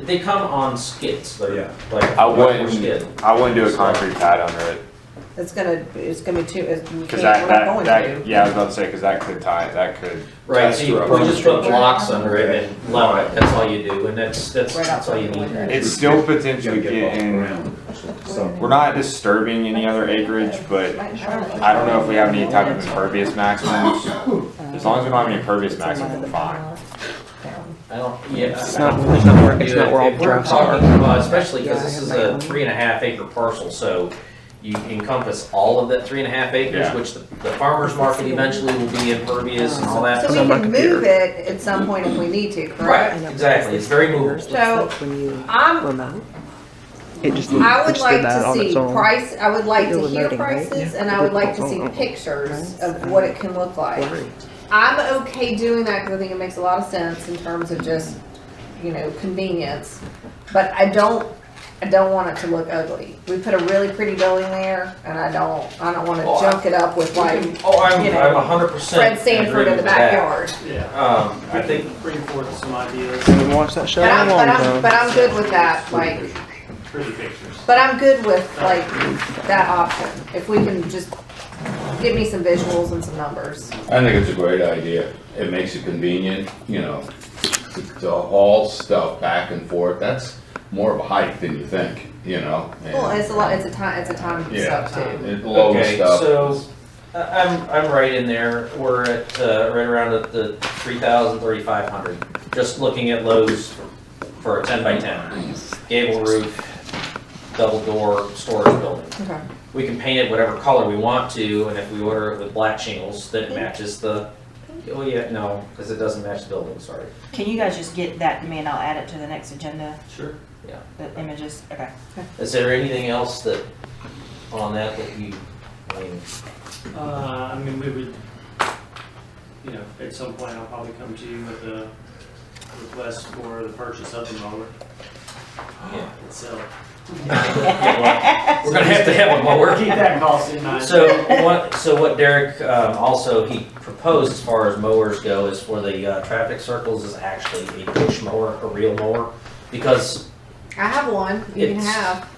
they come on skids. They're Yeah. like I much more wouldn't skid. do a concrete pad under it, It's gonna be too, we cause can't, we're not going to. yeah, I was about to say, cause that could. Right, so you just put blocks under it and level it, that's all you do, and that's Right all you outside the need. window. It's still potentially getting, we're not disturbing any other acreage, but I don't know if we have any type of impervious maximums. As long as we don't have any impervious maximums, we're fine. I don't, yeah. It's not where all If the we're drafts are. talking about, especially because this is a 3.5 acre parcel, so you encompass all of that 3.5 acres, Yeah. which the farmer's market eventually will be impervious and all that. So we on my can computer. move it at some point if we need to, Right, correct? exactly, it's very movable. So, I'm, It just I would did like that to on see its own. price, I would like to You're hear remoting, right? prices, Yeah. and I would like to see pictures of what it can look like. I'm okay doing that because I think it makes a lot of sense in terms of just, convenience. But I don't want it to look ugly. We put a really pretty building there, and I don't want to Oh, junk it up with like I'm you know, 100% Fred Sanford in the agree with that. backyard. Yeah, I think bring forth some ideas. Didn't watch that show But a long I'm, time. but I'm good with that, like, pretty pictures. But I'm good with like that option. If we can just give me some visuals and some numbers. I think it's a great idea. It makes it convenient, you know, to haul stuff back and forth. That's more of a hike than you think, you know? and- Well, it's a lot. It's a time Yeah, stuff too. it loads Okay, stuff. so I'm right in there. We're at right around at the 3,000, 3,500. Just looking at Lowe's for a 10 by 10, gable roof, double door storage building. Okay. We can paint it whatever color we want to, and if we order it with black shingles, then it matches the. Oh yeah, no, because it doesn't match the building. Sorry. Can you guys just get that to me and I'll add it to the next agenda, Sure. Yeah. the images? Okay. Is there anything else that on that you? I mean, I mean, we would, you know, at some point I'll probably come to you with a request for the purchase of the mower yeah. itself. We're gonna have to have a mower. Keep that cost in mind. So what Derek also he proposed as far as mowers go is for the traffic circles is actually a push mower, a real mower, because I have one. You can It's- have.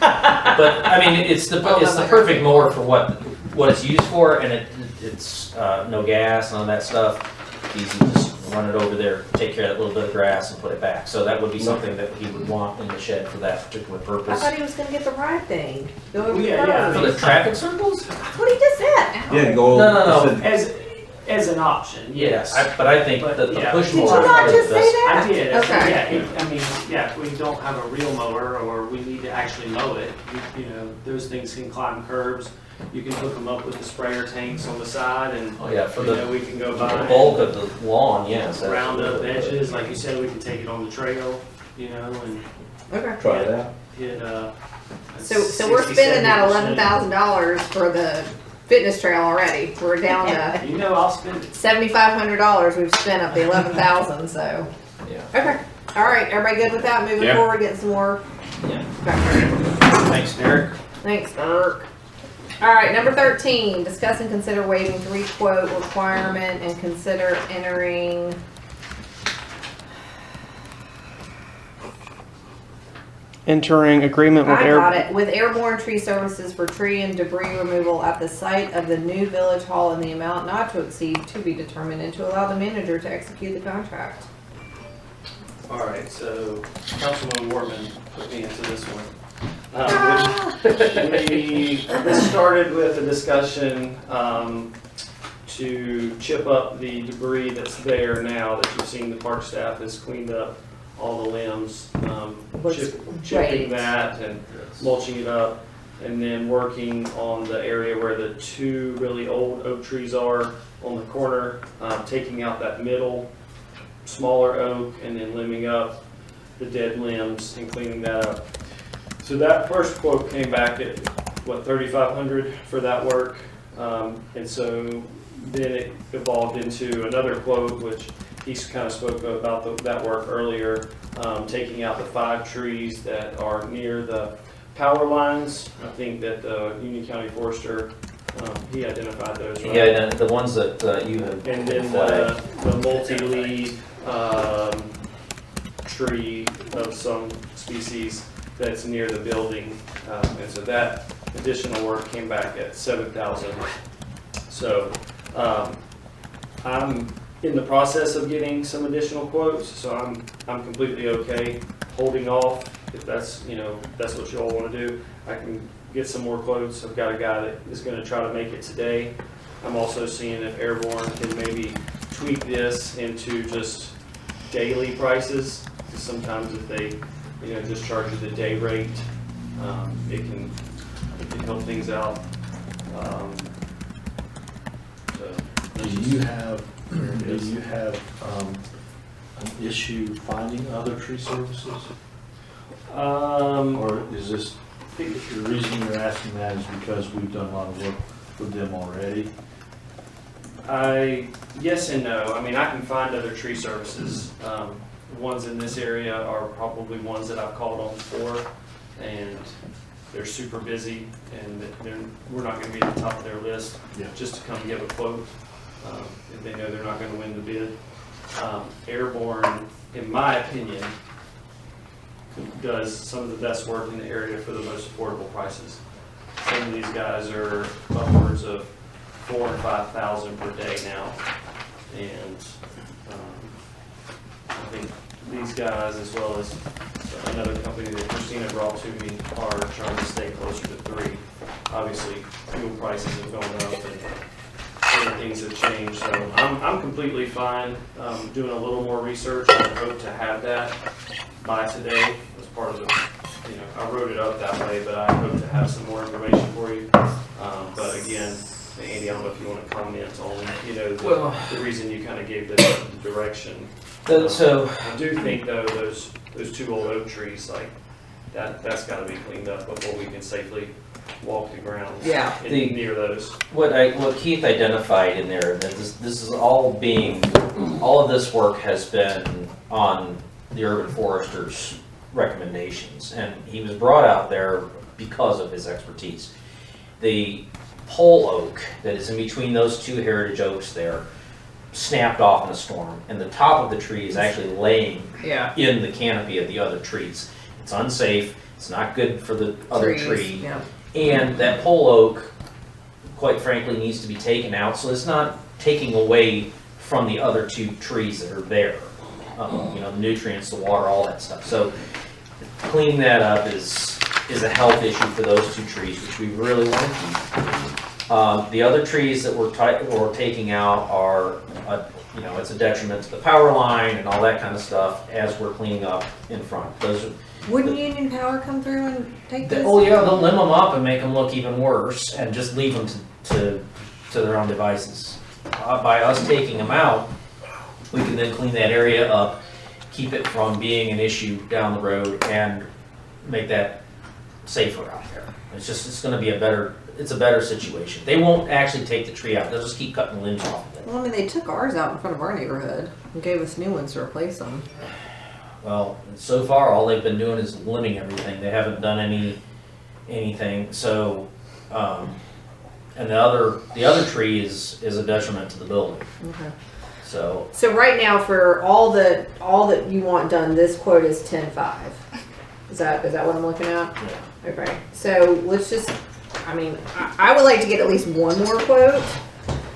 but I mean it's the perfect mower for what it's used for, and it's no gas, none of that stuff. Easy to just run it over there, take care of that little bit of grass, and put it back. So that would be something that he would want in the shed for that particular I purpose. thought he was gonna get the ride thing. Go over Yeah, the yeah. curb. For the traffic circles? That's what he just said. Yeah, go. No. As an option, yes. But I think But, that the yeah. push Did you mower. not is just the say best. that? I did. Okay. Yeah, I mean, yeah, if we don't have a real mower or we need to actually mow it, you know, those things can climb curbs. You can hook them up with the sprayer tanks on the side and, Oh yeah, for you know, the we can go the by. bulk of the lawn, yes. Round up absolutely. edges, like you said, we can take it on the trail, you know, and Okay. Try it out. hit, So we're spending that $11,000 for the fitness trail already. We're down to You know, I'll spend it. $7,500 we've spent of the 11,000. So Yeah. okay, all right. Everybody good with that? Moving Yeah. forward, getting some more. Yeah. Okay. Thanks, Derek. Thanks, Dirk. All right, number 13, discuss and consider waiving 3-quote requirement and consider entering Entering agreement with I got Air. it. With Airborne Tree Services for tree and debris removal at the site of the new village hall in the amount not to exceed to be determined and to allow the manager to execute the contract. All right, so Councilman Warman put me into this one. This started with a discussion to chip up the debris that's there now that you've seen the park staff has cleaned up all the limbs, Looks chipping great. that and mulching it up, and then working on the area where the two really old oak trees are on the corner, taking out that middle smaller oak and then limbing up the dead limbs and cleaning that up. So that first quote came back at what, 3,500 for that work, and so then it evolved into another quote, which he kind of spoke about that work earlier, taking out the 5 trees that are near the power lines. I think that the Union County Forester, he identified those, right? Yeah, the ones that you have. And then the multi-leaf tree of some species that's near the building. And so that additional work came back at 7,000. So I'm in the process of getting some additional quotes, so I'm completely okay holding off. If that's, you know, that's what you all want to do, I can get some more quotes. I've got a guy that is going to try to make it today. I'm also seeing if Airborne can maybe tweak this into just daily prices. Because sometimes if they, you know, just charge you the day rate, it can help things out. So Do you have an issue finding other tree services? Or is this, the reason you're asking that is because we've done a lot of work with them already? Yes and no. I mean, I can find other tree services. Ones in this area are probably ones that I've called on before, and they're super busy, and we're not going to be at the top of their list just to come give a quote if they know they're not going to win the bid. Airborne, in my opinion, does some of the best work in the area for the most affordable prices. Some of these guys are upwards of 4,000 and 5,000 per day now, and I think these guys, as well as another company that Christina brought to me, are trying to stay closer to 3. Obviously, fuel prices have gone up and other things have changed, so I'm completely fine doing a little more research. I hope to have that by today as part of the, I wrote it up that way, but I hope to have some more information for you. But again, Andy, I don't know if you want to comment on, the reason you kind of gave the direction. So I do think though those 2 old oak trees, like that's got to be cleaned up before we can safely walk the grounds. Yeah. Near those. what Keith identified in there, that this is all of this work has been on the urban forester's recommendations, and he was brought out there because of his expertise. The pole oak that is in between those 2 heritage oaks there snapped off in a storm, and the top of the tree is actually laying in the canopy of the other trees. It's unsafe. It's not good for the other tree. Yeah. And that pole oak, quite frankly, needs to be taken out, so it's not taking away from the other 2 trees that are there. The nutrients, the water, all that stuff. So cleaning that up is a health issue for those 2 trees, which we really want to keep. The other trees that we're taking out are, it's a detriment to the power line and all that kind of stuff as we're cleaning up in front. Wouldn't Union Power come through and take this? Oh yeah, they'll limb them up and make them look even worse, and just leave them to their own devices. By us taking them out, we can then clean that area up, keep it from being an issue down the road, and make that safer out there. It's going to be a better situation. They won't actually take the tree out. They'll just keep cutting limbs off of it. Well, they took ours out in front of our neighborhood and gave us new ones to replace them. Well, so far, all they've been doing is limbing everything. They haven't done anything. So, and the other tree is a detriment to the building. Okay. So right now, for all that you want done, this quote is 10.5. Is that what I'm looking at? yeah. Okay. So let's just. I would like to get at least one more quote,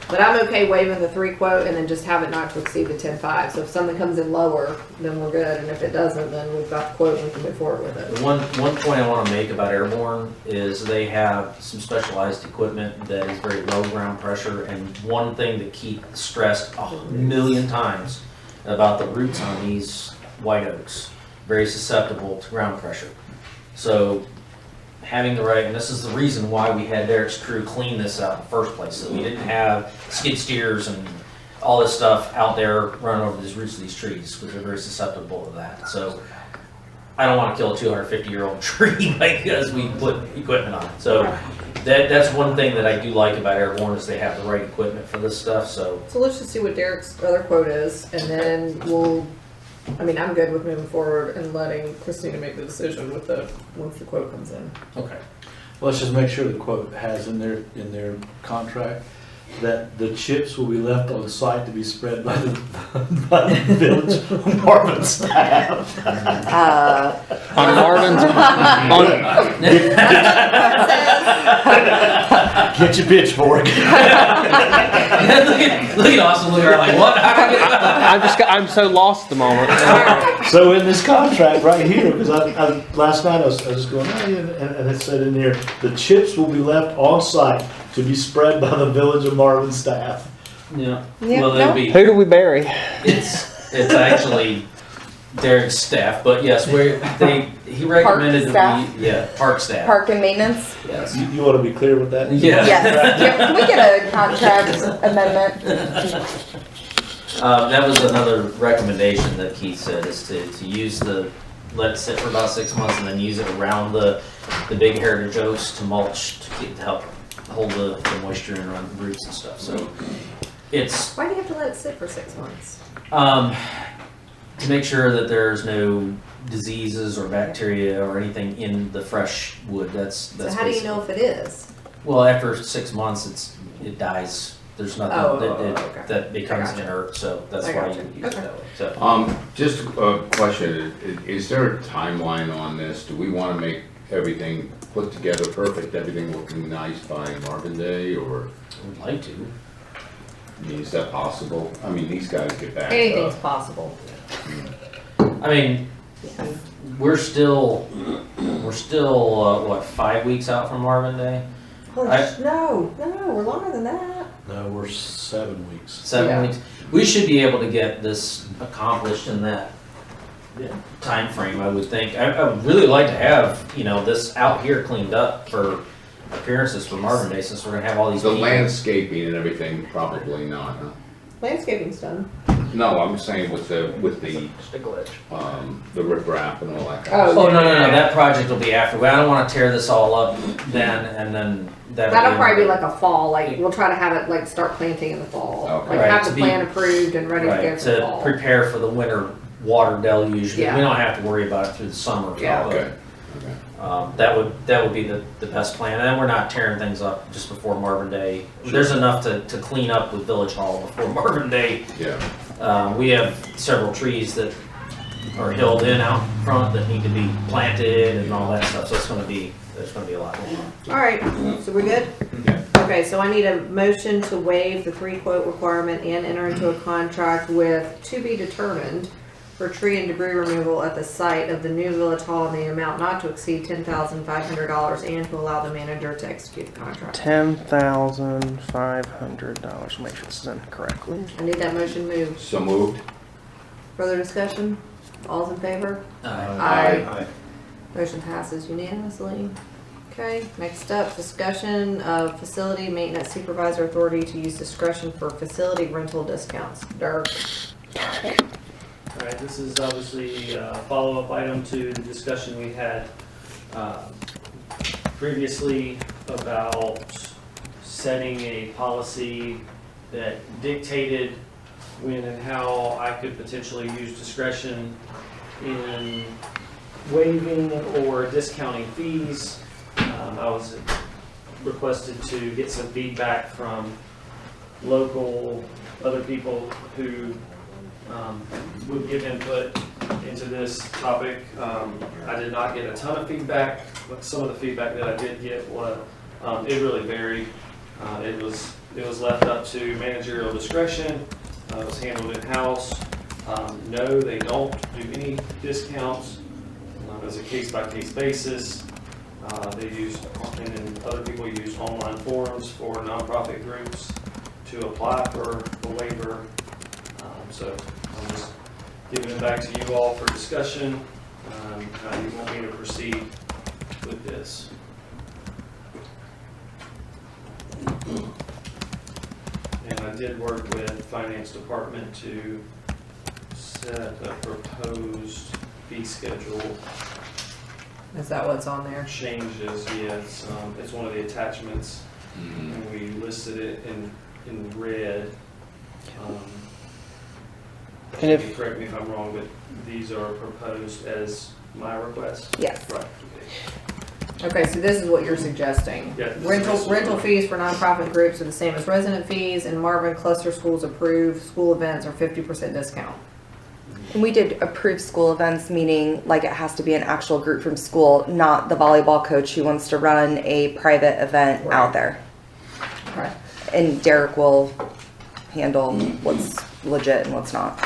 but I'm okay waiving the 3 quote and then just have it not to exceed the 10.5. So if something comes in lower, then we're good, and if it doesn't, then we've got the quote and we can move forward with it. The one point I want to make about Airborne is they have some specialized equipment that is very low ground pressure, and one thing that Keith stressed 1,000,000 times about the roots on these white oaks, very susceptible to ground pressure. So having the right, and this is the reason why we had Derek's crew clean this out in the first place, so we didn't have skid steers and all this stuff out there running over these roots of these trees, because they're very susceptible to that. So I don't want to kill a 250-year-old tree because we put equipment on it. So that's one thing that I do like about Airborne, is they have the right equipment for this stuff. So let's just see what Derek's other quote is, and then I'm good with moving forward and letting Christina make the decision once the quote comes in. okay. Let's just make sure the quote has in their contract that the chips will be left on site to be spread by the village Marvin staff. On Marvin's, Get your pitchfork. look at Austin looking around like, what? I'm so lost at the moment. So in this contract right here, because last night I was just going, and it said in there, the chips will be left on site to be spread by the village of Marvin staff. Yeah. Yeah, Well, no. Who do we bury? It's actually Derek's staff, but yes, he recommended staff? park staff. Park and maintenance? Yes. You want to be clear with that? Yeah. Yes. Can we get a contract amendment? That was another recommendation that Keith said, is to use let it sit for about 6 months and then use it around the big heritage oaks to mulch to help hold the moisture in around the roots and stuff. So it's Why do you have to let it sit for 6 months? to make sure that there's no diseases or bacteria or anything in the fresh wood. That's So how do you know if it is? Well, after 6 months, it dies There's nothing Okay. that becomes I gotcha. inert, so that's I why gotcha. you use it Okay. that way. So, Just a question, is there a timeline on this? Do we wanna make everything put together perfect, everything looking nice by Marvin Day, or, we'd like to. I mean, is that possible? I mean, these guys get back. Anything's possible. I mean, we're still, what, 5 weeks out from Marvin Day? No, we're longer than that. No, we're 7 weeks. 7 Yeah. weeks. We should be able to get this accomplished in that time frame. I would think. I would really like to have, this out here cleaned up for appearances for Marvin Day, since we're gonna have all these The people. landscaping and everything, probably not, huh? Landscaping's done. No, I'm saying with the Just a glitch. the riprap and all that kind of Oh, stuff. Oh, no, that project will be after. I don't wanna tear this all up then, and then That'll probably be like a fall, like, we'll try to have it, like, start planting in the fall. Okay. Like, Right, have to the be- plan approved and ready to go Right, for the to fall. prepare for the winter water deluge. Yeah. We don't have to worry about it through the summer. Yeah. Okay, okay. That would be the best plan, and then we're not tearing things up just before Marvin Day. There's enough to clean up with Village Hall before Marvin Day. Yeah, We have several trees that are held in out front that need to be planted and all that stuff, so there's gonna be a lot going on. All right, so we good? Yeah. Okay, so I need a motion to waive the 3-quote requirement and enter into a contract with To Be Determined for tree and debris removal at the site of the new Village Hall in the amount not to exceed $10,500 and to allow the manager to execute the contract. $10,500. Make sure this is in correctly. I need that motion moved. So moved? Further discussion? All's in favor? Aye. Motion passes unanimously. Okay, next up, discussion of facility maintenance supervisor authority to use discretion for facility rental discounts. Dirk. All right, this is obviously a follow-up item to the discussion we had previously about setting a policy that dictated when and how I could potentially use discretion in waiving or discounting fees. I was requested to get some feedback from local, other people who would give input into this topic. I did not get a ton of feedback, but some of the feedback that I did get was, it really varied. It was left up to managerial discretion. It was handled in-house. No, they don't do any discounts. As a case-by-case basis. They use, and then other people use online forums for nonprofit groups to apply for the waiver. So I'm just giving it back to you all for discussion. How you want me to proceed with this. And I did work with Finance Department to set a proposed fee schedule. Is that what's on there? Changes, yes, it's one of the attachments, and we listed it in red. And if- Correct me if I'm wrong, but these are proposed as my request? Yes. Right, Okay, so this is what you're suggesting. Yeah, this Rental is- rental fees for nonprofit groups are the same as resident fees, and Marvin Cluster Schools approved school events are 50% discount. And we did approve school events, meaning like it has to be an actual group from school, not the volleyball coach who wants to run a private event Right. out there. Okay. And Derek will handle what's legit and what's not.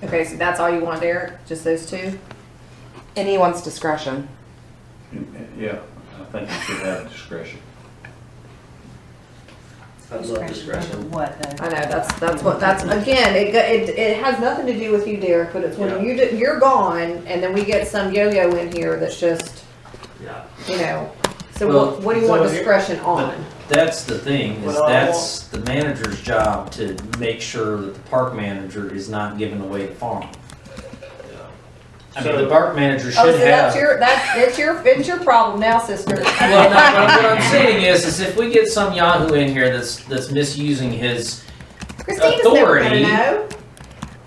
Okay, so that's all you want, Derek? Just those two? And he wants discretion. Yeah, I think you should have discretion. I love discretion. What though? I know, that's again, it has nothing to do with you, Derek, but it's when Yeah. you're gone, and then we get some yo-yo in here that's just, Yeah. so Well, what do you want so here- discretion on? That's the thing, is Well, I that's the manager's job to make sure that the park manager is not giving away the farm. I mean, the park manager Oh, should so that's have. it's your problem now, sister. Well, no, what I'm saying is if we get some Yahoo in here that's misusing his Christina's never gonna authority. know.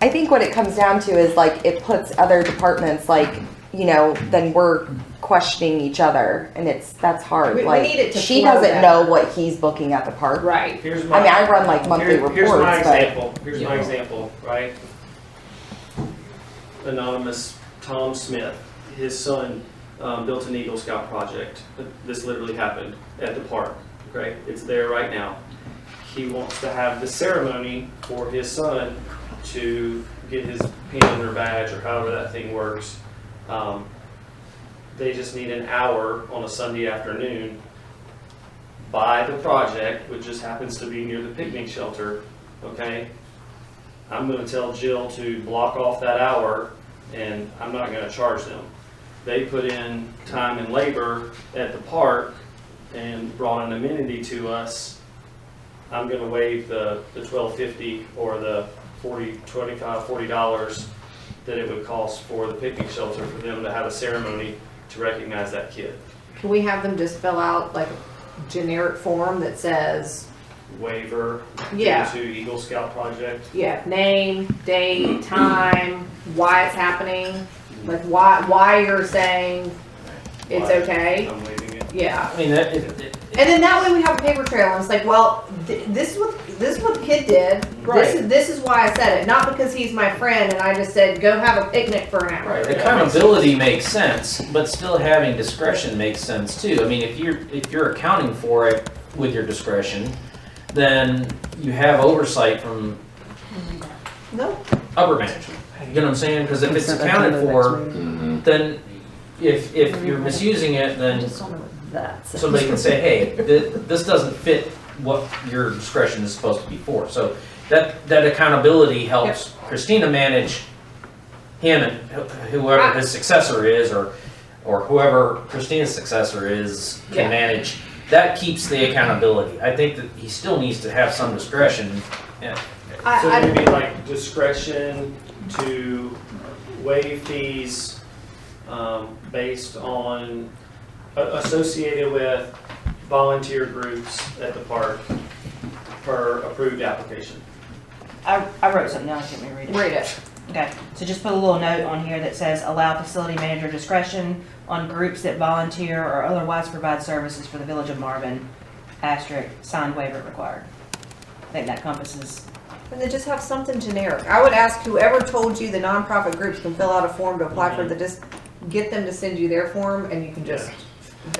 I think what it comes down to is like it puts other departments like, then we're questioning each other, and that's hard. We Like, need it to she flow doesn't better. know what he's booking at the park. Right. Here's I mean, I run like monthly Here's my reports, but example. Here's my example, right? Anonymous Tom Smith, his son built an Eagle Scout project. This literally happened at the park. Okay, it's there right now. He wants to have the ceremony for his son to get his pin or badge or however that thing works. They just need an hour on a Sunday afternoon by the project, which just happens to be near the picnic shelter. Okay, I'm going to tell Jill to block off that hour, and I'm not going to charge them. They put in time and labor at the park and brought an amenity to us. I'm going to waive the $12.50 or the $40 that it would cost for the picnic shelter for them to have a ceremony to recognize that kid. Can we have them just fill out like a generic form that says, Waiver Yeah. due to Eagle Scout project. yeah, name, date, time, why it's happening, like why you're saying it's Why okay? I'm waiving it. Yeah. I mean, And then that way we have a paper trail, and it's like, well, this is what the kid did. Right. This is why I said it, not because he's my friend and I just said go have a picnic for an hour. right, accountability makes sense, but still having discretion makes sense too. I mean, if you're accounting for it with your discretion, then you have oversight from No. upper management. You know what I'm saying? Because if it's Consent accounted agenda for, next meeting. Mhm. then if you're misusing it, then Just don't know what that says. somebody can say, hey, this doesn't fit what your discretion is supposed to be for. So that accountability helps Christina manage him and whoever his successor is, or whoever Christina's successor is can Yeah. manage. That keeps the accountability. I think that he still needs to have some discretion. Yeah. So I, maybe like discretion to waive fees based on, associated with volunteer groups at the park per approved application. I wrote something down, can we read it? read it. Okay, so just put a little note on here that says allow facility manager discretion on groups that volunteer or otherwise provide services for the village of Marvin, asterisk, signed waiver required. I think that encompasses. And then just have something generic. I would ask whoever told you the nonprofit groups can fill out a form to apply for the get them to send you their form, and you can just.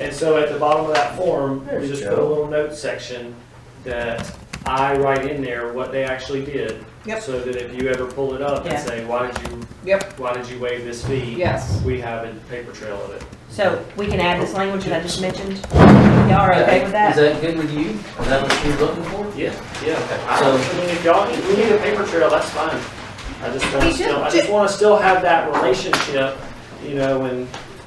And so at the bottom of that form, we just put a little note section that I write in there what they actually did. Yep. So that if you ever pull it up and Yeah. say, why did you waive this fee? Yes. We have a paper trail of it. So we can add this language that I just mentioned. Y'all are okay with that? Is that good with you? Is that what you're looking for? Yeah, yeah. So- I mean, if we need a paper trail, that's fine. I just want We to should still, I just want to still have that relationship, you know,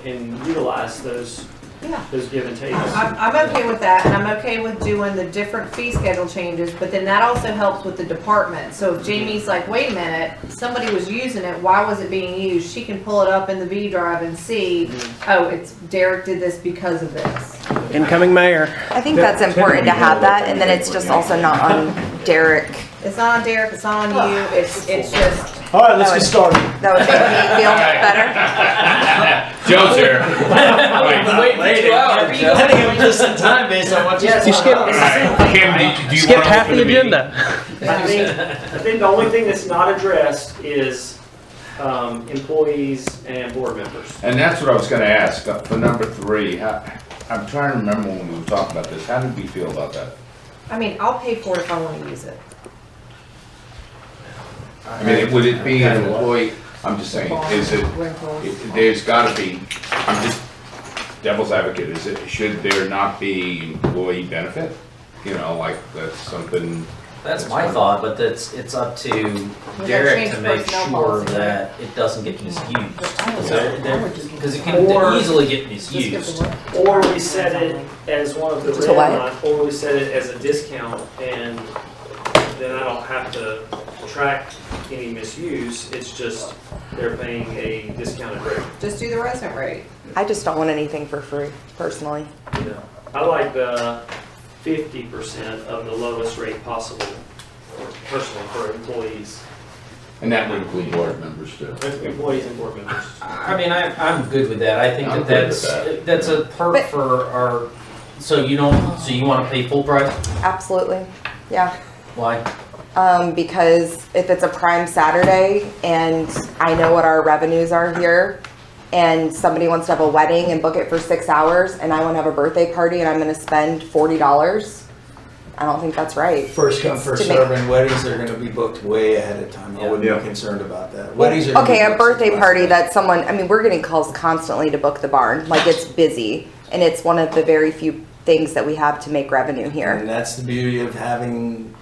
and utilize those Yeah. give and takes. I'm okay with that, and I'm okay with doing the different fee schedule changes, but then that also helps with the department. So if Jamie's like, wait a minute, somebody was using it, why was it being used? She can pull it up in the V drive and see, oh, it's Derek did this because of this. Incoming mayor. I think that's important to have that, and then it's just also not on Derek. It's not on Derek, it's not on you, it's just, All right, let's get started. That would make me feel better. Joe's here. Wait 2 hours. Joe. I think I'm just in time based on what you You skipped, Kim, do you skipped want to half open the meeting? agenda. I think the only thing that's not addressed is employees and board members. And that's what I was gonna ask, for number 3, I'm trying to remember when we were talking about this, how did we feel about that? I mean, I'll pay for it if I wanna use it. I mean, would it be an employee, I'm just saying, is it, there's gotta be, I'm just devil's advocate, should there not be employee benefit? You know, like, that's something. That's my thought, but it's up to Derek to make sure that it doesn't get misused. Because it can easily get misused. Or we set it as one of the To what? red line, or we set it as a discount, and then I don't have to track any misuse, it's just they're paying a discounted rate. Just do the resident rate. I just don't want anything for free, personally. I like the 50% of the lowest rate possible, personally, for employees. And that would include board members too. Employees and board members. I mean, I'm good with that. I think I'm that good with that's a perk But- for our, so you want to pay full price? Absolutely, yeah. Why? Because if it's a prime Saturday and I know what our revenues are here, and somebody wants to have a wedding and book it for 6 hours, and I want to have a birthday party and I'm going to spend $40, I don't think that's right. First come, first To make- serve, and weddings are gonna be booked way ahead of time. I wouldn't Yeah. be concerned about that. Weddings are. gonna Okay, be a booked birthday last party minute. that someone, I mean, we're getting calls constantly to book the barn, like it's busy, and it's one of the very few things that we have to make revenue here. And that's the beauty of having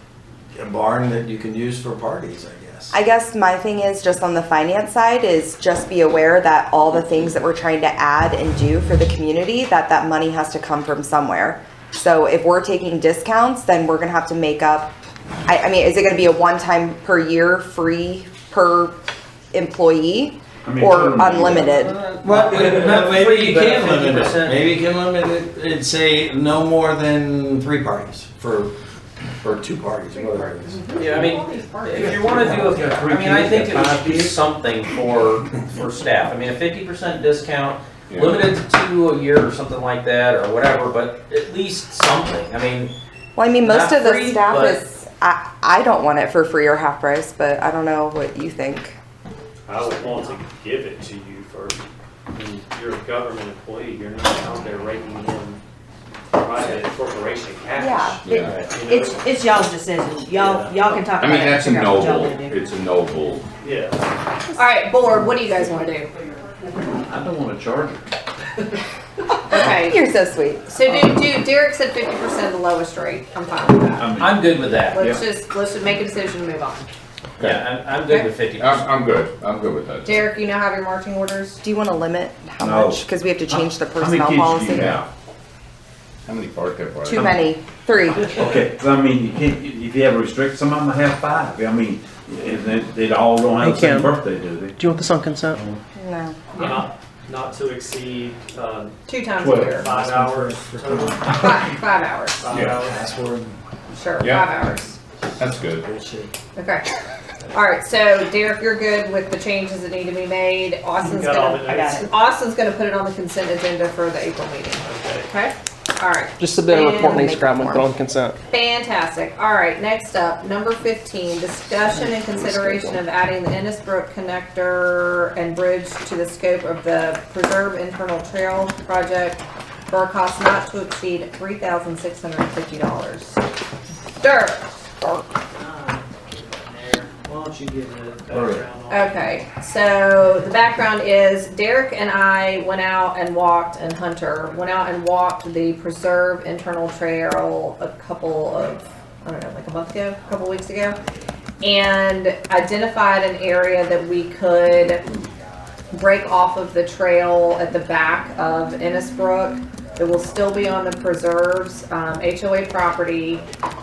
a barn that you can use for parties, I guess. I guess my thing is just on the finance side is just be aware that all the things that we're trying to add and do for the community, that money has to come from somewhere. So if we're taking discounts, then we're gonna have to make up, I mean, is it gonna be a one-time per year free per employee or unlimited? Well, maybe free, you but can limit it. 50%. Maybe you can limit it and say no more than 3 parties or 2 parties, whatever it is. Yeah, I mean, if you want to do it, I mean, I think it should be something for staff. I mean, a 50% discount, Yeah. limited to 2 a year or something like that, or whatever, but at least something. I mean, Well, I mean, most Not of the free, staff but- is, I don't want it for free or half price, but I don't know what you think. I would want to give it to you first. I mean, you're a government employee, you're not out there raking in private corporation cash. Yeah. Yeah. You know, It's y'all's decision. Y'all can talk I about mean, it. that's a figure out what y'all noble, wanna do. it's a noble, Yeah. All right, board, what do you guys want to do? I don't wanna charge it. Okay, You're so sweet. so Derek said 50% the lowest rate. I'm fine with that. I'm good with that. Let's just make a decision and move on. Yeah, I'm good with 50%. I'm good with that. Derek, you now have your marching orders? Do you want to limit how No. much? Because we have to change the How many personnel kids do you policy. Yeah. How many park there? Too many. 3. Okay, so I mean, you can't, if you have a restrict, some of them have 5. I mean, and they all don't have the Hey, same Kim. birthday, do they? Do you want this on consent? No. Not to exceed, 2 times a 12. year. 5 hours total. 5 hours. 5 Yeah. hours. Password. Sure, Yeah. 5 hours. That's good. Okay. All right, so Derek, you're good with the changes that need to be made. Austin's Got all gonna, the notes? Austin's gonna put it on the consent agenda for the April meeting. Okay. Okay? All right. Just submit a report And needs make scrap it and more. put on consent. Fantastic. All right, next up, number 15, discussion and consideration of adding the Innisbrook connector and bridge to the scope of the Preserve Internal Trail project for a cost not to exceed $3,650. Dirk. Why don't you give the background on? Okay, so the background is Derek and I went out and walked, and Hunter went out and walked the Preserve Internal Trail a couple of, I don't know, like a month ago, a couple weeks ago, and identified an area that we could break off of the trail at the back of Innisbrook that will still be on the preserves, HOA property,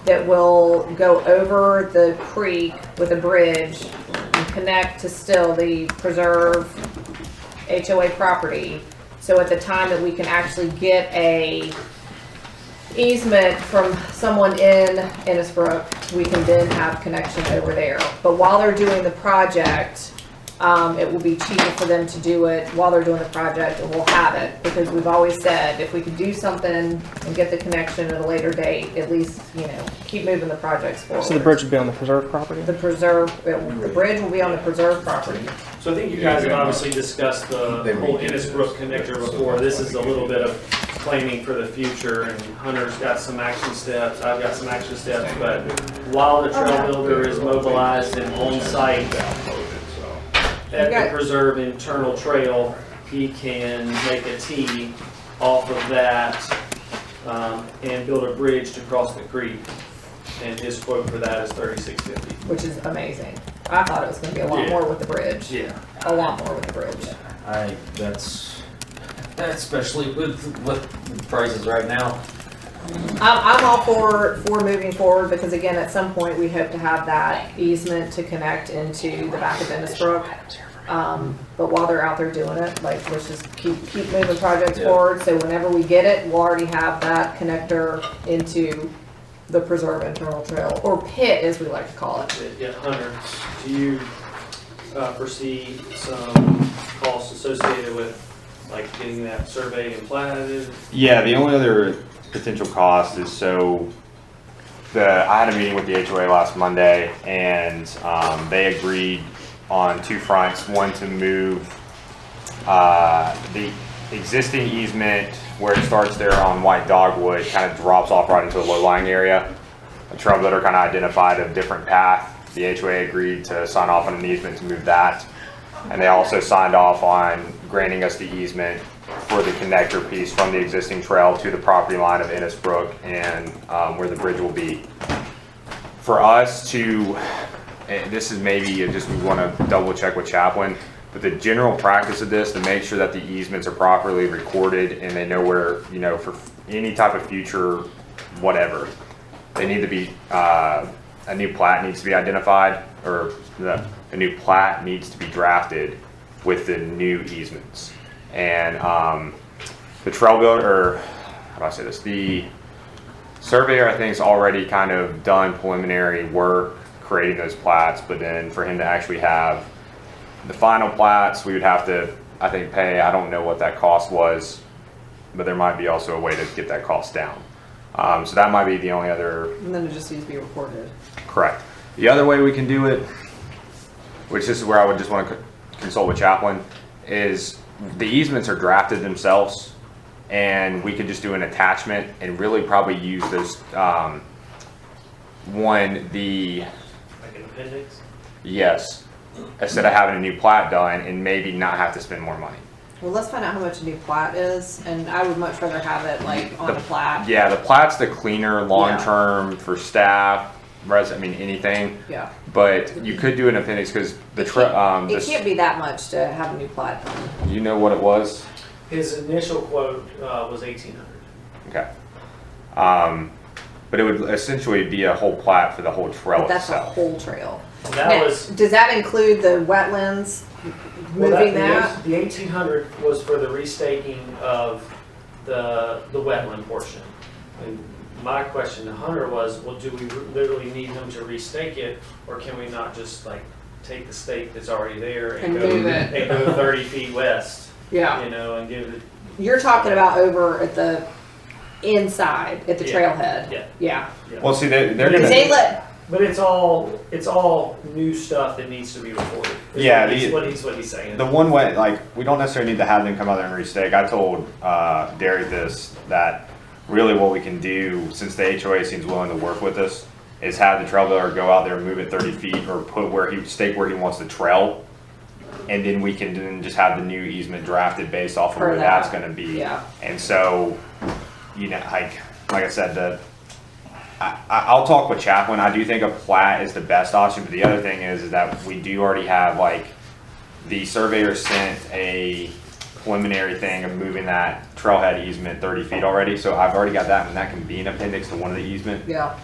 that will go over the creek with a bridge and connect to still the preserve HOA property. So at the time that we can actually get a easement from someone in Innisbrook, we can then have connection over there. But while they're doing the project, it will be cheaper for them to do it while they're doing the project, and we'll have it, because we've always said, if we could do something and get the connection at a later date, at least, keep moving the projects forward. So the bridge would be on the preserve property? The bridge will be on the preserve property. So I think you guys have obviously discussed the whole Innisbrook connector before. This is a little bit of planning for the future, and Hunter's got some action steps, I've got some action steps, but while the trail builder is mobilized and on site at the preserve internal trail, he can make a T off of that and build a bridge to cross the creek. And his quote for that is $36.50. Which is amazing. I thought it was gonna be a lot more with the bridge. Yeah. A lot more with the bridge. That's especially with prices right now. I'm all for moving forward, because again, at some point, we hope to have that easement to connect into the back of Innisbrook. But while they're out there doing it, let's just keep moving projects forward, so whenever we get it, we'll already have that connector into the Preserve Internal Trail, or pit as we like to call it. Yeah, Hunter, do you foresee some costs associated with like getting that surveyed and platted? Yeah, the only other potential cost is I had a meeting with the HOA last Monday, and they agreed on two fronts. One, to move the existing easement where it starts there on White Dogwood, kind of drops off right into a low-lying area. A trail builder kind of identified a different path. The HOA agreed to sign off on an easement to move that. And they also signed off on granting us the easement for the connector piece from the existing trail to the property line of Innisbrook and where the bridge will be. For us to, and this is maybe just we want to double check with Chaplain, but the general practice of this, to make sure that the easements are properly recorded and they know where, for any type of future whatever, they need to be, a new plat needs to be identified, or a new plat needs to be drafted with the new easements. And the trail builder, or how do I say this? The surveyor, I think, has already kind of done preliminary work creating those plats, but then for him to actually have the final plats, we would have to, I think, pay. I don't know what that cost was, but there might be also a way to get that cost down. So that might be the only other. And then it just needs to be recorded. Correct. The other way we can do it, which this is where I would just want to consult with Chaplain, is the easements are drafted themselves, and we could just do an attachment and really probably use those. Like an appendix? Yes, instead of having a new plat done and maybe not have to spend more money. Well, let's find out how much a new plat is, and I would much rather have it like on a plat. Yeah, the plat's the cleaner, long-term for staff, anything. Yeah. But you could do an appendix because the It can't be that much to have a new plat done. You know what it was? His initial quote was 1,800. Okay. But it would essentially be a whole plat for the whole trail But that's itself. a whole trail. That was. Does that include the wetlands? Moving that? The 1,800 was for the restaking of the wetland portion. And my question to Hunter was, well, do we literally need him to restake it, or can we not just like take the stake that's already there and move it. and go 30 feet west? Yeah. And give it. You're talking about over at the inside, at the trailhead. Yeah. Yeah. Well, see, they're Because gonna. they let. But it's all new stuff that needs to be recorded. Yeah, what he's saying. The one way, we don't necessarily need to have them come out there and restake. I told Derek this, that really what we can do, since the HOA seems willing to work with us, is have the trail builder go out there and move it 30 feet or stake where he wants the trail. And then we can then just have the new easement drafted based off of where that's going to be. Yeah. And so, like I said, I'll talk with Chaplain. I do think a plat is the best option, but the other thing is that we do already have, the surveyor sent a preliminary thing of moving that trailhead easement 30 feet already, so I've already got that, and that can be an appendix to one of the easement. Yeah.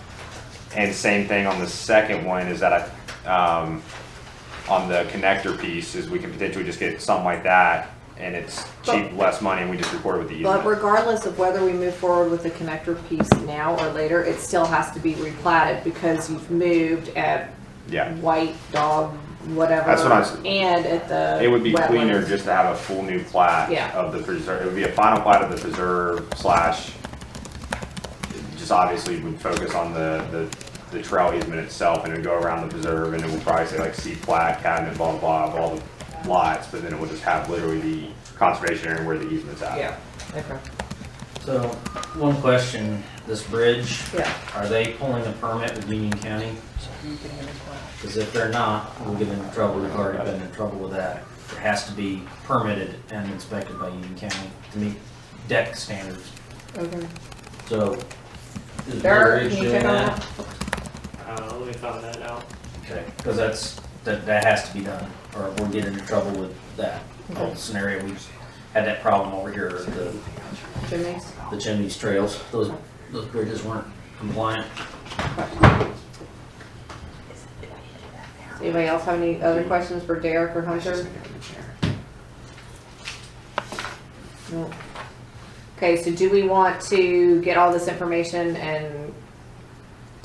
And same thing on the second one is that on the connector piece is we can potentially just get something like that, and it's cheap, less money, and we just record it with the easement. But regardless of whether we move forward with the connector piece now or later, it still has to be replatted because you've moved at White Dog, whatever. That's what I was. And at the. It would be wetlands. cleaner just to have a full new plat of the preserve. It would be a final plat of the preserve / just obviously would focus on the trail easement itself, and it would go around the preserve, and it would probably say C plat, cabinet, blah, blah, blah, all the lots, but then it would just have literally the conservation area where the easement's at. Yeah, okay. So, one question, this bridge, Yeah. are they pulling a permit with Union County? Because if they're not, we'll get into trouble. We've already been in trouble with that. It has to be permitted and inspected by Union County to meet deck standards. Okay. So, is Derek, bridge can you doing check on that? Let me find that out. Okay, because that has to be done, or we'll get into trouble with that whole scenario. We've had that problem over here at the Chimneys Trails. Those bridges weren't compliant. Does anybody else have any other questions for Derek or Hunter? No. Okay, so do we want to get all this information and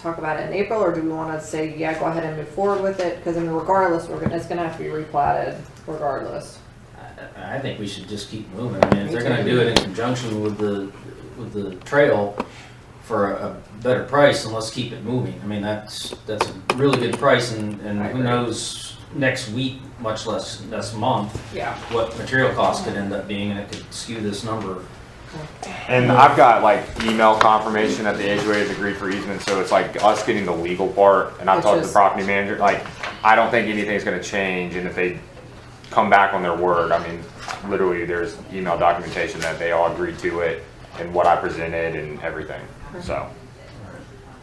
talk about it in April, or do we want to say, yeah, go ahead and move forward with it? Because I mean, regardless, it's gonna have to be replatted regardless. I think we should just keep moving. I mean, if they're gonna do it in conjunction with the trail for a better price, then let's keep it moving. I mean, that's a really good price, and who knows next week, much less next month, Yeah. what material costs could end up being, and it could skew this number. And I've got like email confirmation that the HOA has agreed for easement, so it's like us getting the legal part, and I've Which talked to is- the property manager, like, I don't think anything's gonna change, and if they come back on their word, I mean, literally, there's email documentation that they all agreed to it, and what I presented and everything, so.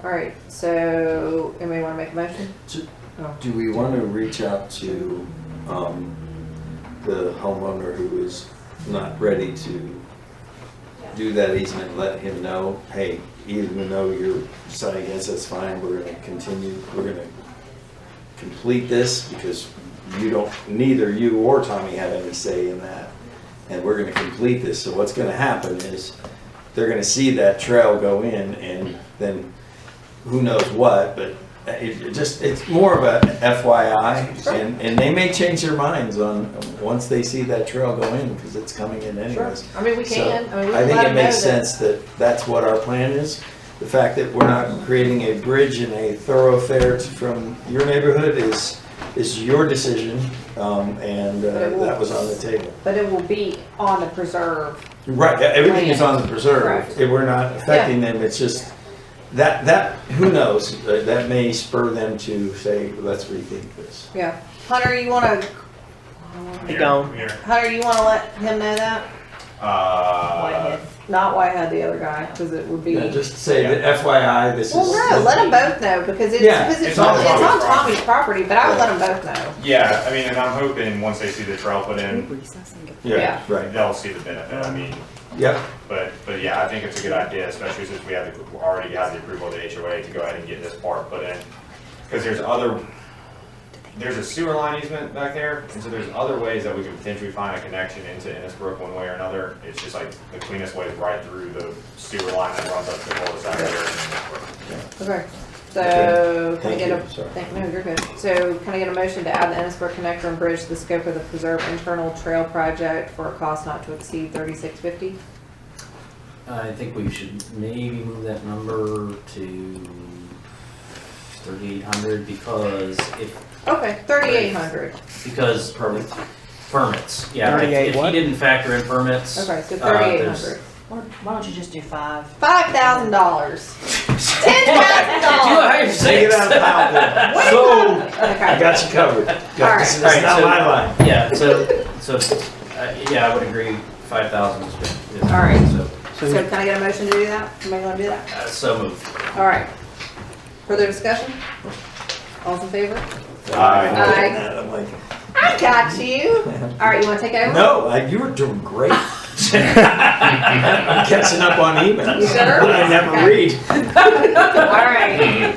All right, so anybody want to make a motion? Do we want to reach out to the homeowner who is not ready to do that easement, let him know, hey, even though you're deciding against, that's fine, we're gonna continue, we're gonna complete this because neither you or Tommy have any say in that. And we're gonna complete this, so what's gonna happen is they're gonna see that trail go in and then who knows what, but it's more of a FYI, and they may change their minds on, once they see that trail go in, because it's coming in anyways. I mean, we So, can. I mean, we I can think let it them know makes that- sense that that's what our plan is. The fact that we're not creating a bridge and a thoroughfare from your neighborhood is your decision, and that was on the table. But it will be on the preserve. Right, everything is on the preserve. Correct. If we're not affecting them, it's just, that, who knows, that may spur them to say, let's rethink this. Yeah. Hunter, you want to? Hunter, you want to let him know that? Not Whitehead, the other guy, because it would be. Yeah, just say that FYI, this is. Well, no, let them both know because it's Yeah, it's on Tommy's property, but I would let them both know. Yeah, I mean, and I'm hoping once they see the trail put in, Yeah, right. they'll see the benefit, I mean. Yep. But yeah, I think it's a good idea, especially since we already got the approval of the HOA to go ahead and get this part put in. Because there's a sewer line easement back there, and so there's other ways that we could potentially find a connection into Innisbrook one way or another. It's just like the cleanest way is right through the sewer line that runs up the cul-de-sac there. Okay. So can I Thank get you. a? Sorry. No, you're good. So can I get a motion to add the Innisbrook connector and bridge to the scope of the preserve internal trail project for a cost not to exceed $36.50? I think we should maybe move that number to 3,800 because Okay, 3,800. because permits. Yeah, 38 if what? he didn't factor in permits. Okay, so there's- 3,800. Why don't you just do 5? $5,000. Do $10,000. I Take say it out of the pile then. So, I Okay. got you covered. right. This is All right, not so- my line. Yeah, yeah, I would agree. 5,000 is good. All right. So, So can I get a motion to do that? Somebody want to do that? so moved. All right. Further discussion? All's in favor? Aye. Aye. I'm like, I got you. All right, you want to take over? no, you were doing great. I'm catching up on emails. You sure? I never Okay. read. All right.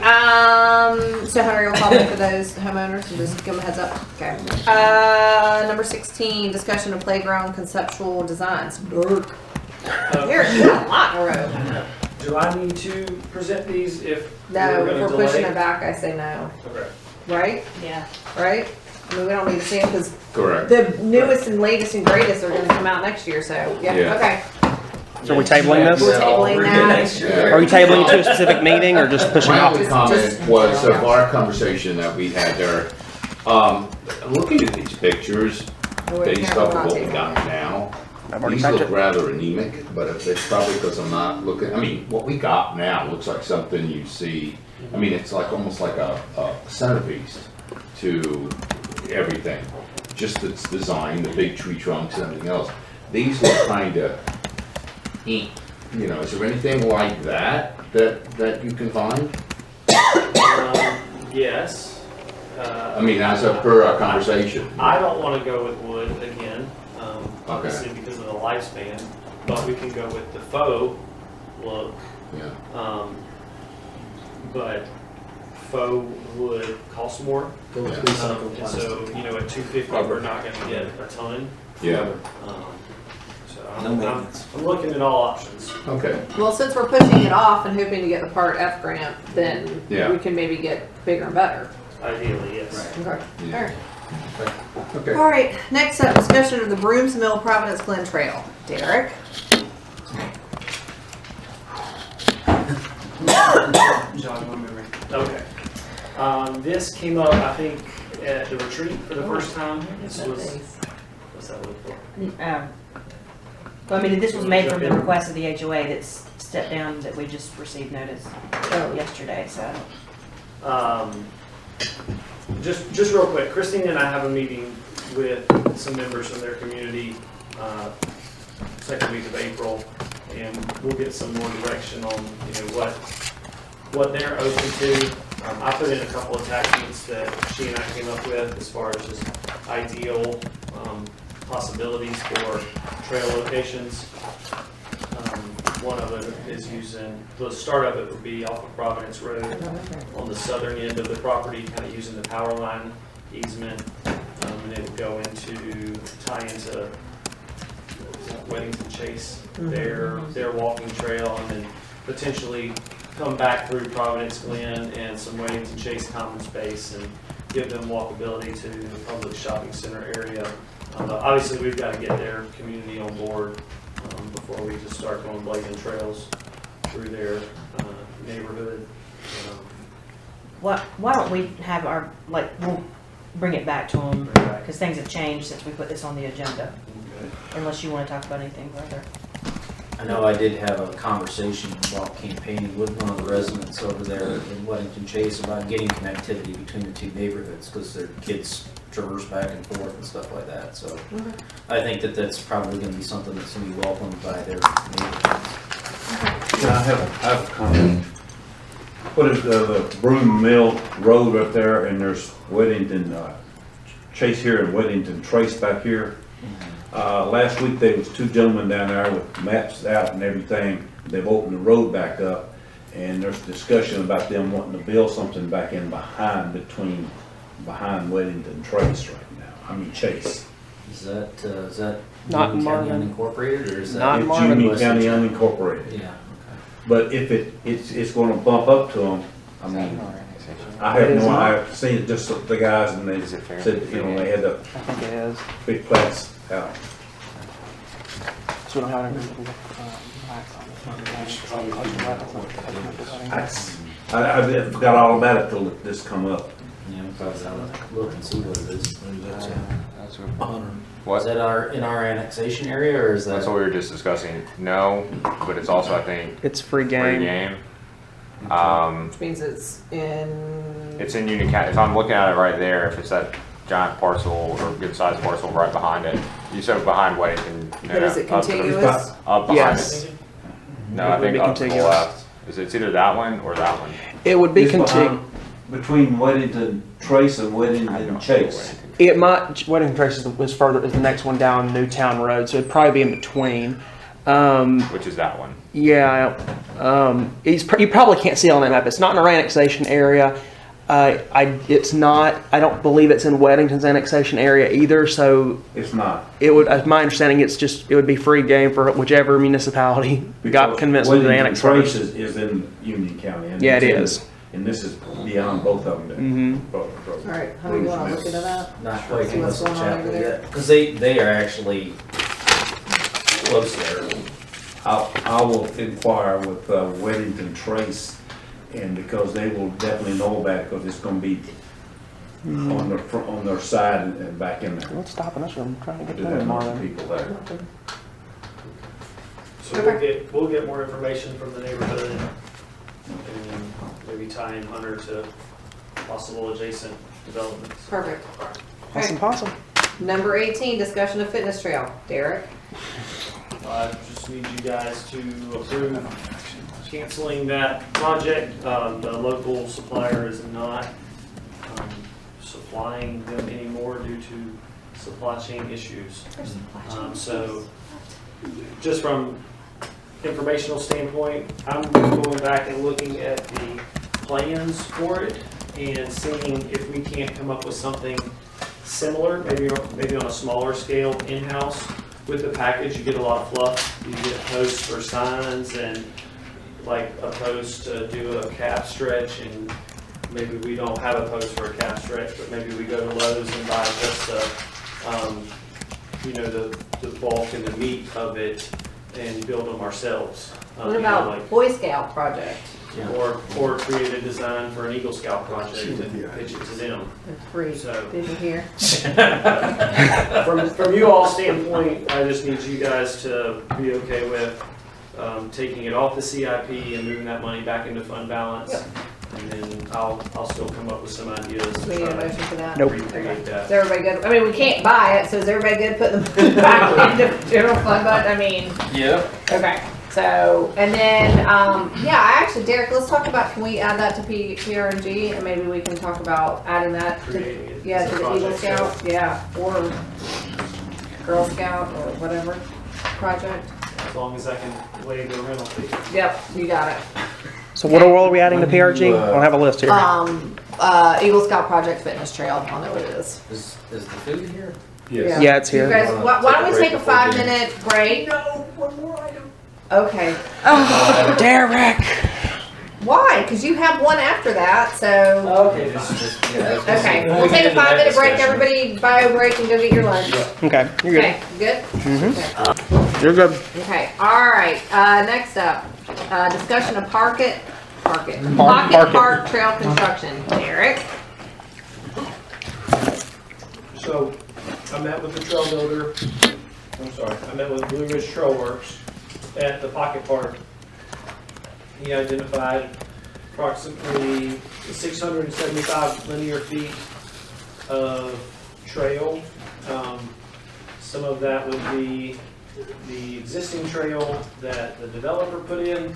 So Hunter, you'll call me for those homeowners and just give them a heads up. Okay. Number 16, discussion of playground conceptual designs. Dirk. Here, you got a lot in a row. Do I need to present these if No, we're if gonna we're pushing delay? it back, I say no. Okay. Right? Yeah. Right? I mean, we don't need to see them because Correct. the newest and latest and greatest are going to come out next year. So, yeah. Yeah. Okay. So are we tabling this? We're tabling that. Yeah. Are you tabling it to a specific meeting or just pushing it My off? only comment was of our conversation that we had there. Looking at these pictures, based off of what we got now, I've already these typed look it. rather anemic, but if it's probably because I'm not looking, I mean, what we got now looks like something you see, I mean, it's like almost like a centerpiece to everything. Just its design, the big tree trunks and everything else. These look kind of, you know, is there anything like that you can find? Yes. I mean, as a per our conversation. I don't want to go with wood again, obviously because of the lifespan, but we can go with the faux look. Yeah. But faux wood costs more. And so, you know, at $250, we're not going to get a ton. Yeah. So No maintenance. I'm looking at all options. Okay. Well, since we're pushing it off and hoping to get the Part F grant, then Yeah. we can maybe get bigger and better. Ideally, yes. Okay. Yeah. All right. Okay. All right. Next up, discussion of the Brooms Mill Providence Glen Trail. Derek. Jog my memory. Okay. This came up, I think, at the retreat for the first time. This was, what's that look for? Well, I mean, this was made from the request of the HOA that's stepped down that we just received notice yesterday, so. Just real quick, Christine and I have a meeting with some members from their community, second week of April, and we'll get some more direction on, what they're open to. I put in a couple of attachments that she and I came up with as far as just ideal possibilities for trail locations. One of them is the start of it would be off of Providence Road on the southern end of the property, kind of using the power line easement, and it would go tie into Weddington Chase, their walking trail, and then potentially come back through Providence Glen and some Weddington Chase common space and give them walkability to the public shopping center area. Obviously, we've got to get their community on board before we just start going blazing trails through their neighborhood. Why don't we have we'll bring it back to them, because things have changed since we put this on the agenda. Unless you want to talk about anything further. I know I did have a conversation about campaigning with one of the residents over there in Weddington Chase about getting connectivity between the two neighborhoods, because their kids traverse back and forth and stuff like that. So I think that's probably going to be something that's going to be welcomed by their neighborhoods. I have a comment. What is the Broom Mill Road up there, and there's Weddington Chase here and Weddington Trace back here. Last week there was two gentlemen down there with maps out and everything. They've opened the road back up, and there's discussion about them wanting to build something back in behind Weddington Trace right now. I mean Chase. Is that Not in Union County Marvin. unincorporated, or is that? Not in It's Marvin. Union County unincorporated. Yeah. But if it's going to bump up to them, I mean, I have no idea. I've seen it just the guys, and they said, they had the I think it is. big plats out. So we don't have anything. I forgot all about it till this come up. Yeah, we'll probably have to look and see what it is. What? Is that in our annexation area, or is that? That's what we were just discussing. No, but it's also, I think, It's free free game. game. Which means it's in. It's in Union County. If I'm looking at it right there, if it's that giant parcel or good sized parcel right behind it. You said behind Weddington. But is it contiguous? Up behind Yes. it. No, It I would think be up to the contiguous. left. It's either that one or that one. It would be It's contiguous. between Weddington Trace and Weddington Chase. It might, Weddington Trace is the next one down Newtown Road, so it'd probably be in between. Which is that one. Yeah, you probably can't see it on that map. It's not in our annexation area. It's not. I don't believe it's in Weddington's annexation area either. So It's not. it would, as my understanding, it would be free game for whichever municipality got convinced to Weddington annex Trace first. is in Union County. And Yeah, it it's in- is. And this is beyond both of them. Mm-hmm. All right, honey, you want to look into that? Not quite See what's Untitled going on over Chapter there? yet, because they are actually close there. I will inquire with Weddington Trace, and because they will definitely know about it, because it's going to be on their side and back in there. What's stopping us from trying to get Do to that Marvin? to people there. So we'll get more information from the neighborhood and maybe tie in Hunter to possible adjacent developments. Perfect. Awesome. Number 18, discussion of fitness trail. Derek? I just need you guys to approve canceling that project. The local supplier is not supplying them anymore due to supply chain issues. So just from informational standpoint, I'm going back and looking at the plans for it and seeing if we can't come up with something similar, maybe on a smaller scale in-house, with the package, you get a lot of fluff. You get posts for signs and like a post to do a calf stretch, and maybe we don't have a post for a calf stretch, but maybe we go to Lowe's and buy just the bulk and the meat of it and build them ourselves. What about Boy Scout project? Or create a design for an Eagle Scout project and pitch it to them. It's free. So- Did you hear? From you all standpoint, I just need you guys to be okay with taking it off the CIP and moving that money back into fund balance. Yep. And then I'll still come up with some ideas We to need a try motion for that? Nope. to recreate that. Is everybody good? I mean, we can't buy it, so is everybody good putting them back into general fund, but I mean, Yeah. okay. So, and then, Derek, let's talk about, can we add that to PRG, and maybe we can talk about adding that to, Creating it yeah, as to a the Eagle project, Scout, yeah, or Girl Scout, or whatever project. As long as I can waive the rental fee. Yep, you got it. So what are we adding to When you, PRG? I don't have a list here. Eagle Scout Project Fitness Trail, I know what it is. Is the food here? Yeah. Yeah, it's You here. guys, why don't we take a Before dinner. 5-minute break? No, one more item. Okay. Derek! Why? Because you have one after that, so. Okay, Okay, we'll take a 5-minute break, everybody bio break and go get your lunch. Okay, you're good. Okay, good? Okay. You're good. Okay, all right, next up, discussion of Pocket Park Park Trail construction. Derek? So, I met with the trail builder, I met with Blue Ridge Trail Works at the Pocket Park. He identified approximately 675 linear feet of trail. Some of that would be the existing trail that the developer put in.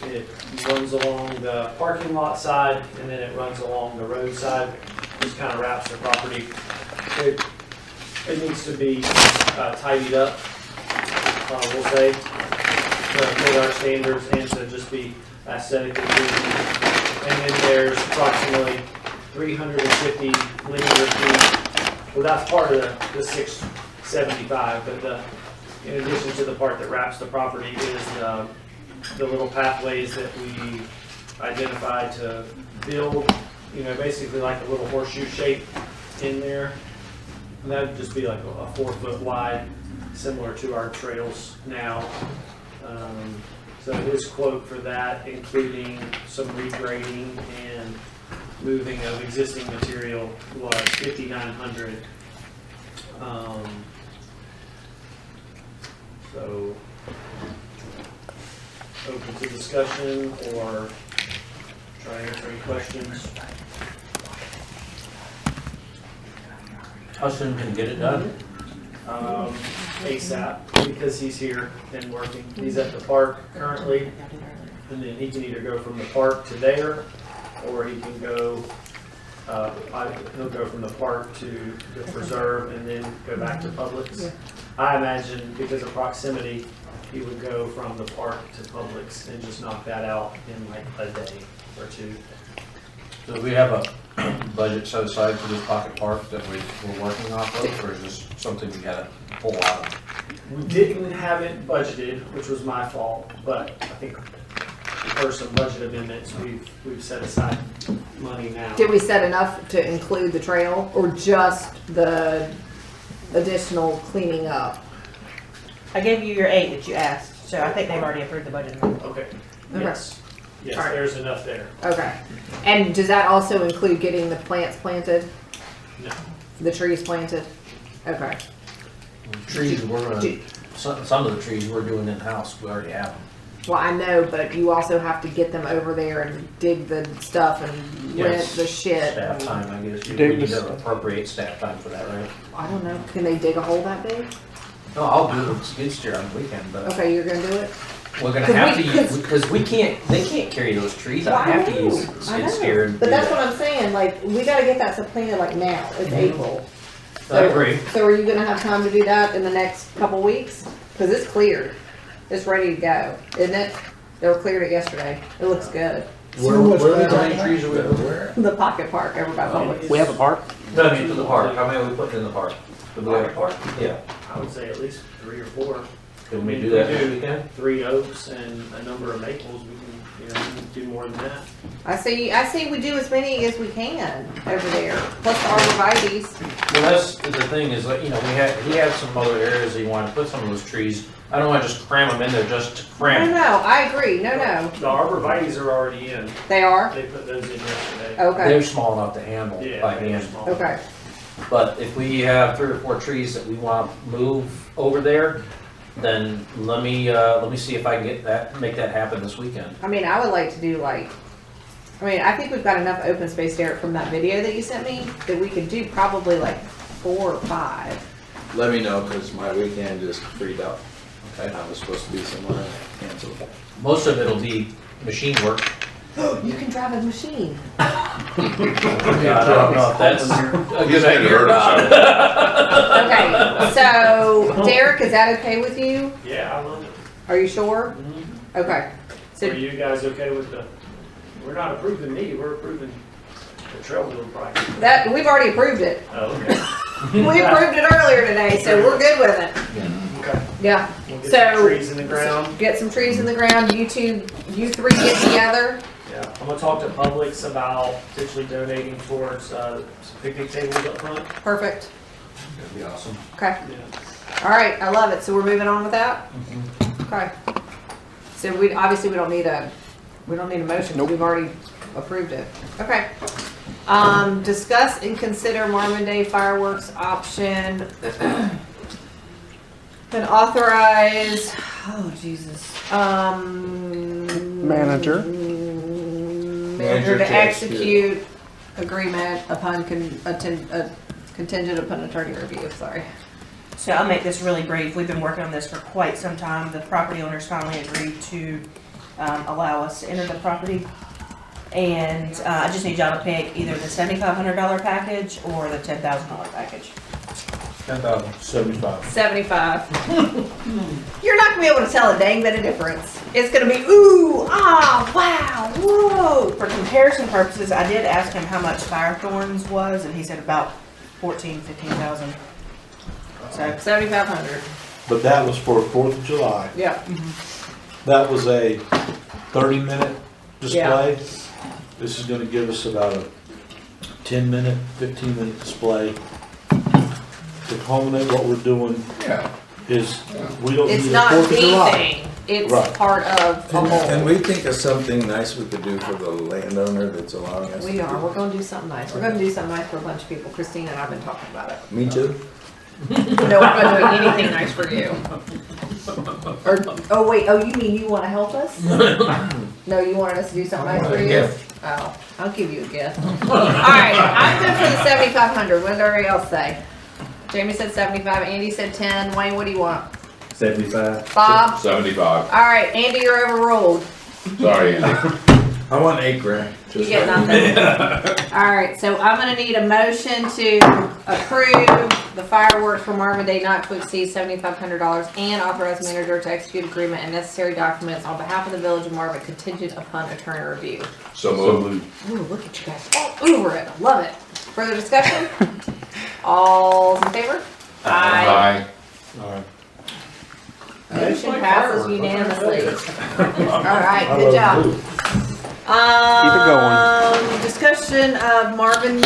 It runs along the parking lot side, and then it runs along the road side. Just kind of wraps the property. It needs to be tidied up, we'll say, to meet our standards and to just be aesthetically pleasing. And then there's approximately 350 linear feet. Well, that's part of the 675, but in addition to the part that wraps the property is the little pathways that we identified to build, basically like a little horseshoe shape in there. And that would just be like a 4-foot wide, similar to our trails now. So his quote for that, including some regrading and moving of existing material, was $5,900. So open to discussion or try to answer any questions. How soon can you get it done? ASAP, because he's here and working. He's at the park currently, and then he can either go from the park to there, or he can go, he'll go from the park to the preserve and then go back to Publix. I imagine because of proximity, he would go from the park to Publix and just knock that out in like a day or two. Do we have a budget set aside for this pocket park that we're working off of, or is this something we gotta pull out of? We didn't have it budgeted, which was my fault, but I think per some budget amendments, we've set aside money now. Did we set enough to include the trail or just the additional cleaning up? I gave you your 8 that you asked, so I think they've already approved the budget. Okay, yes, yes, All right. there's enough there. Okay. And does that also include getting the plants planted, No, the trees planted? Okay. Trees, we're gonna, some of the trees we're doing in-house, we already have them. Well, I know, but you also have to get them over there and dig the stuff and rent Yes. the shit. Staff time, I guess, we Dig need the to appropriate staff time for that, right? I don't know. Can they dig a hole that big? No, I'll do it with skid steer on the weekend, but Okay, you're gonna do it? we're gonna 'Cause have we- to use, because they can't carry those trees, I have to use I skid know. steer. and But do that's that. what I'm saying, like, we gotta get that stuff planted like now. It's April. I agree. So are you gonna have time to do that in the next couple weeks? Cause it's cleared. It's ready to go, isn't it? They were cleared it yesterday. It looks good. Where how many trees are we where? The pocket park over by Publix. We have a park? No, I mean, to the park, how many are we putting in the park? Do we have a park? Yeah. I would say at least 3 or 4. Can we do that this weekend? 3 oaks and a number of maples, we can do more than that. I say we do as many as we can over there, plus the arborvitae's. Well, that's the thing is, like, he had some other areas he wanted to put some of those trees. I don't want to just cram them in there just to cram. No, I agree, no. The arborvitae's are already in. They are? They put those in yesterday. Okay, They're small enough to handle by they're hand. small. okay. But if we have 3 or 4 trees that we want to move over there, then let me see if I can make that happen this weekend. I mean, I would like to do I think we've got enough open space, Derek, from that video that you sent me, that we could do probably like 4 or 5. Let me know, because my weekend just freed up. Okay. I was supposed to be somewhere and I canceled. Most of it'll be machine work. You can drive a machine. I don't know if that's a good Hadn't idea heard or of not. Okay, so Derek, is that okay with you? Yeah, I love it. Are you sure? Mhm. Okay. Are So, you guys okay with we're not approving me, we're approving the trail building project. that, we've already approved it. Oh, okay. We approved it earlier today, so we're good with it. Okay. Yeah. We'll get So- some trees in the ground. Get some trees in the ground, you 3 get together. Yeah, I'm gonna talk to Publix about potentially donating towards some picnic tables up front. Perfect. That'd be awesome. Okay. Yeah. All right, I love it. So we're moving on with that? Okay. So we don't need a motion. Nope. We've already approved it. Okay. Discuss and consider Marvin Day fireworks option. And authorize, oh Jesus, Manager. manager to execute agreement upon contingent upon attorney review, sorry. So I'll make this really brief. We've been working on this for quite some time. The property owners finally agreed to allow us to enter the property. And I just need y'all to pick either the $7,500 package or the $10,000 package. 75. 75. You're not gonna be able to tell a dang bit of difference. It's gonna be ooh, ah, wow, whoa. For comparison purposes, I did ask him how much Firethorns was, and he said about 15,000. So 7,500. But that was for 4th of July. Yeah. That was a 30-minute display. This is gonna give us about a 10-minute, 15-minute display. To culminate what we're doing is, we don't It's need a not 4th of the July. thing. It's Right. part of a Can whole. we think of something nice we could do for the landowner that's allowing us? We are. We're gonna do something nice. We're gonna do something nice for a bunch of people. Christina and I've been talking about it. Me too. No, we're not doing anything nice for you. Oh wait, you mean you wanna help us? No, you wanted us to do something nice for you? Oh, I'll give you a gift. Alright, I'm good for the 7,500. What did everybody else say? Jamie said 75, Andy said 10. Wayne, what do you want? 75. Bob? 75. Alright, Andy, you're overruled. Sorry, Andy. I want $8,000. You get nothing. Alright, so I'm gonna need a motion to approve the fireworks for Marvin Day not to exceed $7,500 and authorize manager to execute agreement and necessary documents on behalf of the village of Marvin contingent upon attorney review. So moved. Ooh, look at you guys all over it. I love it. Further discussion? All in favor? Aye. Motion passes unanimously. Alright, good job. Keep it going. Discussion of Marvin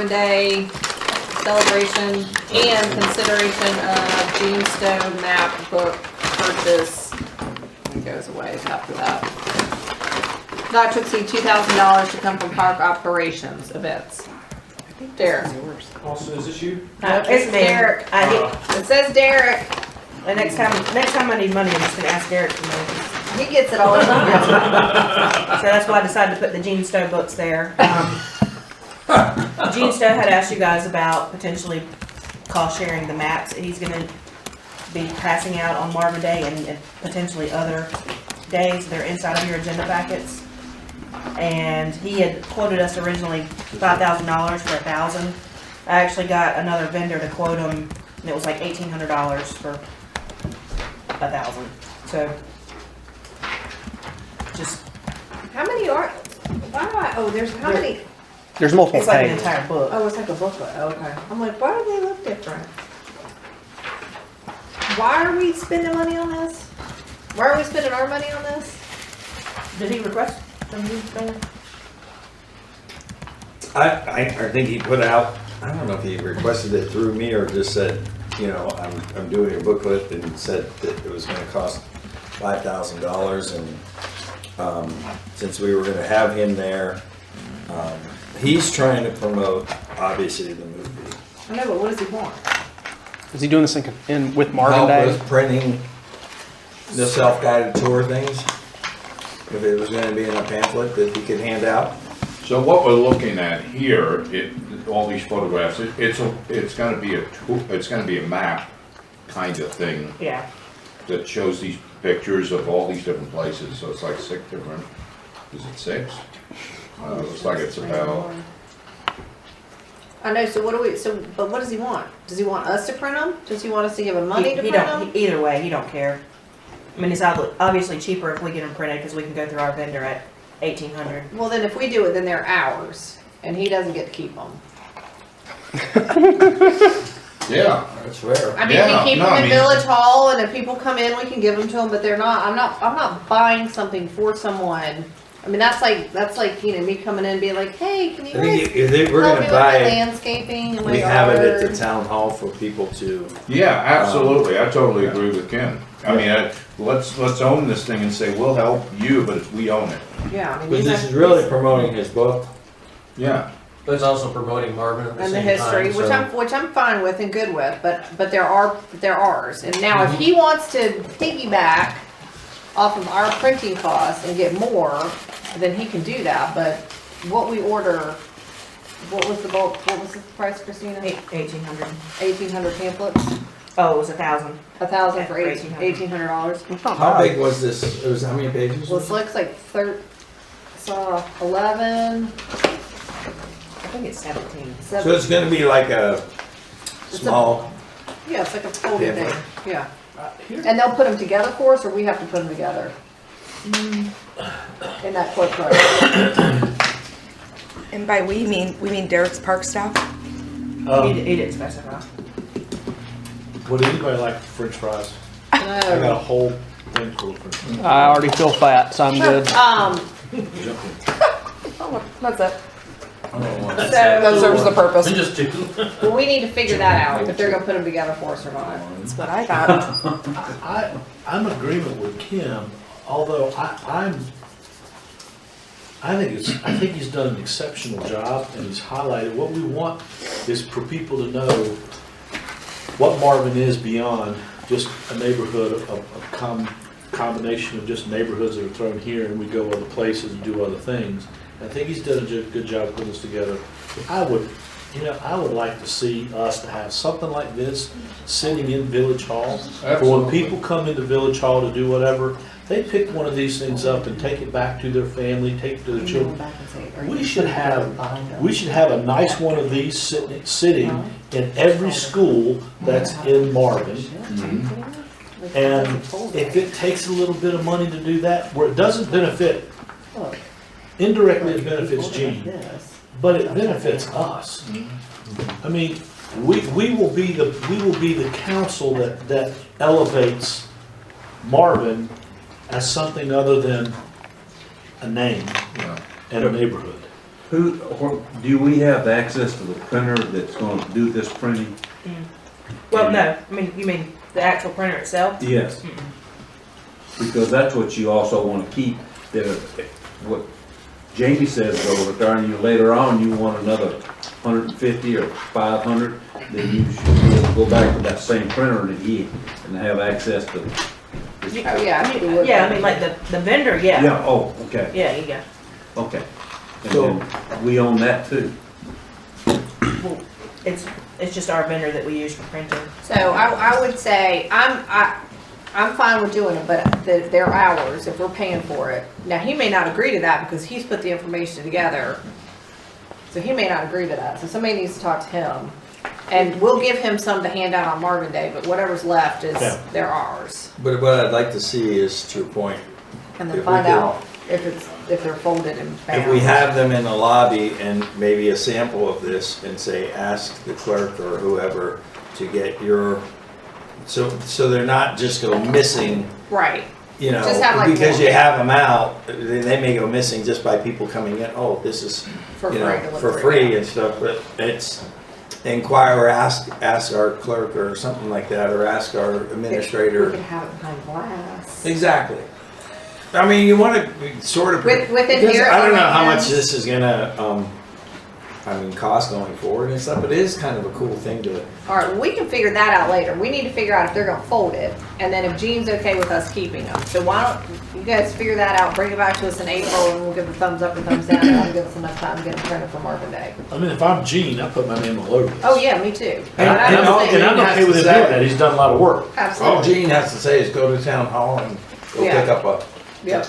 Day celebration and consideration of Tombstone map book purchase. It goes away after that. Not to exceed $2,000 to come from park operations events. Derek. Also, is this you? No, it's Derek. It says Derek. And next time I need money, I'm just gonna ask Derek for money. He gets it all the time. So that's why I decided to put the Gene Stowe books there. Gene Stowe had asked you guys about potentially cost sharing the maps that he's gonna be passing out on Marvin Day and potentially other days. They're inside of your agenda packets. And he had quoted us originally $5,000 for 1,000. I actually got another vendor to quote him, and it was like $1,800 for 1,000. So just How many are? Why do I? Oh, there's how many? There's multiple it's like an pages. entire book. Oh, it's like a booklet. Oh, okay. I'm like, why do they look different? why are we spending money on this? Why are we spending our money on this? Did he request from you, Mayor? I think he put out, I don't know if he requested it through me or just said, you know, I'm doing a booklet and said that it was gonna cost $5,000 and, since we were gonna have him there, he's trying to promote, obviously, the movie. I know, but what does he want? Is he doing this in with Marvin Help Day? with printing the self-guided tour things, if it was gonna be in a pamphlet that he could hand out. So what we're looking at here, all these photographs, it's gonna be it's gonna be a map kind of thing Yeah. that shows these pictures of all these different places, so it's like 6 different, is it 6? Looks like it's about, I know, so but what does he want? Does he want us to print them? Does he want us to give him money to He print don't, them? either way, he don't care. I mean, it's obviously cheaper if we get them printed because we can go through our vendor at 1,800. Well, then if we do it, then they're ours, and he doesn't get to keep them. yeah. That's fair. I mean, Yeah, we keep no, them I in mean- Village Hall, and if people come in, we can give them to them, but they're not, I'm not buying something for someone. I mean, that's like, you know, me coming in and being like, hey, can you I think guys if we're help gonna me with buy my it, landscaping and my we have it at yard? the town hall for people to, Yeah, absolutely, I totally agree with Ken. I mean, let's own this thing and say, we'll help you, but we own it. Yeah, I mean, because these this are- is really promoting his book. Yeah. But it's also promoting Marvin at the and the same history, time, which I'm fine with and good with, but they're ours. And now if he wants to piggyback off of our printing costs and get more, then he can do that. But what we order, what was the price, Christina? 1,800. 1,800 pamphlets, Oh, it was 1,000. 1,000 for Yeah, $1,800. How big was this? It was how many pages? Well, it looks like 11. I think it's 17. So it's gonna be like a small, Yeah, it's like a folded Pamphlet. thing, yeah. And they'll put them together for us, or we have to put them together? In that quote card. And by we mean Derek's park staff? He didn't specify. Would anybody like French fries? I got a whole thing full of French fries. I already feel fat, so I'm good. That's it. That serves the purpose. Just two. Well, we need to figure that out, if they're gonna put them together for us or not. That's what I thought. I'm in agreement with Kim, although I think he's done an exceptional job and he's highlighted, what we want is for people to know what Marvin is beyond just a neighborhood of combination of just neighborhoods that are thrown here and we go other places and do other things. I think he's done a good job putting this together. I would like to see us to have something like this sitting in Village Hall. For when Absolutely. people come into Village Hall to do whatever, they pick one of these things up and take it back to their family, take it to their children. We should have a nice one of these sitting in every school that's in Marvin. And if it takes a little bit of money to do that, where it doesn't benefit, indirectly it benefits Gene, but it benefits us. I mean, we will be the council that elevates Marvin as something other than a name and a neighborhood. Do we have access to the printer that's gonna do this printing? Well, no. I mean, you mean the actual printer itself? Yes. Because that's what you also wanna keep, what Jamie says though, regarding you later on, you want another 150 or 500, then you should be able to go back to that same printer and have access to. Yeah, I mean, like the vendor, yeah. Yeah, oh, okay, Yeah, you go. okay. And then we own that too. Well, it's just our vendor that we use for printing. So I would say, I'm fine with doing it, but they're ours if we're paying for it. Now, he may not agree to that because he's put the information together. So he may not agree to that. So somebody needs to talk to him. And we'll give him some to hand out on Marvin Day, but whatever's left is, they're ours. but what I'd like to see is, to your point, And then If we find could- out if they're folded and bound. if we have them in the lobby and maybe a sample of this and say, ask the clerk or whoever to get your So they're not just go missing, Right. you know, Just have like because one. you have them out, they may go missing just by people coming in, oh, this is, For you free know, delivery, for free yeah. and stuff, but it's inquire or ask our clerk or something like that, or ask our We administrator. could have it behind glass. Exactly. I mean, you want to sort of. With because inherent I don't know how much demands. this is gonna, cost going forward and stuff, but it is kind of a cool thing to. All right, well, we can figure that out later. We need to figure out if they're gonna fold it, and then if Gene's okay with us keeping them. So why don't you guys figure that out, bring it back to us in April, and we'll give a thumbs up or thumbs down, and that'll give us enough time to get it printed for Marvin Day. I mean, if I'm Gene, I put my name all over this. Oh, yeah, me too. And I'm okay with him doing that, he's done a lot of work. All Absolutely. Gene has to say is go to town hall and go Yeah. pick up a. Yep.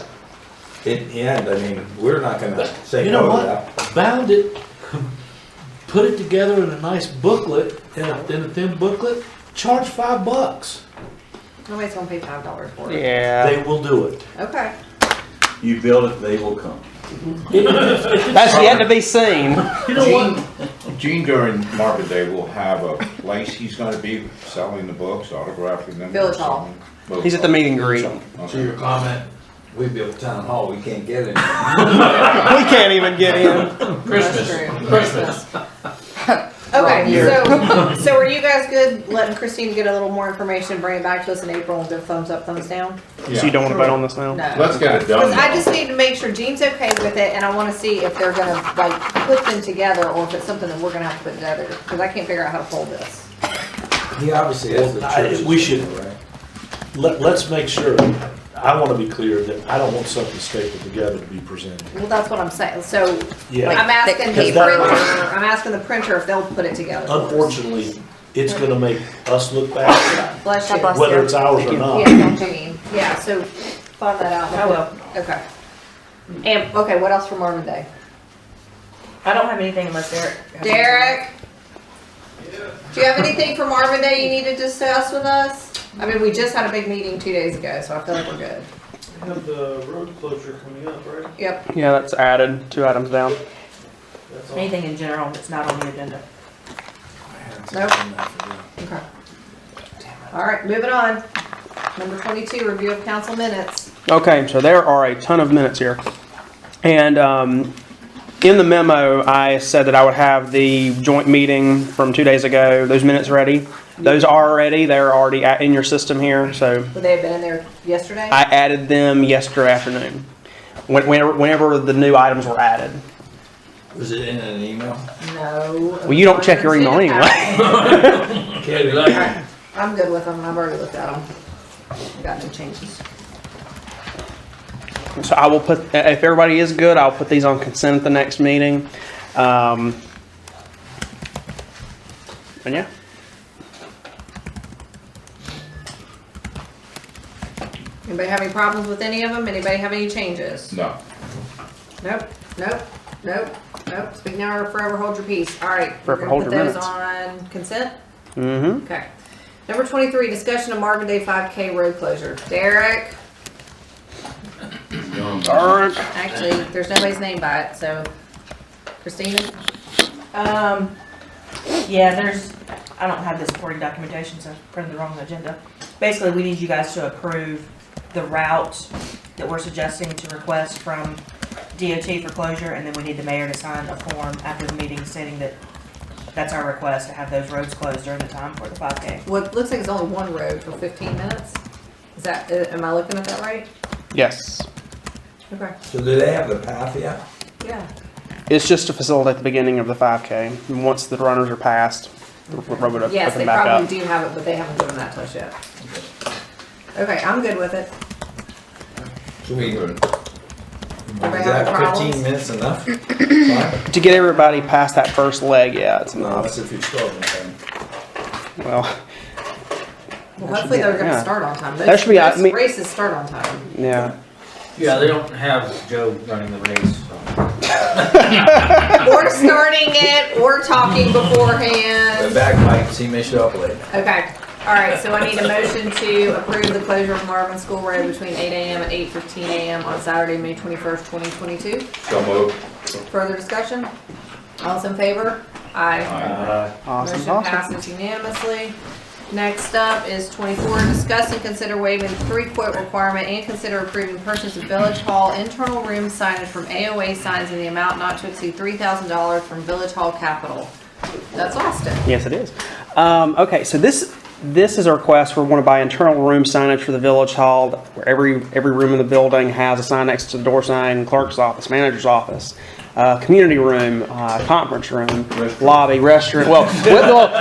In the end, I mean, we're not gonna say You know no to what? that. Bound it, put it together in a nice booklet, in a thin booklet, charge $5. Nobody's gonna pay $5 for it. Yeah. They will do it. Okay. You build it, they will come. That's yet to be seen. You know what? Gene during Marvin Day will have a place he's gonna be selling the books, autographing them. Village Hall. He's at the meet and greet. To your comment, we built town hall, we can't get it. We can't even get in. Christmas. That's true. Christmas. Okay, so are you guys good letting Christine get a little more information, bring it back to us in April, and give thumbs up, thumbs down? So you don't want to vote on this now? No. Let's get it done. Because I just need to make sure Gene's okay with it, and I want to see if they're gonna like put them together, or if it's something that we're gonna have to put together, because I can't figure out how to fold this. He obviously has the church. We should- right? Let's make sure, I wanna be clear that I don't want something stapled together to be presented. Well, that's what I'm saying, so Yeah. I'm asking the Because that- printer, I'm asking the printer if they'll put it together. for us. Unfortunately, it's gonna make us look bad, Bless you. Bless whether it's ours or not. Yeah, no, Gene. Yeah, so find that out. I will. Okay. And, okay, what else for Marvin Day? I don't have anything unless Derek. has anything. Derek? Do you have anything for Marvin Day you need to discuss with us? I mean, we just had a big meeting 2 days ago, so I feel like we're good. We have the road closure coming up, right? Yep. Yeah, that's added. 2 items down. That's all. Anything in general that's not on the agenda. Nope. Okay. All right, moving on. Number 22, review of council minutes. Okay, so there are a ton of minutes here. And in the memo, I said that I would have the joint meeting from 2 days ago, those minutes ready. Those are ready. They're already in your system here. So Would they have been in there yesterday? I added them yesterday afternoon, whenever the new items were added. Was it in an email? No. Well, you don't check your email anyway. Okay. I'm good with them. I've already looked at them. Got no changes. So I will put, if everybody is good, I'll put these on consent at the next meeting. And yeah. Anybody have any problems with any of them? Anybody have any changes? No. Nope, nope, nope, nope. Speak now or forever hold your peace. All right. Forever we're hold gonna your put those minutes. on consent? Mm-hmm. Okay. Number 23, discussion of Marvin Day 5K road closure. Derek? Actually, there's nobody's name by it, so Christina? Yeah, I don't have the supporting documentation, so I printed the wrong agenda. Basically, we need you guys to approve the route that we're suggesting to request from DOT for closure, and then we need the mayor to sign a form after the meeting stating that that's our request, to have those roads closed during the time for the 5K. Well, it looks like it's only one road for 15 minutes. Is that, am I looking at that right? Yes. Okay. So do they have the path yet? Yeah. It's just to facilitate the beginning of the 5K. And once the runners are past, the road would Yes, open they back probably up. do have it, but they haven't given that to us yet. Okay, I'm good with it. So we, is Anybody have that problems? 15 minutes enough? Fine. To get everybody past that first leg, yeah, it's enough. Unless if you're starting then. Well, Well, hopefully they're gonna yeah. start on time. That should be- I Most mean- races start on time. yeah. Yeah, they don't have Joe running the race, so. Or starting it, or talking The beforehand. bagpipes, he may show up late. Okay, all right, so I need a motion to approve the closure of Marvin School Road between 8 a.m. and 8:15 a.m. on Saturday, May 21st, 2022. So moved. Further discussion? All's in favor? Aye. Aye. Awesome, Motion awesome. passes unanimously. Next up is 24, discuss and consider waiving the 3-quote requirement and consider approving purchase of Village Hall internal room signage from AOA Signs in the amount not to exceed $3,000 from Village Hall Capital. That's Austin. Yes, it is. Okay, so this is a request for want to buy internal room signage for the Village Hall, where every room in the building has a sign next to the door sign, clerk's office, manager's office. Community room, conference room, lobby, restroom. Well,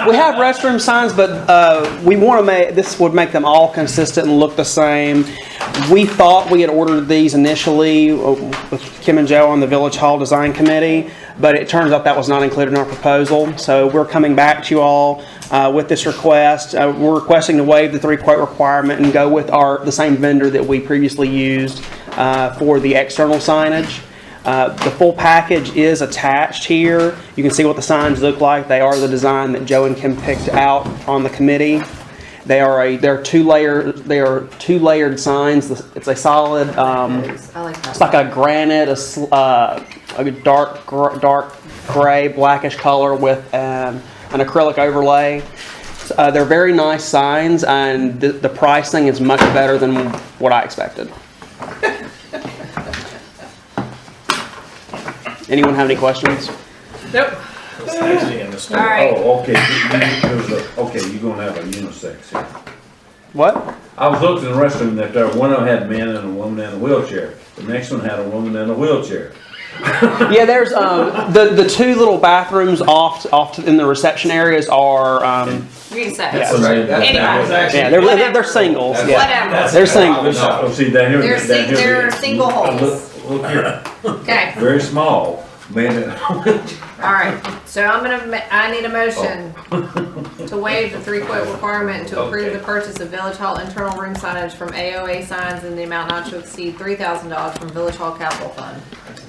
we have restroom signs, but we want to make this would make them all consistent and look the same. We thought we had ordered these initially with Kim and Joe on the Village Hall Design Committee, but it turns out that was not included in our proposal. So we're coming back to you all with this request. We're requesting to waive the 3-quote requirement and go with the same vendor that we previously used for the external signage. The full package is attached here. You can see what the signs look like. They are the design that Joe and Kim picked out on the committee. They're two layered signs. It's a solid. I like that. It's like a granite, a dark gray, blackish color with an acrylic overlay. They're very nice signs, and the pricing is much better than what I expected. Anyone have any questions? Nope. It's actually in the store. All right. Oh, okay, okay, you're gonna have a unisex here. What? I was looking in the restroom that there, one of them had a man and a woman in a wheelchair. The next one had a woman in a wheelchair. Yeah, there's the two little bathrooms off in the reception areas are Unisex. Yeah. Anyway. They're singles. Yeah. Whatever. They're singles. Oh, see, down here. They're single holes. Look here, Okay. very small, man. All right. So I need a motion to waive the 3-quote requirement and to approve the purchase of Village Hall internal room signage from AOA Signs in the amount not to exceed $3,000 from Village Hall Capital Fund.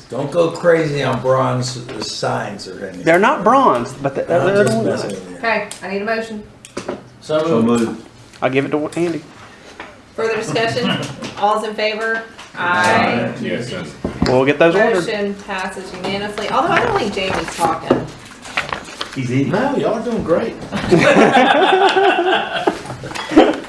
Don't go crazy on bronze signs or anything. They're not bronze, but I'm they're just messing with you. Okay. I need a motion. So moved. I'll give it to Andy. Further discussion? All's in favor? Aye. Yes. We'll get those ordered. Motion passes unanimously. Although I don't think Jamie's talking. He's eating. No, y'all are doing great.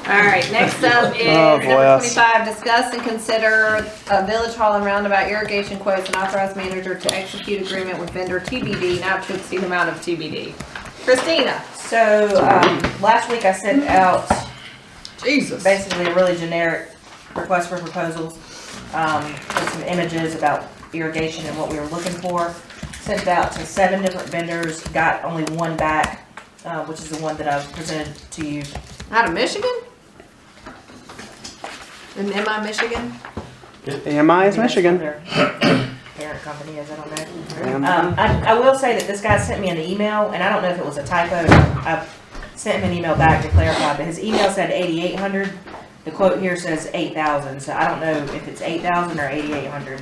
All right, next up is number 25, discuss and consider a Village Hall and Roundabout irrigation quotes and authorize manager to execute agreement with vendor TBD not to exceed amount of TBD. Christina. So, last week I sent out Jesus. basically a really generic request for proposals, with some images about irrigation and what we were looking for. Sent it out to 7 different vendors, got only one back, which is the one that I presented to you. Out of Michigan? In MI, Michigan? AMI is Michigan. Their parent company is, I don't know. I will say that this guy sent me an email, and I don't know if it was a typo. I sent him an email back to clarify, but his email said 8,800. The quote here says 8,000, so I don't know if it's 8,000 or 8,800.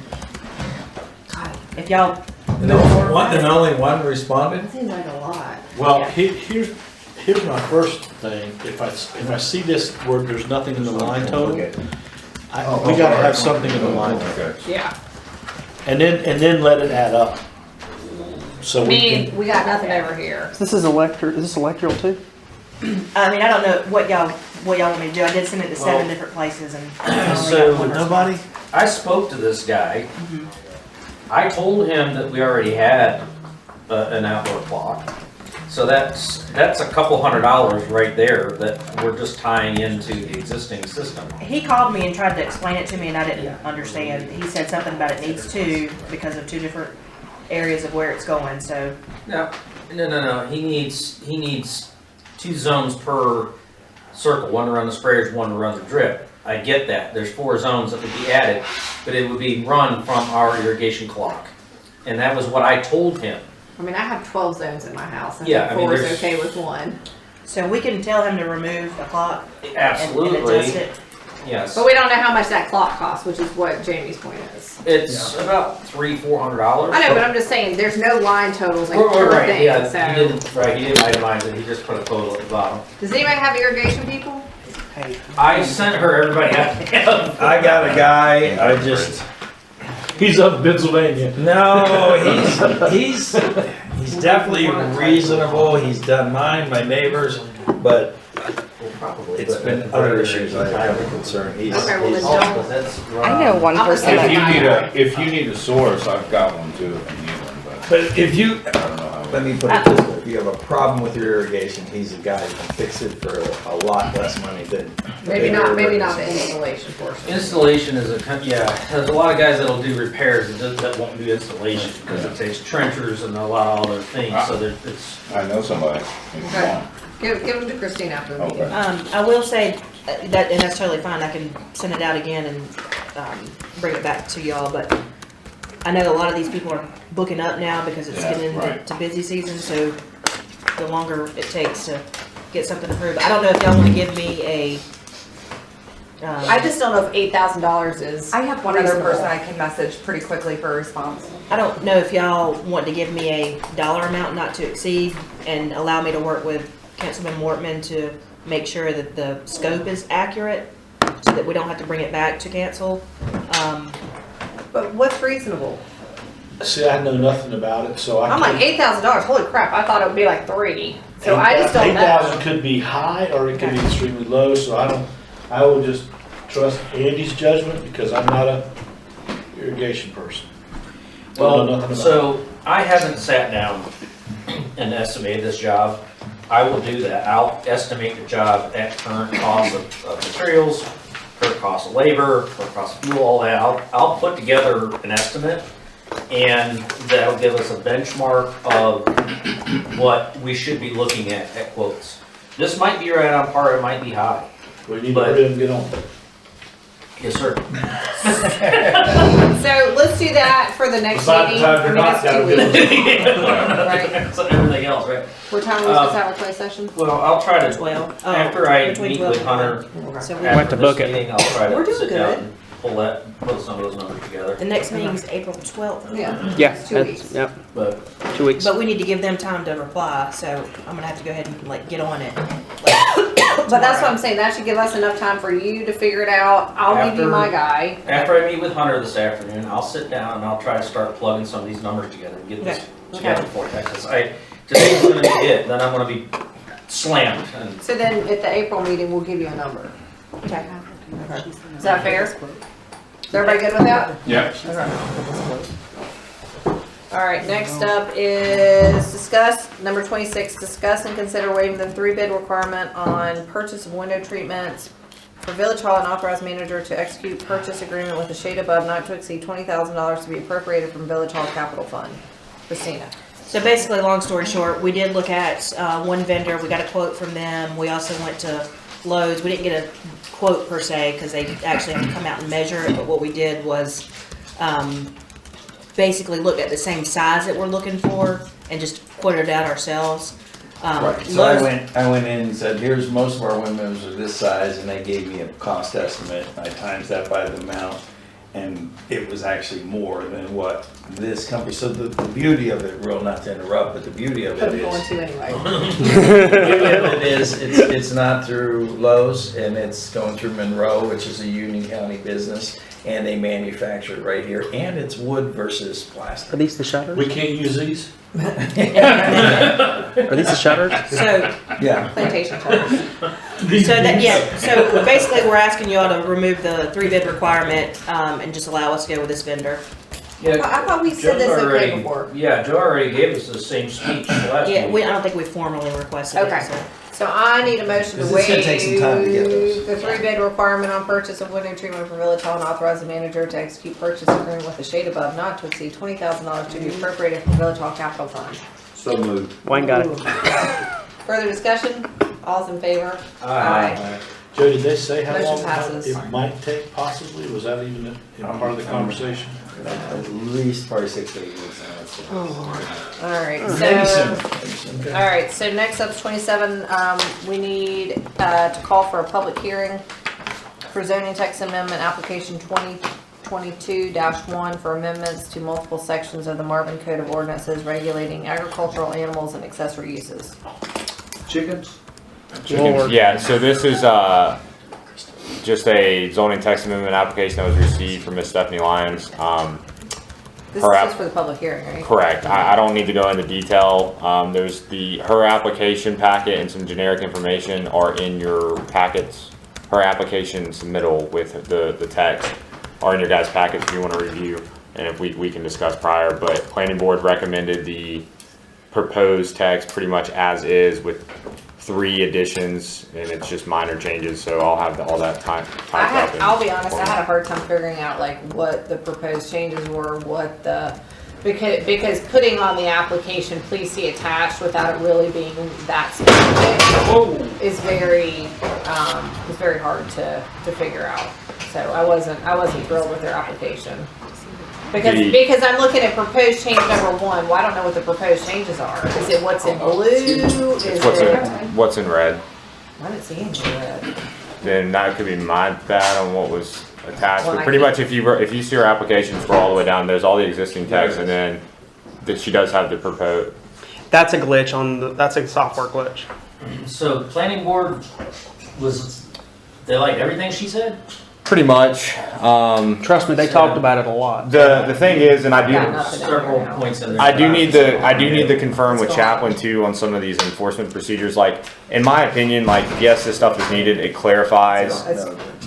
If y'all And only one responded? That seems like a lot. Well, Yeah. here's my first thing. If I see this where there's nothing in the line total, we gotta have something in the line total. Yeah. And then let it add up. So I we can. mean, we got nothing over here. Is this electrical too? I mean, I don't know what y'all want me to do. I did send it to 7 different places, and I only So, got one Nobody? I spoke to this guy. I told him that we already had an outdoor clock. So that's a couple $100 right there that we're just tying into the existing system. He called me and tried to explain it to me, and I didn't understand. He said something about it needs 2 because of 2 different areas of where it's going. So No. He needs 2 zones per circle, one to run the sprayers, one to run the drip. I get that. There's 4 zones that would be added, but it would be run from our irrigation clock. And that was what I told him. I mean, I have 12 zones in my house. I Yeah, think I mean, 4 is there's- okay with 1. So we can tell him to remove a clock and Absolutely. adjust it. Yes. But we don't know how much that clock costs, which is what Jamie's point is. It's about $300-400. I know, but I'm just saying, there's no line totals like Right, per right, thing, yeah, so. he didn't itemize it, he just put a total at the bottom. Does anybody have irrigation people? I sent her everybody out. I got a guy, He's up in Pennsylvania. no, he's definitely reasonable. He's done mine, my neighbors, but Probably. It's but- been other issues I have a concern. He's, Okay, well, then he's- don't- But that's I know one person If you that. if you need a source, I've got one too, if you need one, But if you, but I don't know how. let me put it this way, if you have a problem with your irrigation, he's a guy who can fix it for a lot less money than. Maybe not the installation portion. Installation is there's a lot of guys that'll do repairs that won't do installation because it takes trenchers and a lot of other things, so it's. I know somebody. Okay. Give them to Christine after the meeting. Okay. I will say that, and that's totally fine, I can send it out again and, bring it back to y'all, but I know a lot of these people are booking up now because it's Yeah, getting into right. to busy season, so the longer it takes to get something approved. I don't know if y'all wanna give me a, I just don't know if $8,000 is. I have one other reasonable. person I can message pretty quickly for a response. I don't know if y'all want to give me a dollar amount not to exceed and allow me to work with Councilman Wortman to make sure that the scope is accurate so that we don't have to bring it back to council. But what's reasonable? See, I know nothing about it, so I. I'm like $8,000. Holy crap! I thought it would be like 3. So I just don't know. 8,000 could be high or it could be extremely low, so I will just trust Andy's judgment because I'm not a irrigation person. Don't know nothing Well, about it. so I haven't sat down and estimated this job. I will do that. I'll estimate the job at current cost of materials, current cost of labor, current cost of fuel, all that. I'll put together an estimate, and that'll give us a benchmark of what we should be looking at quotes. This might be right on par, it might be high. We need to hurry up and get on. Yes, sir. So let's do that for the next Besides the meeting. time you're not, that's 2 that'll weeks. give Right. So everything else, right? What time was this our closed session? Well, I'll try to, 12. Oh, after I between meet 12 with and Hunter, So we, have to after book this it. meeting, I'll try We're to doing sit down good. and pull some of those numbers together. the next meeting's April 12th. Yeah. Yeah, It's 2 that's- weeks. Yep, But 2 weeks. But we need to give them time to reply, so I'm gonna have to go ahead and like get on it. But that's what I'm saying. That should give us enough time for you to figure it out. I'll give you After- my guy. after I meet with Hunter this afternoon, I'll sit down and I'll try to start plugging some of these numbers together and get this Okay. together for you. Because today's gonna be it, then I'm gonna be slammed. And So then at the April meeting, we'll give you a number. Okay. Is that fair? Is everybody good with that? Yeah. All right, next up is number 26, discuss and consider waiving the 3 bid requirement on purchase of window treatments for Village Hall and authorize manager to execute purchase agreement with a shade above not to exceed $20,000 to be appropriated from Village Hall Capital Fund. Christina. So basically, long story short, we did look at one vendor. We got a quote from them. We also went to Lowe's. We didn't get a quote per se because they actually have to come out and measure it. But what we did was basically look at the same size that we're looking for and just quoted it out ourselves. Right, so Lowe's- I went in and said, here's, most of our windows are this size, and they gave me a cost estimate. I times that by the amount, and it was actually more than what this company, so the beauty of it, real not to interrupt, but the beauty of it I'm going is, to anyway. the beauty of it is, it's not through Lowe's, and it's going through Monroe, which is a Union County business, and they manufacture it right here, and it's wood versus plastic. Are these the shutters? We can't use these? Are these the shutters? So Yeah. Plantation charge. So basically, we're asking y'all to remove the 3 bid requirement and just allow us to go with this vendor. yeah, I thought we said Joe's this okay already, before. yeah, Joe already gave us the same speech last Yeah, week. I don't think we formally requested Okay. it. So. So I need a motion to This is waive gonna take some time to get those. the 3 bid requirement on purchase of window treatment for Village Hall and authorize the manager to execute purchase agreement with a shade above not to exceed $20,000 to be appropriated from Village Hall Capital Fund. So moved. Wayne got it. Further discussion? All's in favor? Aye. Joe, did they say how Motion long passes. it might take possibly? Was that even part of the conversation? At least probably 6 to 8 weeks now. All right, Maybe so, sooner. Maybe sooner. all right, so next up's 27, we need, to call for a public hearing for zoning text amendment application 2022-1 for amendments to multiple sections of the Marvin Code of Ordinances regulating agricultural animals and accessory uses. Chickens? Yeah, so this is just a zoning text amendment application that was received from Ms. Stephanie Lyons. This Her is app- just for the public hearing, right? Correct. I don't need to go into detail. There's her application packet and some generic information are in your packets. Her application submittal with the text are in your guys' packets if you want to review, and if we can discuss prior. But planning board recommended the proposed text pretty much as is with 3 additions, and it's just minor changes. So I'll have all that typed up. I'll be honest, I had a hard time figuring out like what the proposed changes were, because putting on the application, please see attached without it really being that specific is very hard to figure out. So I wasn't thrilled with their application. Because I'm looking at proposed change number 1. Well, I don't know what the proposed changes are. Is it what's in blue? Is What's in red? I didn't see anything in red. Then that could be my bad on what was attached. Well, But pretty much if you see her application, scroll all the way down, there's all the existing text, and then she does have the proposed. That's a glitch that's a software glitch. So planning board they liked everything she said? Pretty much. Trust me, they talked about it a lot. The thing is, and I do. Got nothing in there Several now. points in there. I do need to confirm with Chaplain too on some of these enforcement procedures. Like, in my opinion, like, yes, this stuff is needed. It clarifies.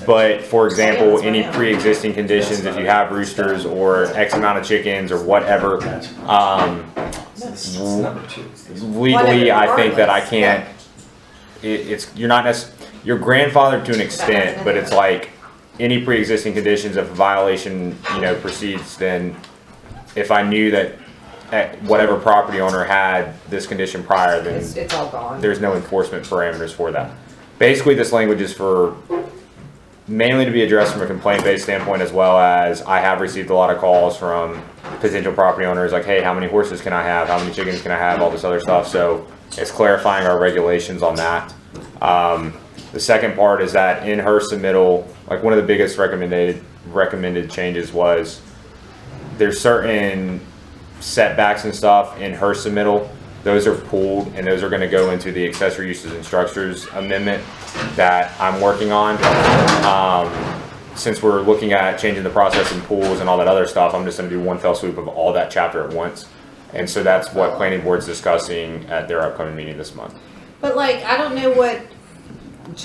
But for example, any pre-existing conditions, if you have roosters or X amount of chickens or whatever, legally, I think that I can't. You're not necessarily, you're grandfathered to an extent, but it's like any pre-existing conditions. If a violation, proceeds, then if I knew that whatever property owner had this condition prior, then It's all gone. there's no enforcement parameters for that. Basically, this language is for mainly to be addressed from a complaint-based standpoint, as well as I have received a lot of calls from potential property owners like, hey, how many horses can I have? How many chickens can I have? All this other stuff. So it's clarifying our regulations on that. The second part is that in her submittal, like one of the biggest recommended changes was there's certain setbacks and stuff in her submittal. Those are pulled, and those are going to go into the accessory uses and structures amendment that I'm working on. Since we're looking at changing the process in pools and all that other stuff, I'm just going to do one fell swoop of all that chapter at once. And so that's what planning board's discussing at their upcoming meeting this month. But like, I don't know what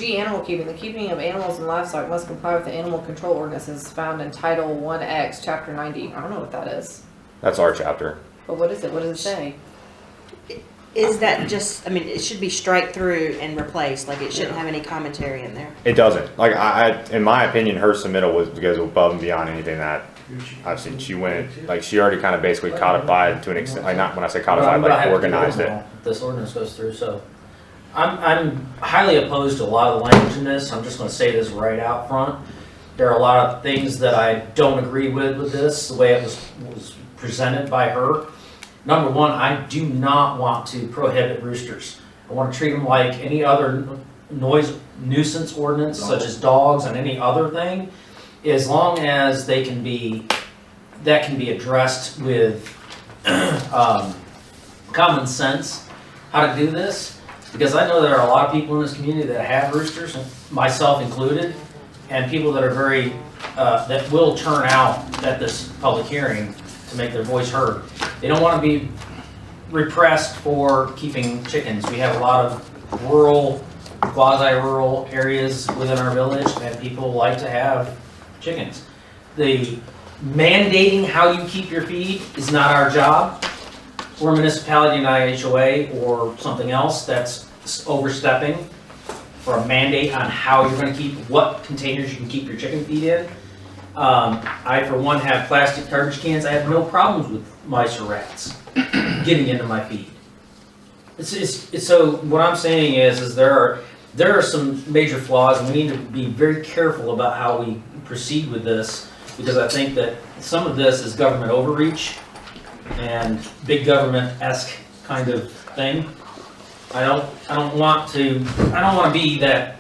animal keeping. The keeping of animals and livestock must comply with the animal control ordinances found in Title 1X, Chapter 90. I don't know what that is. That's our chapter. But what is it? What does it say? Is that just, it should be strike through and replaced, like it shouldn't have any commentary in there. It doesn't. Like I in my opinion, her submittal goes above and beyond anything that I've seen. She went, like, she already kind of basically codified to an extent. Like, not when I say codified, But I like have to organized go it. along. This ordinance goes through, so I'm highly opposed to a lot of the language in this. I'm just going to say this right out front. There are a lot of things that I don't agree with this, the way it was presented by her. Number one, I do not want to prohibit roosters. I want to treat them like any other nuisance ordinance, such as dogs and any other thing, as long as that can be addressed with common sense, how to do this. Because I know there are a lot of people in this community that have roosters, myself included, and people that are that will turn out at this public hearing to make their voice heard. They don't want to be repressed for keeping chickens. We have a lot of rural, quasi-rural areas within our village, and people like to have chickens. The mandating how you keep your feed is not our job. We're a municipality and IHOA or something else that's overstepping for a mandate on how you're going to keep, what containers you can keep your chicken feed in. I, for one, have plastic garbage cans. I have no problems with mice or rats getting into my feed. So what I'm saying is there are some major flaws, and we need to be very careful about how we proceed with this, because I think that some of this is government overreach and big government-esque kind of thing. I don't want to be that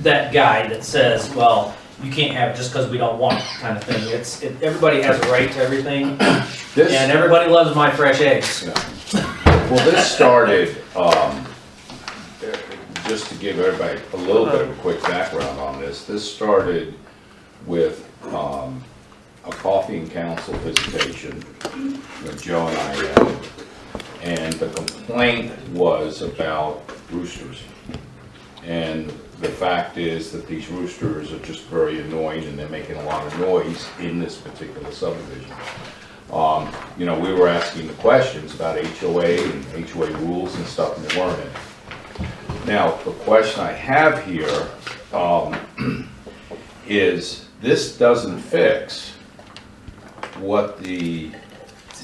guy that says, well, you can't have it just because we don't want it, kind of thing. Everybody has a right to everything, and everybody loves my fresh eggs. Well, this started, just to give everybody a little bit of a quick background on this started with a coffee and council visitation that Joe and I had, and the complaint was about roosters. And the fact is that these roosters are just very annoying and they're making a lot of noise in this particular subdivision. You know, we were asking the questions about HOA and HOA rules and stuff, and they weren't in it. Now, the question I have here is, this doesn't fix what the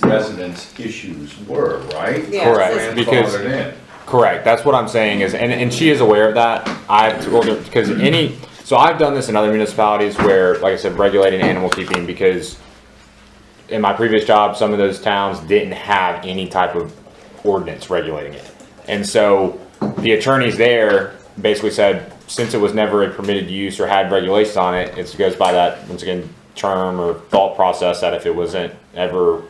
residents' issues were, right? Yeah, Correct, because Grandfathered in. correct. That's what I'm saying is, and she is aware of that. I've told her because so I've done this in other municipalities where, like I said, regulating animal keeping, because in my previous job, some of those towns didn't have any type of ordinance regulating it, and so the attorneys there basically said, since it was never a permitted use or had regulations on it, it goes by that, once again, term or thought process that if it wasn't ever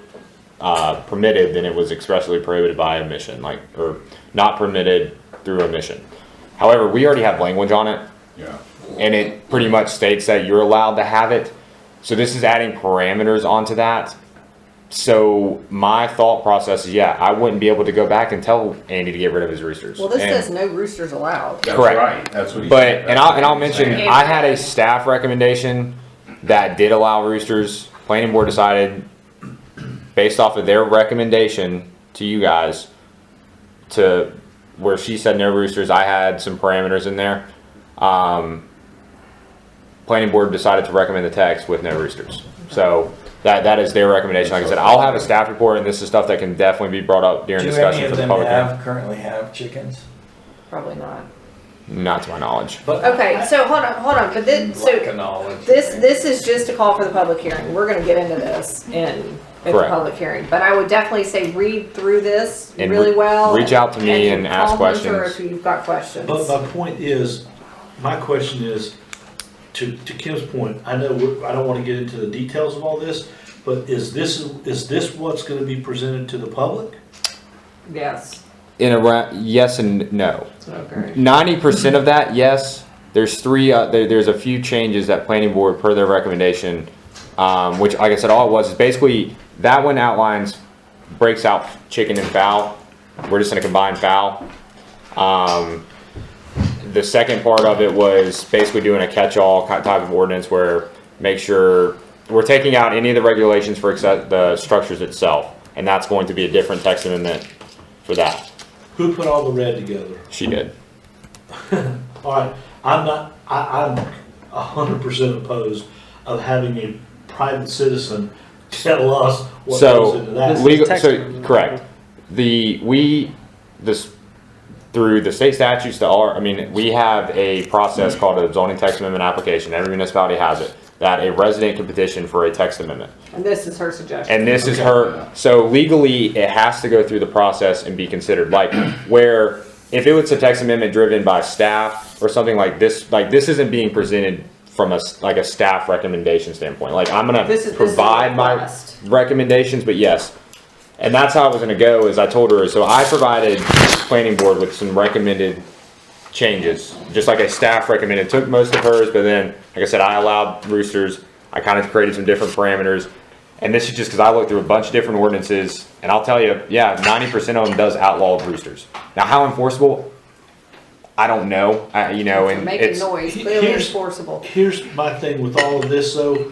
permitted, then it was expressly prohibited by omission, like, or not permitted through omission. However, we already have language on it, Yeah. and it pretty much states that you're allowed to have it. So this is adding parameters onto that. So my thought process is, yeah, I wouldn't be able to go back and tell Andy to get rid of his roosters. Well, this And- says no roosters allowed. That's Correct. right, that's what he But, said. and I'll mention, saying. I had a staff recommendation that did allow roosters. Planning board decided, based off of their recommendation to you guys, to where she said no roosters, I had some parameters in there. Planning board decided to recommend the text with no roosters. So that is their recommendation. Like I said, I'll have a staff report, and this is stuff that can definitely be brought up during Do any discussion of for the them public. hearing. currently have chickens? Probably not. Not to my knowledge. But Okay, so hold on, but then, so lack of knowledge. this is just a call for the public hearing. We're gonna get into this at the Correct. public hearing. But I would definitely say read through this And really well. reach out to me and ask call Hunter questions. if you've got questions. But my point is, my question is, to Kim's point, I know, I don't wanna get into the details of all this, but is this what's gonna be presented to the public? Yes, Yes and no. okay. 90% of that, yes. There's there's a few changes that planning board per their recommendation, which, like I said, all it was is basically that one outlines, breaks out chicken and fowl. We're just gonna combine fowl. The second part of it was basically doing a catch-all type of ordinance where make sure we're taking out any of the regulations for the structures itself, and that's going to be a different text amendment for that. Who put all the red together? She did. All right, I'm 100% opposed of having a private citizen tell us what goes into that. Correct. Through the state statutes, we have a process called a zoning text amendment application. Every municipality has it, that a resident can petition for a text amendment. And this is her suggestion. And this is her, so legally, it has to go through the process and be considered. Like, where, if it was a text amendment driven by staff or something like this isn't being presented from a staff recommendation standpoint. Like, I'm gonna This is provide a my request. recommendations, but yes. And that's how it was gonna go, is I told her, so I provided planning board with some recommended changes, just like a staff recommended, took most of hers, but then, like I said, I allowed roosters, I kind of created some different parameters, and this is just because I looked through a bunch of different ordinances, and I'll tell you, yeah, 90% of them does outlaw roosters. Now, how enforceable? I don't know, and Making it's, noise, clearly enforceable. Here's my thing with all of this though.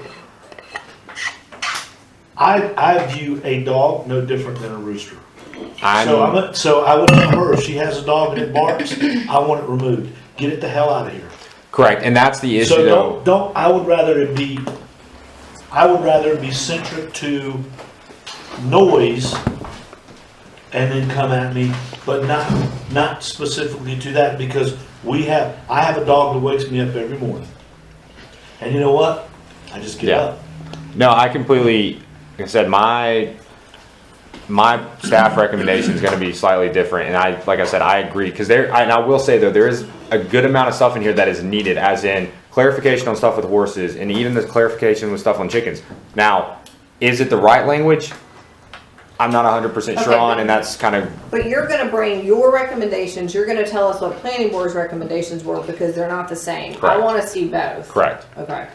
I view a dog no different than a rooster. So I would tell her, if she has a dog and it barks, I want it removed. Get it the hell out of here. correct, and that's the issue So though. don't, I would rather it be centric to noise and then come at me, but not specifically to that, because I have a dog that wakes me up every morning. And you know what? I just get Yeah. up. No, I completely, like I said, my staff recommendation is going to be slightly different, and like I said, I agree, because and I will say though, there is a good amount of stuff in here that is needed, as in clarification on stuff with horses, and even the clarification with stuff on chickens. Now, is it the right language? I'm not 100% sure Okay, on, and that's kind of, But you're gonna bring your recommendations, you're gonna tell us what planning board's recommendations were, because they're not the same. I Correct. wanna see both. correct. Okay.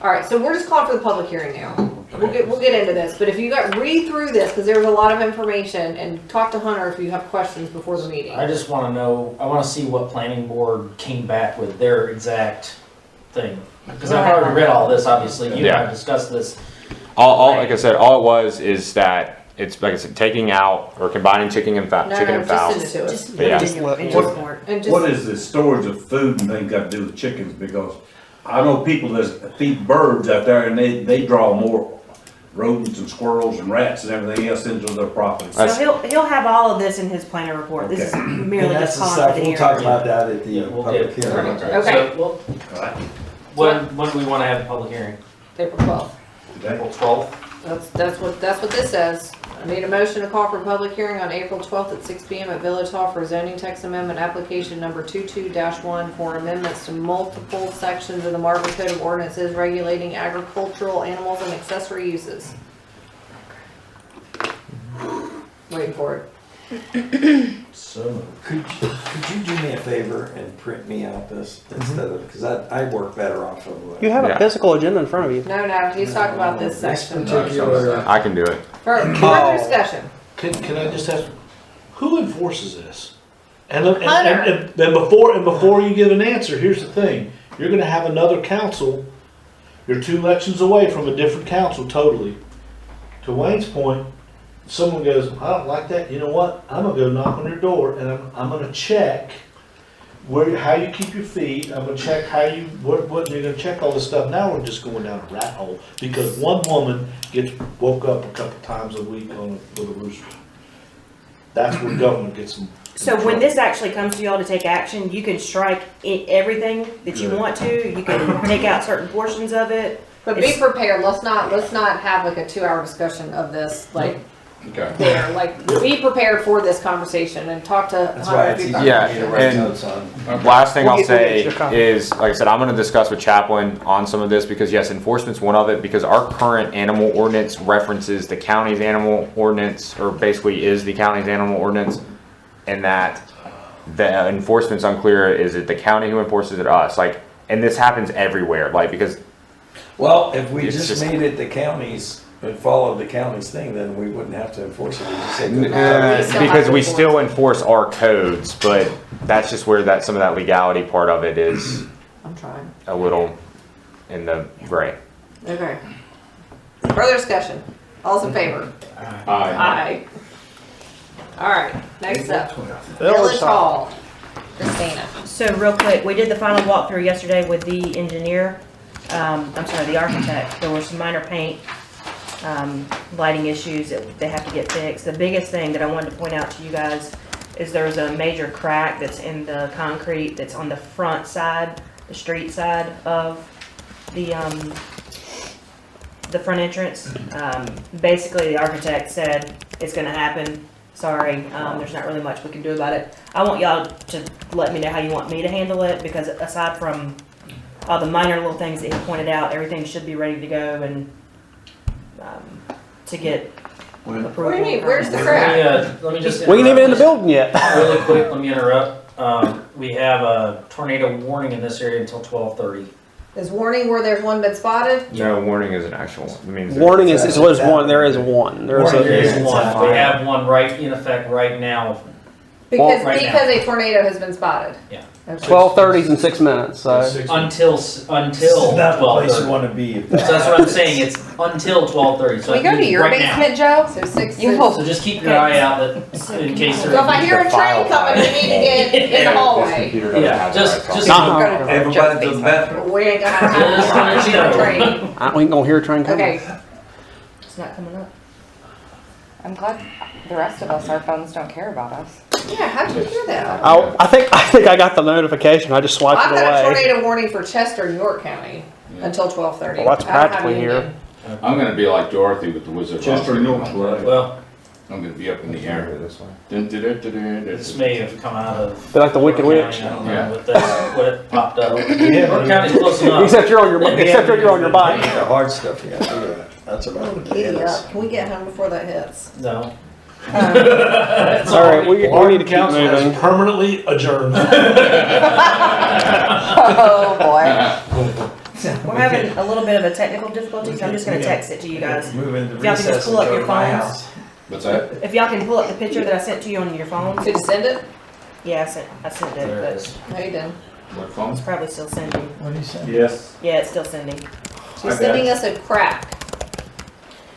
All right, so we're just calling for the public hearing now. we'll get into this, but if you read through this, because there's a lot of information, and talk to Hunter if you have questions before the meeting. I just wanna know, I wanna see what planning board came back with their exact thing. Because I've already read all this, obviously, you and I discussed this. All like I said, all it was is that it's like I said, taking out or combining chicken and fowl. Just send it to us. But yeah. What is the storage of food and things got to do with chickens? Because I know people that feed birds out there and they draw more rodents and squirrels and rats and everything else into their property. So he'll have all of this in his planner report. This is merely just calling for the We'll hearing. talk about that at the We'll public get it. hearing. Okay. So, when do we wanna have the public hearing? April 12th. April 12th? That's what this says. I need a motion to call for a public hearing on April 12th at 6 PM at Village Hall for zoning text amendment application number 22-1 for amendments to multiple sections of the Marvin Code of Ordinances regulating agricultural animals and accessory uses. Waiting for it. So, could you do me a favor and print me out this instead of, because I work better off of You have a physical agenda in front of you. No, he's talking about this section. I can do it. Further discussion. Can I just ask, who enforces this? And Hunter. before you give an answer, here's the thing. You're gonna have another council. You're 2 elections away from a different council totally. To Wayne's point, someone goes, I don't like that. You know what? I'm gonna go knock on your door and I'm gonna check how you keep your feet. I'm gonna check what you're gonna check all this stuff. Now we're just going down a rat hole because one woman gets woke up a couple times a week with a rooster. That's where government gets them. So when this actually comes to y'all to take action, you can strike everything that you want to. You can take out certain portions of it. But be prepared. Let's not have like a 2-hour discussion of this. Like. Okay. There, like, be prepared for this conversation and talk to That's why it's easy for me to write notes on. Last thing I'll say is, like I said, I'm going to discuss with Chaplain on some of this because yes, enforcement's one of it because our current animal ordinance references the county's animal ordinance, or basically is the county's animal ordinance, and that the enforcement's unclear. Is it the county who enforces it or us? Like, and this happens everywhere, like because. Well, if we just made it the county's and follow the county's thing, then we wouldn't have to enforce it. We just say Because we still enforce our codes, but that's just where some of that legality part of it is. I'm trying. A little in the gray. Okay. Further discussion. All's in favor? Aye. All right. Next up, Village Hall. Christina. So real quick, we did the final walkthrough yesterday with the engineer. The architect. There were some minor paint. Lighting issues that they have to get fixed. The biggest thing that I wanted to point out to you guys is there's a major crack that's in the concrete that's on the front side, the street side of the front entrance. Basically, the architect said it's going to happen. Sorry, there's not really much we can do about it. I want y'all to let me know how you want me to handle it because aside from all the minor little things that he pointed out, everything should be ready to go and to get approval. What do you mean? Where's the crack? Let me just. We ain't even in the building yet. Really quick, let me interrupt. We have a tornado warning in this area until 12:30. Is warning where there's one been spotted? No, warning is an actual. It means Warning is one. There is one. There is one. We have one in effect right now. Because a tornado has been spotted. Yeah. Okay. 12:30 in 6 minutes. So until It's not the place you want to be. So that's what I'm saying. It's until 12:30. So Can we go to your basement, Joe? So 6. So just keep your eye out in case. So if I hear a train coming, we need to get in the hallway. Yeah, just everybody to the bathroom. We ain't gonna have a train. We ain't gonna hear a train coming. Okay. It's not coming up. I'm glad the rest of us, our phones don't care about us. Yeah, how'd you hear that? I think I got the notification. I just swiped I've it got a away. tornado warning for Chester and York County until 12:30. Well, that's practically here. I'm gonna be like Dorothy with the Wizard of Oz. Chester and York. Well, I'm gonna be up in the air. this way. this may have come out of. They're like the Wicked Witch. I don't know what it popped up. York County's close enough. Except you're on your bike. The hard stuff you got to do. That's about it. Yeah. Can we get home before that hits? No. All right, we need to keep Council moving. has permanently adjourned. Oh boy. We're having a little bit of a technical difficulty, so I'm just gonna text it to you guys. Move into If y'all can just recess pull and up go your to my phones. house. What's that? If y'all can pull up the picture that I sent to you on your phone. Did you send it? Yeah, I sent it, There it but is. No, you didn't. What phone? it's probably still sending. What do you say? Yes. Yeah, it's still sending. She's sending us a crack.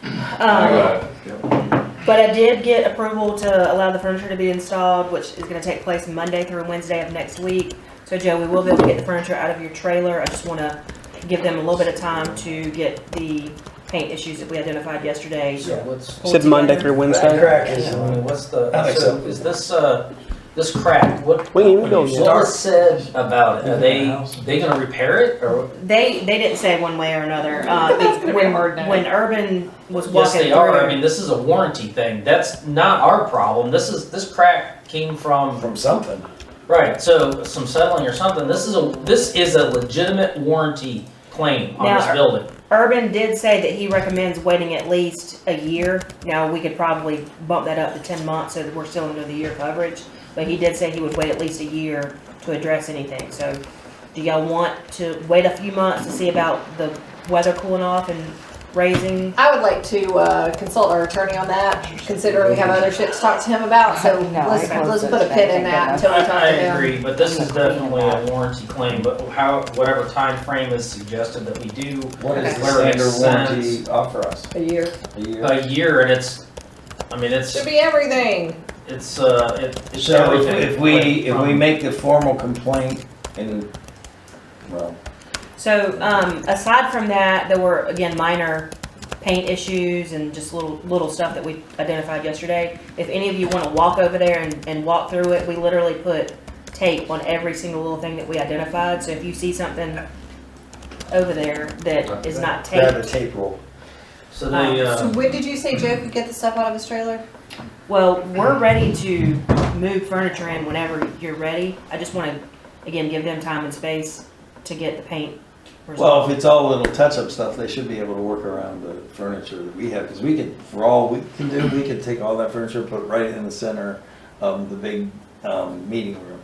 I got it. But I did get approval to allow the furniture to be installed, which is gonna take place Monday through Wednesday of next week. So Joe, we will be able to get the furniture out of your trailer. I just wanna give them a little bit of time to get the paint issues that we identified yesterday. So what's pulled Said Monday together. through That Wednesday. crack I is, mean, what's the? Unacceptable. So is this crack? What? We can even go What again. was said about it? Are they gonna repair it or? They didn't say one way or another. gonna be a hard night. When Urban was Yes, walking they are. I through, mean, this is a warranty thing. That's not our problem. This crack came from. from something. Right, so some settling or something. This is a legitimate warranty claim on Now, this building. Urban did say that he recommends waiting at least a year. Now, we could probably bump that up to 10 months so that we're still under the year coverage. But he did say he would wait at least a year to address anything. So do y'all want to wait a few months to see about the weather cooling off and raising? I would like to consult our attorney on that, considering we have other shit to talk to him about, so let's put a pin in that until we talk I to him. agree, but this is definitely a warranty claim, but whatever time frame is suggested that we do, What does the where it makes standard warranty sense. offer us? A year. A year? A year, and it's Should be everything. it's So everything. if we From- make the formal complaint and, well, So, aside from that, there were, again, minor paint issues and just little stuff that we identified yesterday. If any of you want to walk over there and walk through it, we literally put tape on every single little thing that we identified. So if you see something over there that is not grab a taped, tape roll. So they, So when did you say Joe could get the stuff out of his trailer? well, we're ready to move furniture in whenever you're ready. I just want to, again, give them time and space to get the paint Well, resolved. if it's all little touch-up stuff, they should be able to work around the furniture that we have, because we could, for all we can do, we could take all that furniture, put it right in the center of the big, meeting room.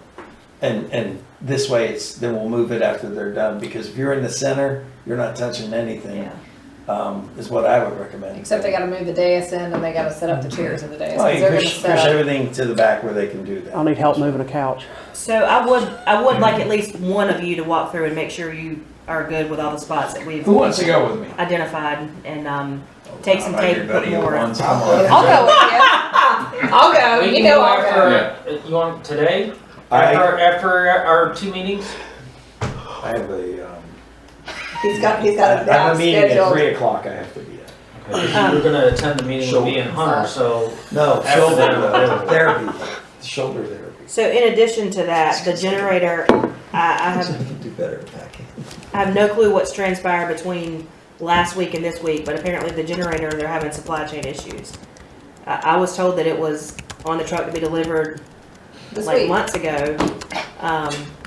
And this way, then we'll move it after they're done, because if you're in the center, you're not touching anything, is what I would recommend. Except they gotta move the dais in and they gotta set up the chairs in the dais. Well, 'Cause you they're gonna push set up. everything to the back where they can do that. I'll need help moving a couch. So I would like at least one of you to walk through and make sure you are good with all the spots that we've Who wants to go with me? identified and take some tape and put Everybody who more. wants to come on. I'll go with you. I'll go, we you can know go I'll go. after, you want today? After our two meetings? I have a, He's got it I have down a meeting at scheduled. 3:00 I have to be at. Okay, 'cause you were gonna attend the meeting with me and Hunter, so. No, After shoulder that. therapy, shoulder therapy. So in addition to that, the generator, I So I can do better at packing. have no clue what's transpired between last week and this week, but apparently the generator, they're having supply chain issues. I was told that it was on the truck to be delivered This like week. months ago.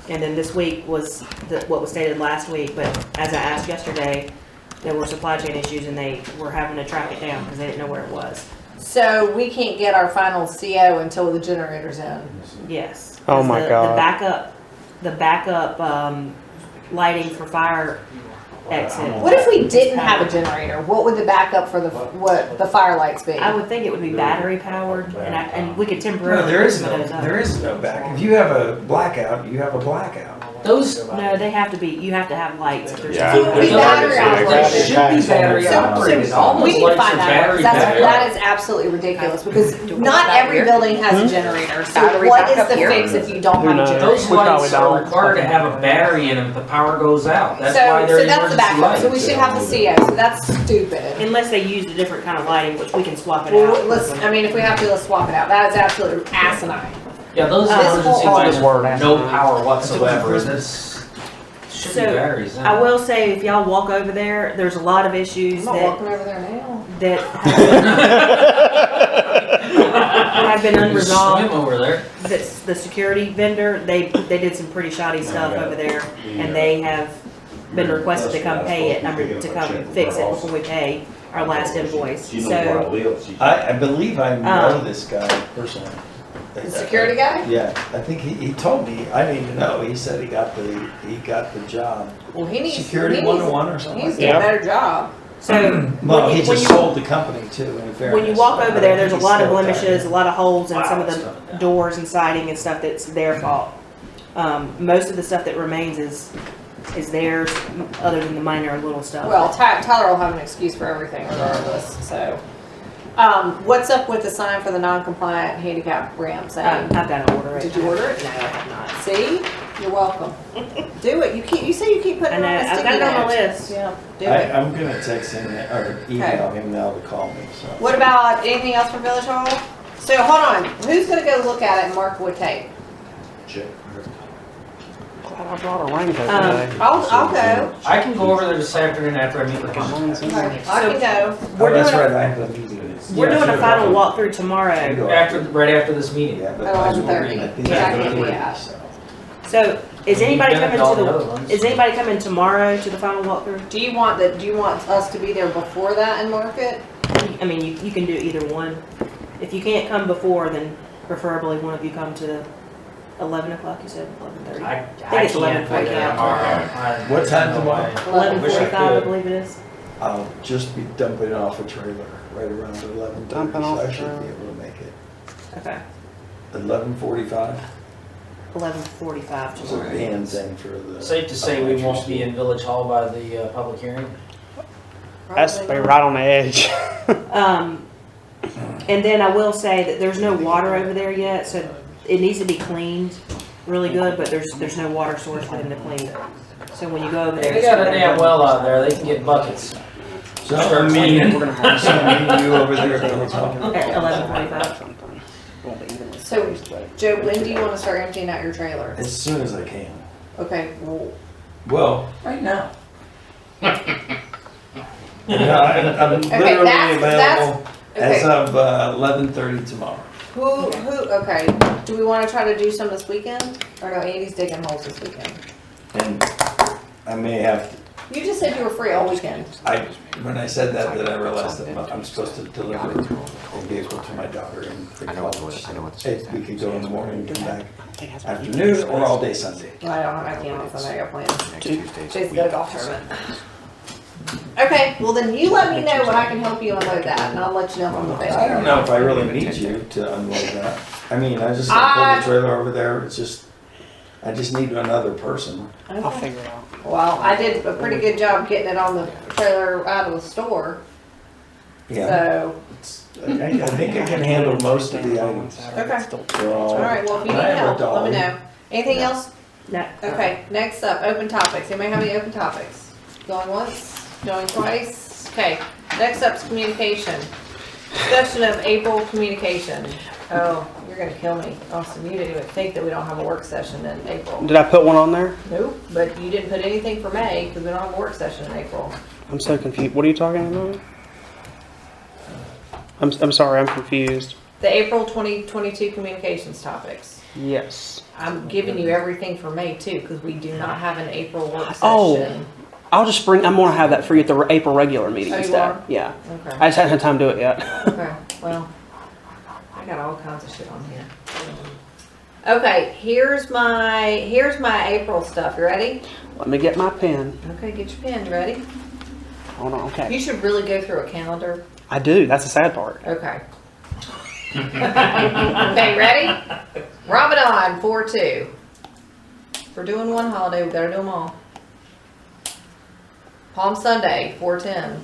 And then this week was what was stated last week, but as I asked yesterday, there were supply chain issues and they were having to track it down because they didn't know where it was. So we can't get our final CO until the generator's in. Yes. Oh my God. The backup lighting for fire exit. What if we didn't have a generator? What would the backup for what the fire lights be? I would think it would be battery powered, and we could temporarily. No, there is put no, those up. there is no back. If you have a blackout, you have a blackout. Those, No, they have to be. You have to have lights. If there's Yeah. It would be battery operated. They should be battery operated, all We those need to lights are find that out. battery 'Cause backup. that is absolutely ridiculous because not every building has a generator. So what is the fix if you don't have a generator? Those We probably lights are don't. required to have a battery in them if the power goes out. That's why So they're that's the emergency backup. lights. So we should have the CO. So that's stupid. Unless they use a different kind of lighting, which we can swap it Well, out. let's. I mean, if we have to, let's swap it out. That is absolutely asinine. Yeah, those This emergency whole- lights word, are no asinine. power whatsoever. This should be So, batteries in I it. will say, if y'all walk over there, there's a lot of I'm issues not that walking over there now. have been You unresolved. swim over there. That's the security vendor. They did some pretty shoddy stuff over there, and they have been requested to come pay it. To come fix it before we pay our last invoice. So I believe I know this guy personally. The security guy? Yeah, I think he told me, I didn't even know, he said he got the job. Well, he needs. Security he needs- 101 or He something needs like to get a that. better job. So Well, he when just you- sold the company too, in fairness. when you walk over there, there's a He's lot of still blemishes, a tired. lot of holes in some of Wow, the that's tough. doors and siding and stuff that's their fault. Most of the stuff that remains is theirs, other than the minor little stuff. Well, Tyler will have an excuse for everything regardless, so. What's up with the sign for the non-compliant handicap ramp saying? I've got to order it. Did you order it? No, I have not. See? You're welcome. Do it. You say you keep putting I it know, on a I've sticky got it on my note. list. Yeah, do it. I'm gonna text him or email him now to call me, so. What about anything else for Village Hall? So hold on, who's gonna go look at it and mark with tape? I brought a raincoat today. I'll go. I can go over there this afternoon after I meet with him. Okay, I can go. We're Oh, that's doing right, I have a meeting. We're Yeah, doing a sure. final walkthrough tomorrow. Right after this meeting. Yeah, but At I will 11:30. be- I think Yeah, I I'm can do ready, that. so. So is anybody You've done coming all to the other the? ones. Is anybody coming tomorrow to the final walkthrough? Do you want us to be there before that and mark it? I mean, you can do either one. If you can't come before, then preferably one of you come to 11 o'clock. You said 11:30. I think it's can't put it 11:45. tomorrow. What time tomorrow? 11:45, I could. believe it is. I'll just be dumping off a trailer right around 11:30, Dumping so off I a should trailer. be able to make it. Okay. 11:45, 11:45 so tomorrow. band's in for the. Safe to say we won't be in Village Hall by the public hearing. That's Probably right on the edge. And then I will say that there's no water over there yet, so it needs to be cleaned really good, but there's no water source for them to clean. So when you go over there. They got a damn well out there, they can get buckets. So I'm meeting, you over there at the hotel. At 11:45. So, Joe, when do you want to start emptying out your trailer? As soon as I can. Okay, well, Well, Right now. I'm literally that's- available as okay. of 11:30 tomorrow. okay, do we want to try to do some this weekend? Or no, Andy's digging holes this weekend. And I may have, You just said you were free all weekend. when I said that, then I realized that I'm supposed to deliver a vehicle to my daughter in college. If we could go in the morning and come back afternoon or all day Sunday. I can't on Sunday, I got plans. She's got a golf tournament. Okay, well then you let me know when I can help you unload that, and I'll let you know if I'm available. I don't know if I really need you to unload that. I mean, I just gonna pull the trailer over there, it's just, I just need another person. I'll figure it out. Well, I did a pretty good job getting it on the trailer out of the store, Yeah, so, I think I can handle most of the items. okay. They're all- Alright, well, if you need I have a help, let me dolly. know. Anything else? No. Okay, next up, open topics. Anybody have any open topics? Going once, going twice? Okay, next up's communication. Discussion of April communication. Oh, you're gonna kill me. Austin, you didn't even think that we don't have a work session in April. Did I put one on there? Nope, but you didn't put anything for May because we don't have a work session in April. I'm so confused. What are you talking about? I'm sorry, I'm confused. The April 2022 communications topics. Yes. I'm giving you everything for May too because we do not have an April work Oh. session. I'm gonna have that for you at the April regular meeting Oh, you instead. are? Yeah. Okay. I just haven't had time to do it yet. Okay, well, I got all kinds of shit on here. Okay, here's my April stuff. You ready? Let me get my pen. Okay, get your pen. You ready? Hold on. Okay. You should really go through a calendar. I do. That's the sad part. Okay. Okay, ready? Ramadan 4/2. If we're doing one holiday, we gotta do them all. Palm Sunday 4/10.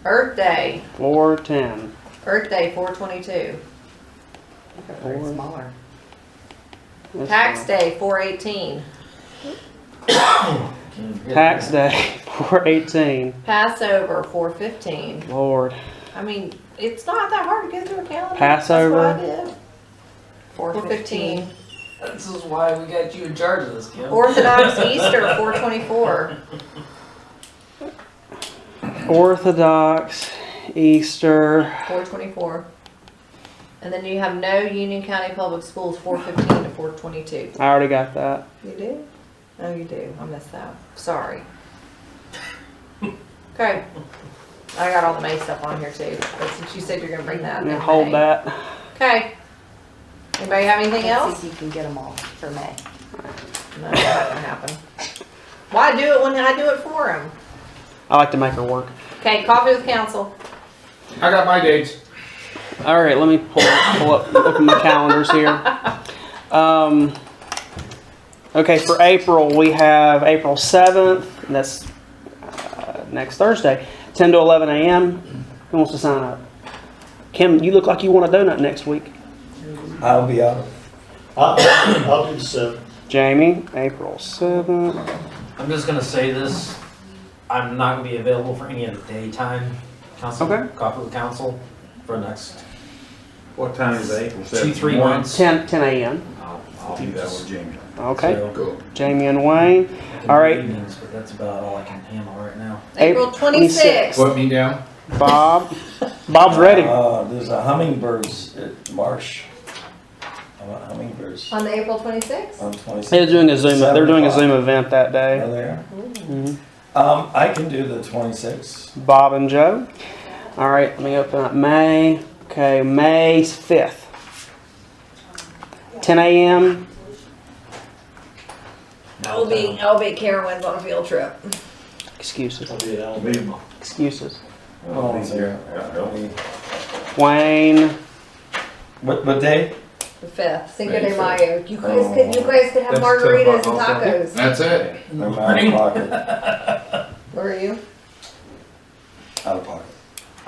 Earth Day 4:10. Earth Day 4/22. Very Four. smaller. That's Tax fine. Day 4/18. Tax day 4/18. Passover 4/15. Lord. I mean, it's not that hard to go through a calendar. Passover. That's what I did. 4/15. This is why we got you in charge of this, Kim. Orthodox Easter 4/24. Orthodox Easter. 4/24. And then you have no Union County Public Schools 4/15 to 4/22. I already got that. You do? No, you do. I missed that. Sorry. Okay. I got all the May stuff on here too. But since you said you're gonna bring that, I'm in gonna hold May. that. Okay. Anybody have anything Let's else? see if you can get them all for May. No, that's not gonna happen. Why do it when I do it for him? I like to make her work. Okay, coffee with council. I got my dates. All right, let me open my calendars here. Okay, for April, we have April 7th, and that's next Thursday, 10 to 11 a.m. Who wants to sign up? Kim, you look like you want a donut next week. I'll be out. I'll do the 7th. Jamie, April 7th. I'm just gonna say this, I'm not gonna be available for any of the daytime council, Okay. coffee with council for next What time is April 2-3 months. 10 a.m. I'll Do do that this. with Jamie. Okay, So, Cool. Jamie and Wayne. I can All do right. evenings, but that's about all I can handle right now. April 26th. Put me down. Bob. Bob's ready. There's a hummingbirds at Marsh. I want hummingbirds On the April 26th? on 26th. They're doing a Zoom. They're doing a 7 Zoom event that Oh, day. they are? Mhm. I can do the 26th. Bob and Joe. All right, let me open up May. Okay, May 5th. 10 a.m. I'll be at Carowinds on a field trip. Excuses. I'll be at Alabama. Excuses. Oh, there. Wayne. What day? The 5th, Cinco May de 5th. Mayo. You guys Oh. could have That's margaritas 10 and o'clock also. tacos. That's it. I'm out of pocket. Where are you? Out of pocket.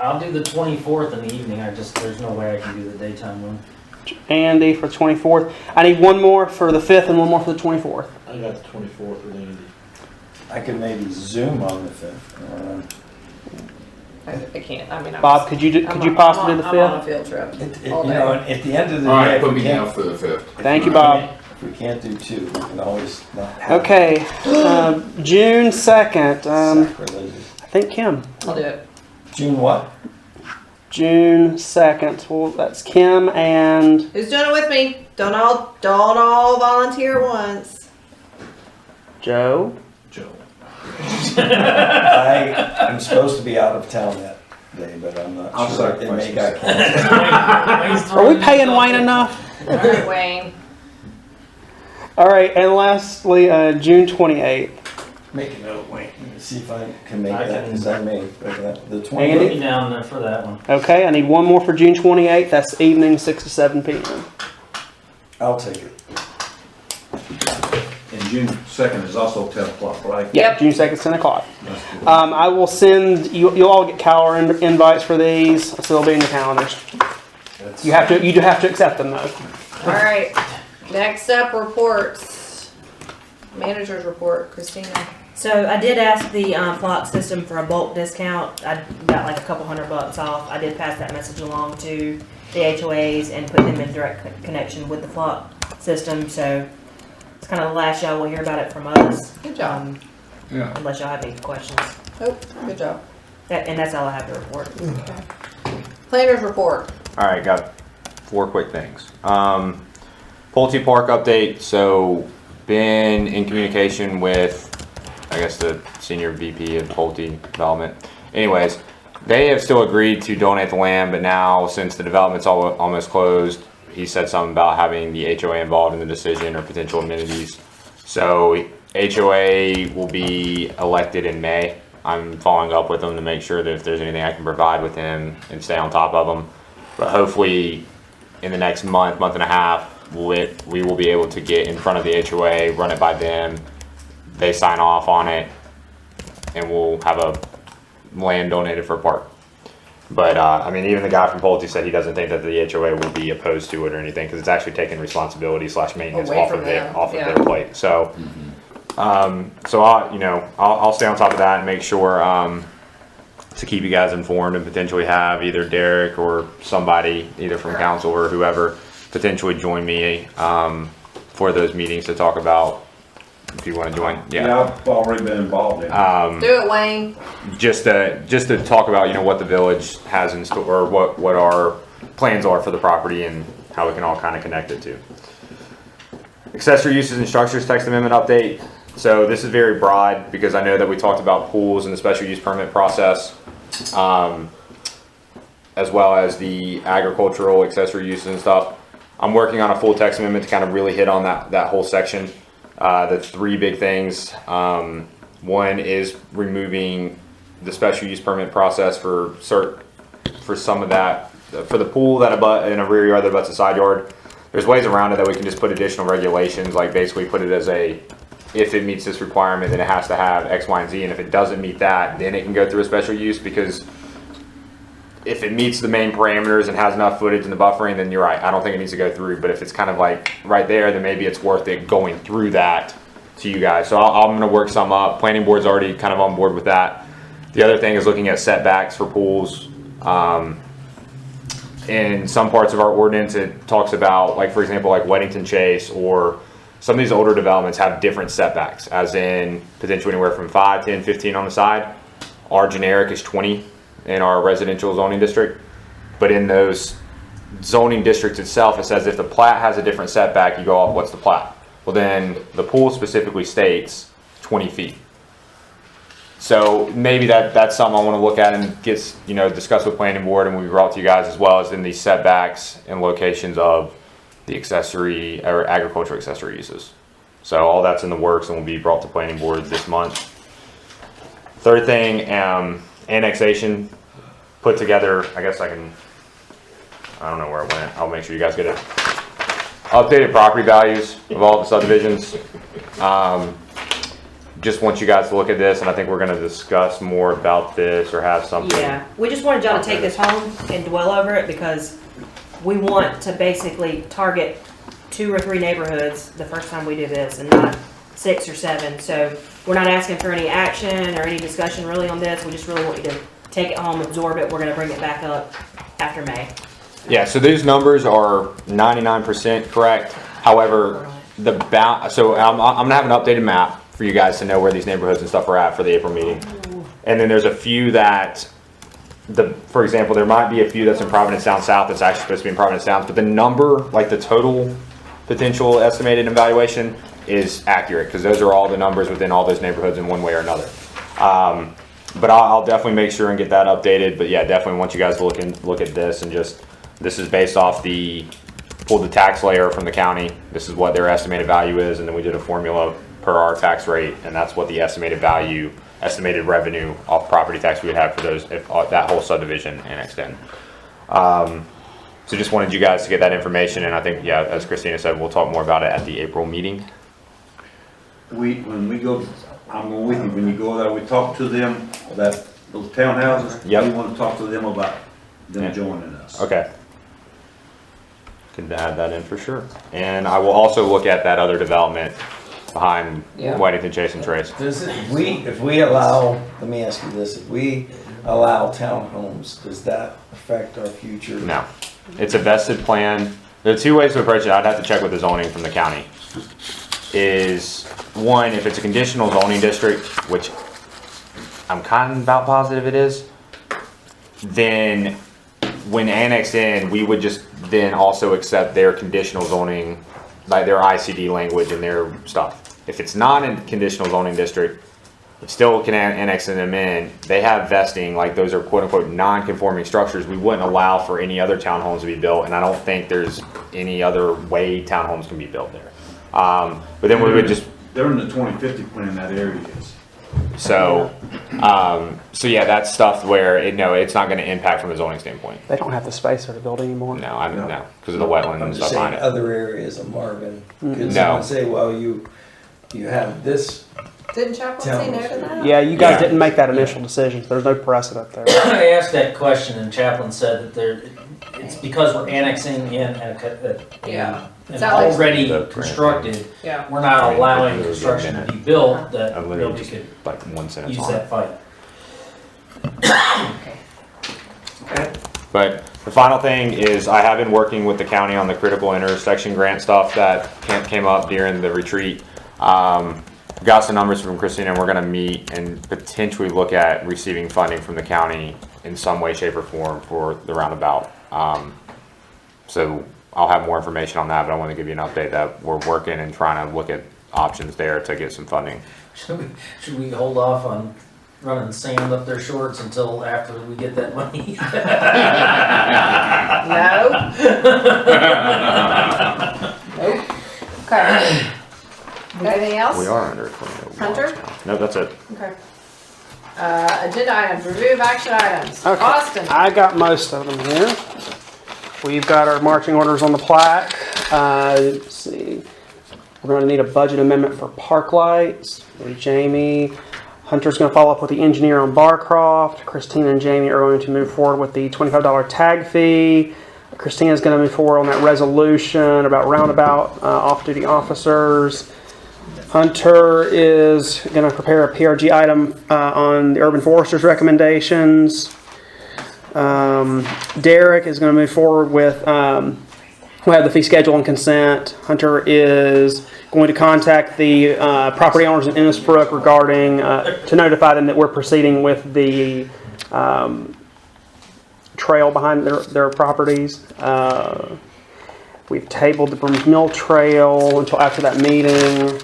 I'll do the 24th in the evening, there's no way I can do the daytime one. Andy for 24th. I need one more for the 5th and one more for the 24th. I got the 24th with Andy. I could maybe Zoom on the 5th. I can't. I mean, Bob, could you possibly do the I'm on a 5th? field trip. You all day. know, at the end of the All day, right, if put we me down can't, for the 5th. Thank you, Bob. if we can't do 2, we can always not have Okay, June 2nd. sacrilegious. I think Kim. I'll do it. June what? June 2nd. Well, that's Kim and Who's doing it with me? Don't all volunteer at once. Joe. Joe. I am supposed to be out of town that day, but I'm not I'll sure. It sacrifice may got myself. canceled. Are we paying Wayne enough? All right, Wayne. All right, and lastly, June 28th. Make a note, wait, see if I can make I that, can- because I may, but the Andy? 20th. Put me down there for that one. Okay, I need one more for June 28th. That's evening, 6 to 7 p.m. I'll take it. And June 2nd is also 10 o'clock, right? Yep. June 2nd, 10 o'clock. That's good. I will send you. You'll all get calendar invites for these, so they'll be in your calendars. You do have to accept them though. All right. Next up, reports. Manager's report, Christina. So I did ask the Plaque system for a bulk discount. I got like a couple $100 off. I did pass that message along to the HOAs and put them in direct connection with the Plaque system. So it's kind of the last y'all will hear about it from us. Good job. Yeah. Unless y'all have any questions. Oh, good job. And that's all I have to report. Planner's report. All right, got 4 quick things. Pulte Park update. So, been in communication with, I guess, the senior VP of Pulte Development. Anyways, they have still agreed to donate the land, but now since the development's almost closed, he said something about having the HOA involved in the decision or potential amenities. So, HOA will be elected in May. I'm following up with him to make sure that if there's anything I can provide with him and stay on top of him. But hopefully in the next month and a half, we will be able to get in front of the HOA, run it by them. They sign off on it and we'll have a land donated for a park. But I mean, even the guy from Pulte said he doesn't think that the HOA will be opposed to it or anything because it's actually taking responsibility / maintenance Away off from of them, their plate. So, so I'll stay on top of that and make sure to keep you guys informed and potentially have either Derek or somebody either from council or whoever potentially join me for those meetings to talk about if you want to join. Yeah, I've already been involved in it. Do it, Wayne. Just to talk about what the village has in store or what our plans are for the property and how we can all kind of connect it to. Accessory uses and structures text amendment update. So this is very broad because I know that we talked about pools and the special use permit process. as well as the agricultural accessory uses and stuff. I'm working on a full text amendment to kind of really hit on that whole section. The three big things. One is removing the special use permit process for some of that, for the pool that abut in a rear yard that abuts a side yard. There's ways around it that we can just put additional regulations, like basically put it as if it meets this requirement, then it has to have X, Y, and Z, and if it doesn't meet that, then it can go through a special use, because if it meets the main parameters and has enough footage in the buffering, then you're right, I don't think it needs to go through. But if it's kind of like right there, then maybe it's worth it going through that to you guys. So I'm going to work some up. Planning board's already kind of on board with that. The other thing is looking at setbacks for pools. In some parts of our ordinance, it talks about, like, for example, like Weddington Chase, or some of these older developments have different setbacks, as in potentially anywhere from 5, 10, 15 on the side. Our generic is 20 in our residential zoning district. But in those zoning districts itself, it says if the plat has a different setback, you go off what's the plat. Well, then the pool specifically states 20 feet. So maybe that's something I want to look at and get, discuss with planning board, and we brought to you guys, as well as in the setbacks and locations of the accessory or agricultural accessory uses. So all that's in the works and will be brought to planning board this month. Third thing, annexation, put together, I guess I don't know where it went. I'll make sure you guys get it. Updated property values of all the subdivisions. Just want you guys to look at this, and I think we're going to discuss more about this, or have something. Yeah, we just wanted y'all to take this home and dwell over it, because we want to basically target 2 or 3 neighborhoods the first time we do this, and not 6 or 7. So we're not asking for any action or any discussion really on this. We just really want you to take it home, absorb it. We're going to bring it back up after May. Yeah, so these numbers are 99% correct. However, so I'm going to have an updated map for you guys to know where these neighborhoods and stuff are at for the April meeting. And then there's a few that, for example, there might be a few that's in Providence Down South that's actually supposed to be in Providence Downs, but the number, like the total potential estimated evaluation, is accurate, because those are all the numbers within all those neighborhoods in one way or another. But I'll definitely make sure and get that updated. But yeah, definitely want you guys to look at this, and just, this is based off pulled the tax layer from the county. This is what their estimated value is, and then we did a formula per our tax rate, and that's what the estimated revenue off property tax we would have for those, if that whole subdivision annexed in. So just wanted you guys to get that information, and I think, yeah, as Christina said, we'll talk more about it at the April meeting. When we go, I'm going with you, when you go there, we talk to them about those townhouses. Yep. We want to talk to them about them joining us. Okay. Can add that in for sure. And I will also look at that other development behind Weddington Chase and Trace. If we allow, let me ask you this, if we allow townhomes, does that affect our future? No. It's a vested plan. There are 2 ways to approach it. I'd have to check with the zoning from the county. Is one, if it's a conditional zoning district, which I'm kind of about positive it is, then when annexed in, we would just then also accept their conditional zoning, like their ICD language and their stuff. If it's not a conditional zoning district, it still can annex them in. They have vesting, like those are quote unquote non-conforming structures. We wouldn't allow for any other townhomes to be built, and I don't think there's any other way townhomes can be built there. But then we would just, they're in the 2050 plan, that area is. so yeah, that's stuff where it's not going to impact from a zoning standpoint. They don't have the space there to build anymore. No, because of the wetlands I'm and just stuff saying behind it. other areas of Marvin. Could No. someone say, well, you have this? Didn't Chaplain say no to that? Yeah, you guys didn't make that initial decision. So there's no precedent there. I asked that question, and Chaplain said that it's because we're annexing in and already constructed. Yeah. We're not allowing construction to be built that I literally nobody just could like 1 sentence use on that it. fight. Okay. But the final thing is, I have been working with the county on the critical intersection grant stuff that came up during the retreat. Got some numbers from Christina, and we're going to meet and potentially look at receiving funding from the county in some way, shape, or form for the roundabout. So I'll have more information on that, but I want to give you an update that we're working and trying to look at options there to get some funding. Should we hold off on running sand up their shorts until after we get that money. No. Nope. Okay. Anything else? We are under 20. Hunter? No, that's it. Okay. Agenda items, review of action items. Okay. Austin. I got most of them here. We've got our marching orders on the plaque. Let's see. We're going to need a budget amendment for park lights. Jamie. Hunter's going to follow up with the engineer on Barcroft. Christina and Jamie are going to move forward with the $25 tag fee. Christina's going to move forward on that resolution about Roundabout off-duty officers. Hunter is going to prepare a PRG item on the Urban Forester's recommendations. Derek is going to move forward with, we'll have the fee schedule and consent. Hunter is going to contact the property owners in Innisbrook regarding, to notify them that we're proceeding with the trail behind their properties. We've tabled the Burns Mill Trail until after that meeting.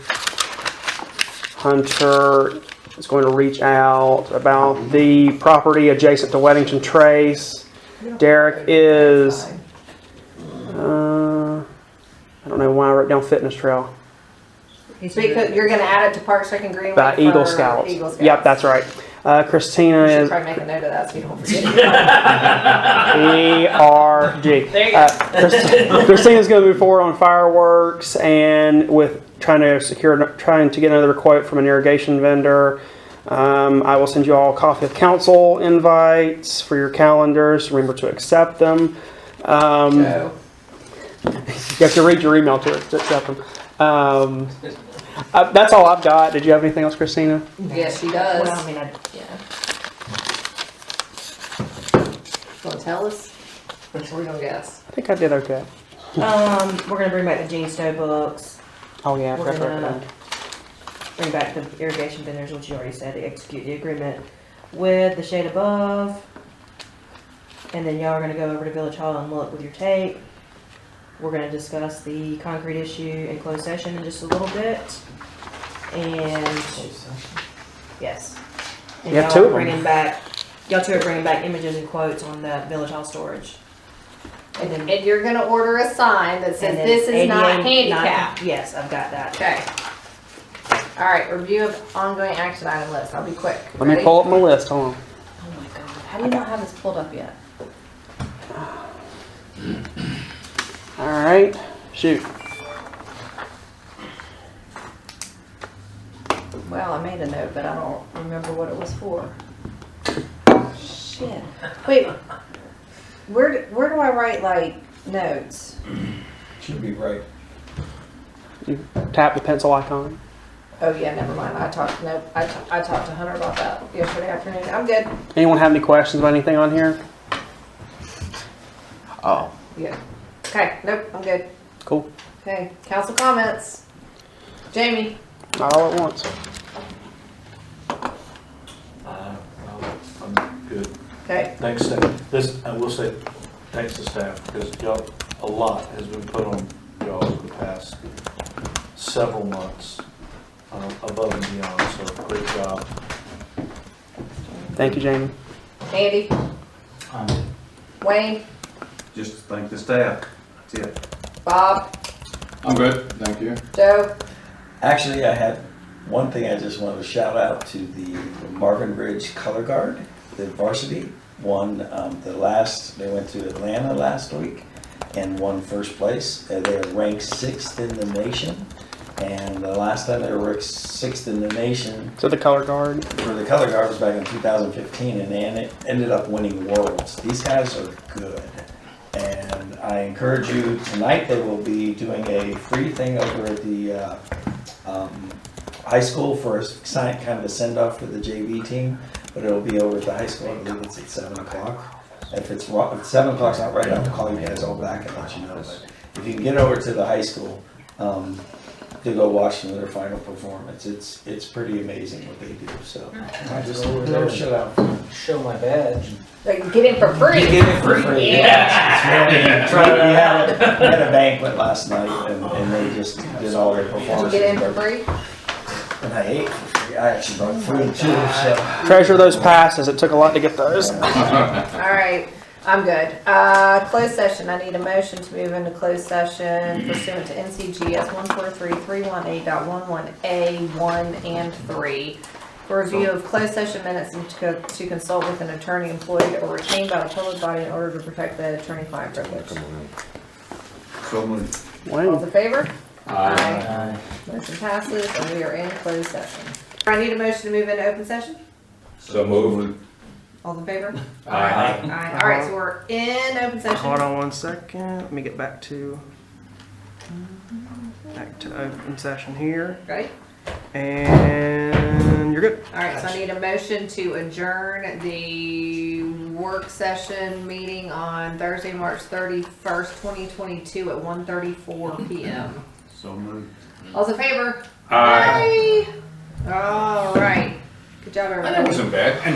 Hunter is going to reach out about the property adjacent to Weddington Trace. Derek is, I don't know why I wrote down Fitness Trail. Because you're going to add it to Parks Rec and Greenway By for Eagle Scouts. Yep, that's right. Christina You should is probably make a note of that so you don't forget. ERG. There you go. Christina's going to move forward on fireworks and with trying to get another quote from an irrigation vendor. I will send you all a copy of council invites for your calendars. Remember to accept them. No. You have to read your email to accept them. That's all I've got. Did you have anything else, Christina? Yes, she does. Well, I mean, Want to tell us? Or are we going to guess? I think I did okay. we're gonna bring back the Gene Stowe books. Oh yeah, I We're forgot gonna bring back the irrigation vendors, which you already said, to execute the agreement with the shade above. And then y'all are gonna go over to Village Hall and look with your tape. We're gonna discuss the concrete issue in closed session in just a little bit. And yes. And You have y'all two are of them. bringing back, y'all two are bringing back images and quotes on the Village Hall storage. And then And you're going to order a sign that says and then this is not ADA handicap. Yes, I've got that. Okay. All right, review of ongoing action item list. I'll be quick. Let me pull up my list. Hold on. Oh my god, how do you not have this pulled up yet? All right, shoot. Well, I made a note, but I don't remember what it was for. Shit. Wait, where do I write like notes? Should be right. You tap the pencil icon. Oh yeah, never mind. I talked to Hunter about that yesterday afternoon. I'm good. Anyone have any questions about anything on here? Oh. Yeah. Okay. Nope. I'm good. Cool. Okay. Council comments. Jamie. Not all at once. I'm good. Okay. Thanks, staff. This, I will say, thanks to staff, because y'all, a lot has been put on y'all the past several months, above and beyond, so great job. Thank you, Jamie. Andy. Wayne. Just thank the staff. That's it. Bob. I'm good, thank you. Joe. Actually, I had one thing I just wanted to shout out to the Marvin Ridge Color Guard, the varsity won they went to Atlanta last week and won first place. They are ranked 6th in the nation, and the last time they were ranked 6th in the nation So the color guard. for the Color Guard was back in 2015, and they ended up winning worlds. These guys are good. And I encourage you, tonight they will be doing a free thing over at the high school for a kind of a send-off for the JV team, but it'll be over at the high school. I believe it's at 7 o'clock. If 7 o'clock's not right, I'll call you guys all back and let you know. But if you can get over to the high school to go watch their final performance, it's pretty amazing what they do. So I just little shout out. Show my badge. Like, get in for free. You get it for free. Yeah. We had a banquet last night, and they just did all their Did you performances. get in for free? And I ate for free. I actually brought food too, so. Treasure those passes. It took a lot to get those. All right, I'm good. Closed session, I need a motion to move into closed session pursuant to NCGS 143-318.11A 1 and 3. For review of closed session minutes and to consult with an attorney employed or retained by the public body in order to protect the attorney-client privilege. So moved. All in favor? Aye. Motion passes and we are in closed session. I need a motion to move into open session. So moved. All in favor? Aye. Aye. All right, so we're in open session. Hold on one second. Let me get back to open session here. Ready? And you're good. All right, so I need a motion to adjourn the work session meeting on Thursday, March 31st, 2022 at 1:34 p.m. So moved. All's in favor? Aye. Aye. All right. Good job, everybody. That wasn't bad.